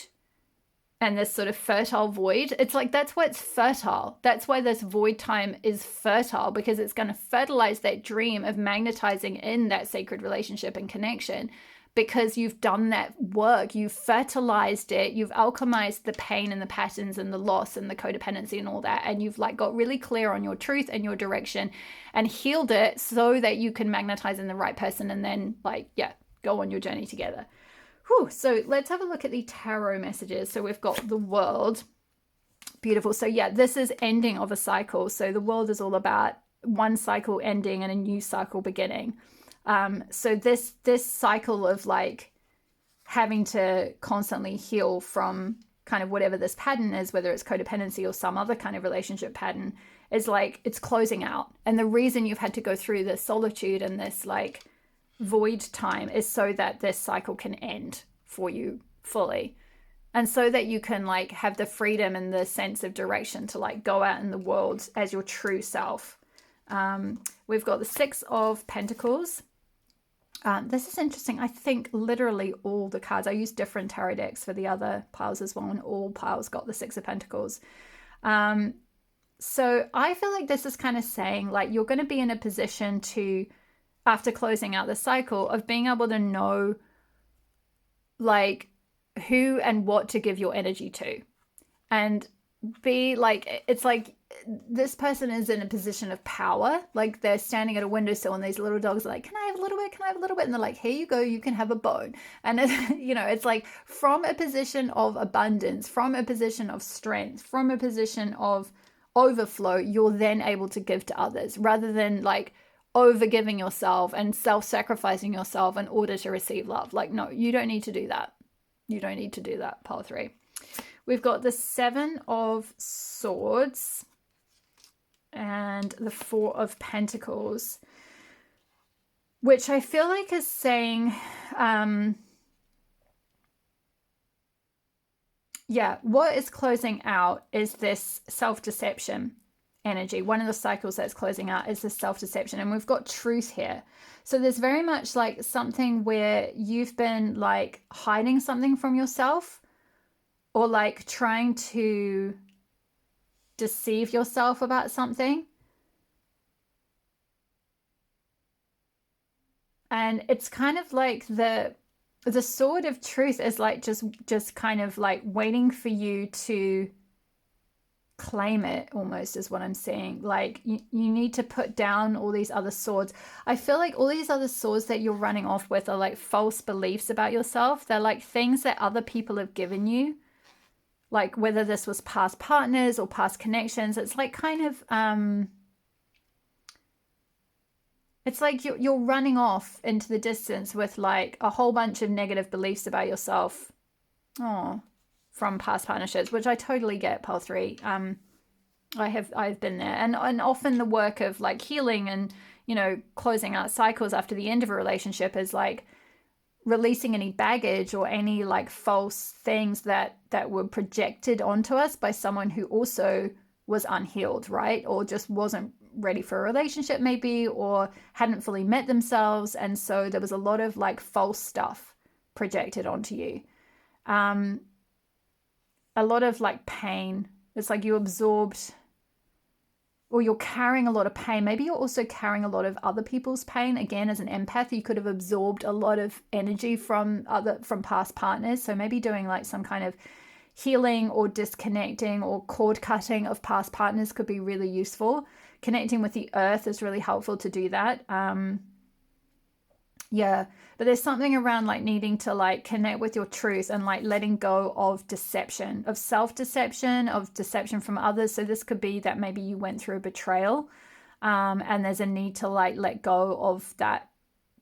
Speaker 1: and this sort of fertile void, it's like, that's why it's fertile. That's why this void time is fertile, because it's going to fertilize that dream of magnetizing in that sacred relationship and connection, because you've done that work. You've fertilized it. You've alchemized the pain and the patterns and the loss and the codependency and all that. And you've like got really clear on your truth and your direction and healed it so that you can magnetize in the right person and then like, yeah, go on your journey together. Whew. So let's have a look at the tarot messages. So we've got the World. Beautiful. So yeah, this is ending of a cycle. So the World is all about one cycle ending and a new cycle beginning. So this cycle of like having to constantly heal from kind of whatever this pattern is, whether it's codependency or some other kind of relationship pattern, is like it's closing out. And the reason you've had to go through this solitude and this like void time is so that this cycle can end for you fully, and so that you can like have the freedom and the sense of direction to like go out in the world as your true self. We've got the Six of Pentacles. This is interesting. I think literally all the cards, I used different tarot decks for the other piles as well, and all piles got the Six of Pentacles. So I feel like this is kind of saying like you're going to be in a position to, after closing out the cycle, of being able to know like who and what to give your energy to, and be like, it's like this person is in a position of power. Like they're standing at a windowsill and these little dogs are like, can I have a little bit? Can I have a little bit? And they're like, here you go, you can have a bone. And it, you know, it's like from a position of abundance, from a position of strength, from a position of overflow, you're then able to give to others, rather than like over giving yourself and self-sacrificing yourself in order to receive love. Like, no, you don't need to do that. You don't need to do that. Pile 3. We've got the Seven of Swords and the Four of Pentacles, which I feel like is saying, yeah, what is closing out is this self-deception energy. One of the cycles that's closing out is this self-deception, and we've got truth here. So there's very much like something where you've been like hiding something from yourself, or like trying to deceive yourself about something. And it's kind of like the sword of truth is like just kind of like waiting for you to claim it, almost, is what I'm saying. Like you need to put down all these other swords. I feel like all these other swords that you're running off with are like false beliefs about yourself. They're like things that other people have given you, like whether this was past partners or past connections. It's like kind of it's like you're running off into the distance with like a whole bunch of negative beliefs about yourself. Oh, from past partnerships, which I totally get, pile 3. I've been there, and often the work of like healing and, you know, closing out cycles after the end of a relationship is like releasing any baggage or any like false things that were projected onto us by someone who also was unhealed, right? Or just wasn't ready for a relationship maybe, or hadn't fully met themselves, and so there was a lot of like false stuff projected onto you. A lot of like pain. It's like you absorbed, or you're carrying a lot of pain. Maybe you're also carrying a lot of other people's pain. Again, as an empath, you could have absorbed a lot of energy from past partners. So maybe doing like some kind of healing or disconnecting or cord cutting of past partners could be really useful. Connecting with the earth is really helpful to do that. Yeah, but there's something around like needing to like connect with your truth and like letting go of deception, of self-deception, of deception from others. So this could be that maybe you went through a betrayal, and there's a need to like let go of that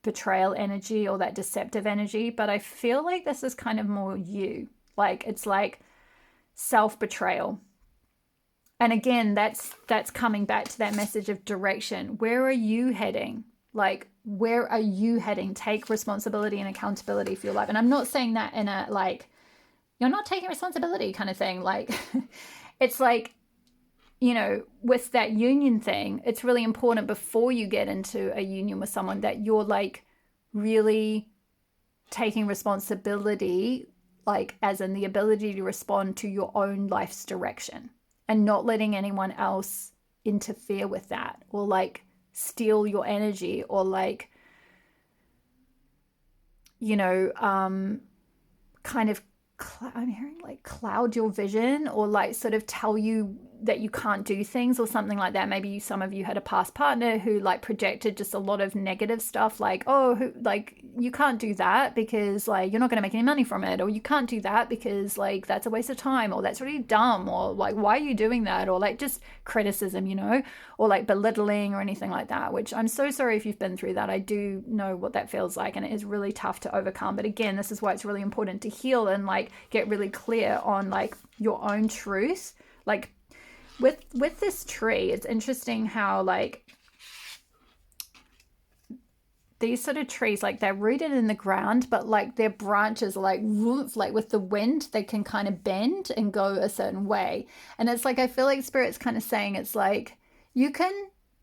Speaker 1: betrayal energy or that deceptive energy. But I feel like this is kind of more you, like it's like self-betrayal. And again, that's coming back to that message of direction. Where are you heading? Like, where are you heading? Take responsibility and accountability for your life. And I'm not saying that in a like, you're not taking responsibility kind of thing. Like, it's like, you know, with that union thing, it's really important before you get into a union with someone that you're like really taking responsibility, like as in the ability to respond to your own life's direction, and not letting anyone else interfere with that, or like steal your energy, or like, you know, kind of I'm hearing like cloud your vision, or like sort of tell you that you can't do things or something like that. Maybe some of you had a past partner who like projected just a lot of negative stuff, like, oh, like you can't do that because like you're not going to make any money from it, or you can't do that because like that's a waste of time, or that's really dumb, or like why are you doing that, or like just criticism, you know, or like belittling or anything like that, which I'm so sorry if you've been through that. I do know what that feels like, and it is really tough to overcome. But again, this is why it's really important to heal and like like get really clear on like your own truth. Like with this tree, it's interesting how like these sort of trees, like they're rooted in the ground, but like their branches are like woof, like with the wind, they can kind of bend and go a certain way. And it's like, I feel like Spirit's kind of saying, it's like, you can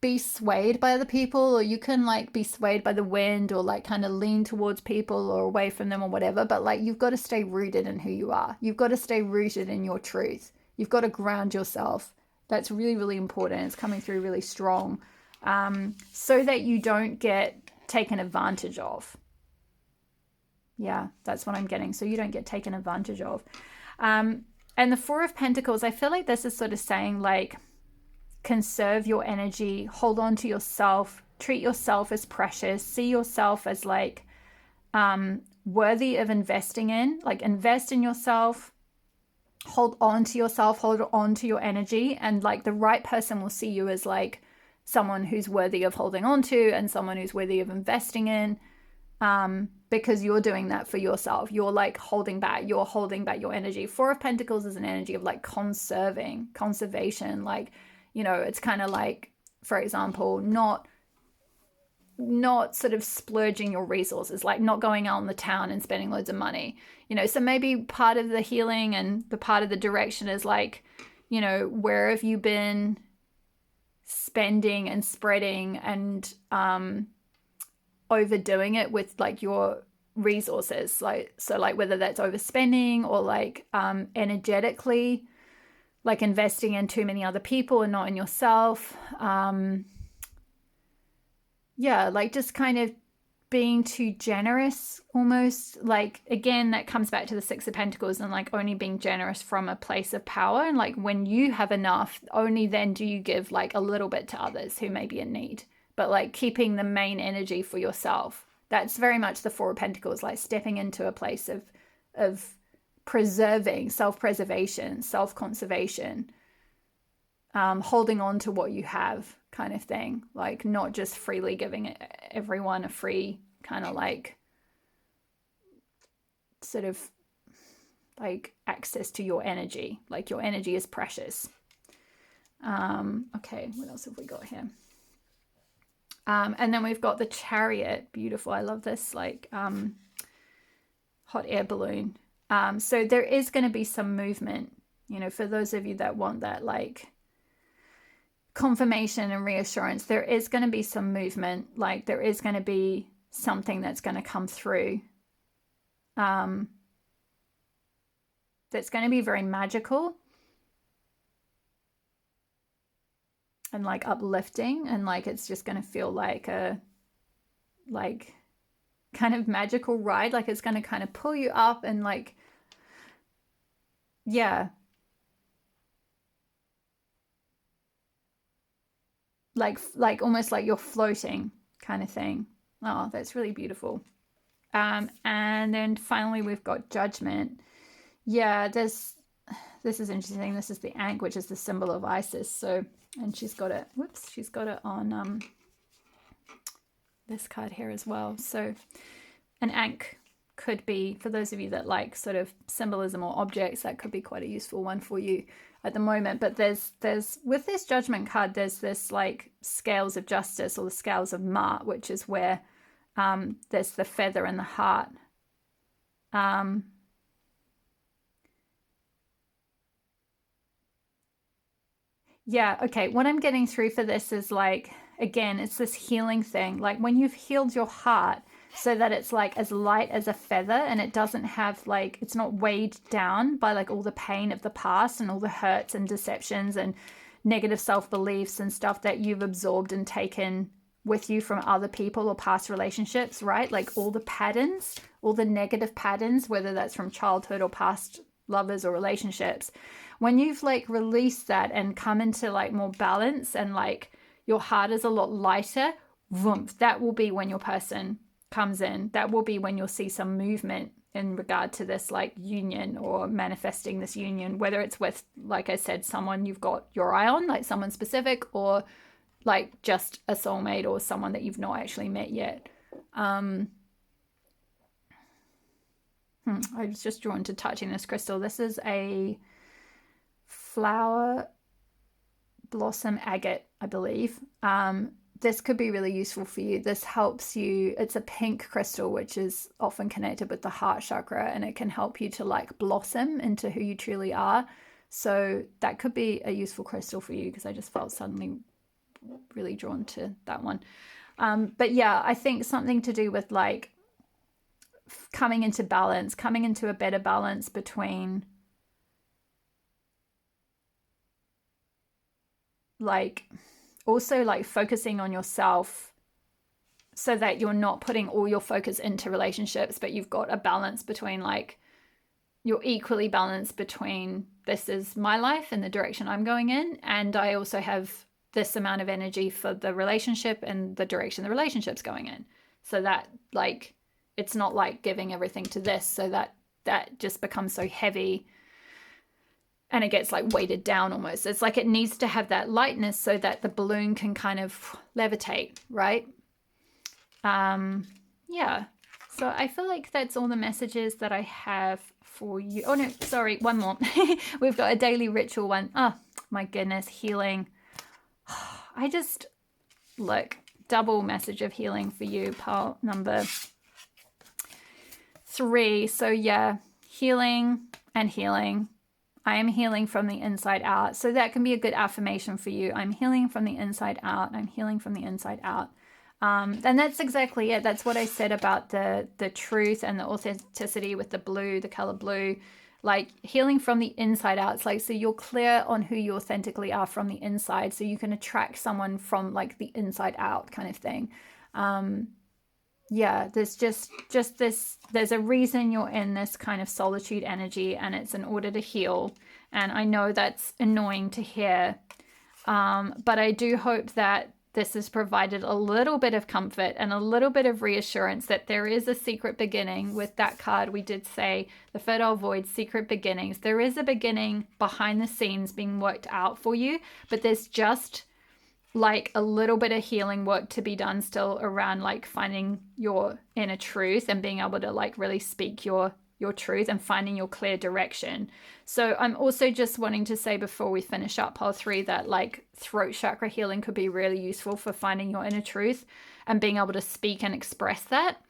Speaker 1: be swayed by other people, or you can like be swayed by the wind, or like kind of lean towards people or away from them or whatever. But like, you've got to stay rooted in who you are. You've got to stay rooted in your truth. You've got to ground yourself. That's really, really important. It's coming through really strong, so that you don't get taken advantage of. Yeah, that's what I'm getting. So you don't get taken advantage of. And the Four of Pentacles, I feel like this is sort of saying like, conserve your energy, hold on to yourself, treat yourself as precious, see yourself as like worthy of investing in, like invest in yourself, hold on to yourself, hold on to your energy, and like the right person will see you as like someone who's worthy of holding on to and someone who's worthy of investing in, because you're doing that for yourself. You're like holding back your energy. Four of Pentacles is an energy of like conservation. Like, you know, it's kind of like, for example, not sort of splurging your resources, like not going out in the town and spending loads of money, you know. So maybe part of the healing and the part of the direction is like, you know, where have you been spending and spreading and overdoing it with like your resources, like, so like whether that's overspending or like energetically like investing in too many other people and not in yourself. Yeah, like just kind of being too generous almost. Like, again, that comes back to the Six of Pentacles and like only being generous from a place of power. And like when you have enough, only then do you give like a little bit to others who may be in need. But like keeping the main energy for yourself. That's very much the Four of Pentacles, like stepping into a place of preserving, self-preservation, self-conservation, holding on to what you have kind of thing. Like not just freely giving everyone a free kind of like sort of like access to your energy. Like your energy is precious. Okay, what else have we got here? And then we've got the Chariot. Beautiful. I love this like hot air balloon. So there is going to be some movement, you know, for those of you that want that like confirmation and reassurance. There is going to be some movement. Like there is going to be something that's going to come through that's going to be very magical and like uplifting, and like it's just going to feel like a like kind of magical ride. Like it's going to kind of pull you up and like, yeah, like almost like you're floating kind of thing. Oh, that's really beautiful. And then finally we've got Judgment. Yeah, this is interesting. This is the Ankh, which is the symbol of Isis. So, and she's got it, whoops, she's got it on this card here as well. So an Ankh could be, for those of you that like sort of symbolism or objects, that could be quite a useful one for you at the moment. But there's with this Judgment card, there's this like scales of justice, or the scales of Ma'at, which is where there's the feather and the heart. Yeah, okay. What I'm getting through for this is like, again, it's this healing thing. Like when you've healed your heart so that it's like as light as a feather, and it doesn't have like, it's not weighed down by like all the pain of the past and all the hurts and deceptions and negative self-beliefs and stuff that you've absorbed and taken with you from other people or past relationships, right? Like all the patterns, all the negative patterns, whether that's from childhood or past lovers or relationships. When you've like released that and come into like more balance and like your heart is a lot lighter, vroom, that will be when your person comes in. That will be when you'll see some movement in regard to this like union, or manifesting this union, whether it's with, like I said, someone you've got your eye on, like someone specific, or like just a soulmate or someone that you've not actually met yet. I was just drawn to touching this crystal. This is a flower blossom agate, I believe. This could be really useful for you. This helps you. It's a pink crystal, which is often connected with the heart chakra, and it can help you to like blossom into who you truly are. So that could be a useful crystal for you, because I just felt suddenly really drawn to that one. But yeah, I think something to do with like coming into balance, coming into a better balance between like also like focusing on yourself, so that you're not putting all your focus into relationships, but you've got a balance between like, you're equally balanced between this is my life and the direction I'm going in, and I also have this amount of energy for the relationship and the direction the relationship's going in. So that like, it's not like giving everything to this, so that just becomes so heavy and it gets like weighted down almost. It's like it needs to have that lightness so that the balloon can kind of levitate, right? Yeah. So I feel like that's all the messages that I have for you. Oh no, sorry, one more. We've got a daily ritual one. Oh my goodness, healing. I just, look, double message of healing for you, pile number 3. So yeah, healing and healing. I am healing from the inside out. So that can be a good affirmation for you. I'm healing from the inside out. I'm healing from the inside out. And that's exactly it. That's what I said about the truth and the authenticity with the blue, the color blue, like healing from the inside out. It's like, so you're clear on who you authentically are from the inside, so you can attract someone from like the inside out kind of thing. Yeah, there's just this, there's a reason you're in this kind of solitude energy, and it's in order to heal. And I know that's annoying to hear, but I do hope that this has provided a little bit of comfort and a little bit of reassurance that there is a secret beginning. With that card, we did say the fertile void, secret beginnings. There is a beginning behind the scenes being worked out for you, but there's just like a little bit of healing work to be done still around like finding your inner truth and being able to like really speak your truth and finding your clear direction. So I'm also just wanting to say before we finish up pile 3 that like throat chakra healing could be really useful for finding your inner truth and being able to speak and express that.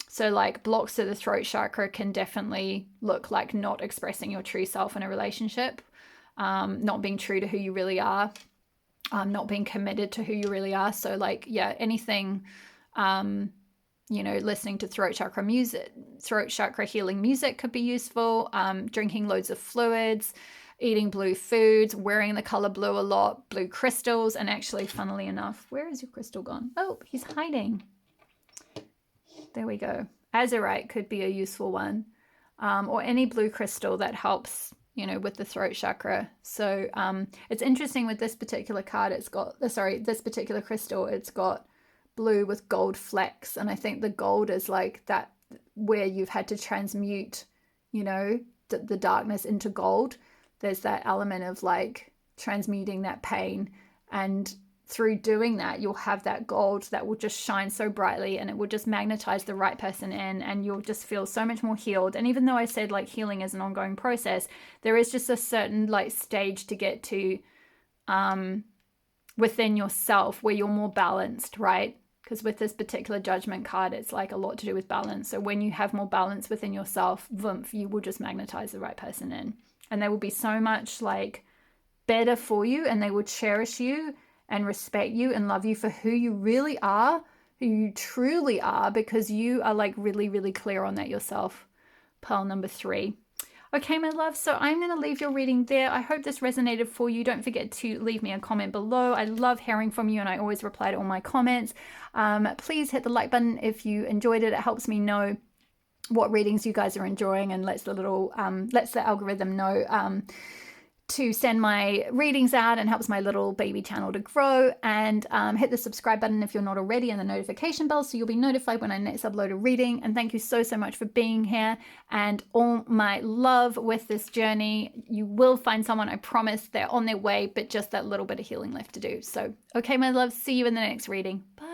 Speaker 1: So like blocks to the throat chakra can definitely look like not expressing your true self in a relationship, not being true to who you really are, not being committed to who you really are. So like, yeah, anything, you know, listening to throat chakra music, throat chakra healing music could be useful. Drinking loads of fluids, eating blue foods, wearing the color blue a lot, blue crystals. And actually, funnily enough, where is your crystal gone? Oh, he's hiding. There we go. Azurite could be a useful one, or any blue crystal that helps, you know, with the throat chakra. So it's interesting with this particular card, it's got, this particular crystal, it's got blue with gold flecks. And I think the gold is like that, where you've had to transmute, you know, the darkness into gold. There's that element of like transmuting that pain. And through doing that, you'll have that gold that will just shine so brightly, and it will just magnetize the right person in, and you'll just feel so much more healed. And even though I said like healing is an ongoing process, there is just a certain like stage to get to within yourself where you're more balanced, right? Because with this particular judgment card, it's like a lot to do with balance. So when you have more balance within yourself, vroom, you will just magnetize the right person in, and they will be so much like better for you, and they will cherish you and respect you and love you for who you really are, who you truly are, because you are like really, really clear on that yourself. Pile number 3. Okay, my love, so I'm going to leave your reading there. I hope this resonated for you. Don't forget to leave me a comment below. I love hearing from you, and I always reply to all my comments. Please hit the like button if you enjoyed it. It helps me know what readings you guys are enjoying, and lets the algorithm know to send my readings out, and helps my little baby channel to grow. And hit the subscribe button if you're not already, and the notification bell, so you'll be notified when I next upload a reading. And thank you so much for being here, and all my love with this journey. You will find someone, I promise. They're on their way, but just that little bit of healing left to do. So okay, my love, see you in the next reading. Bye.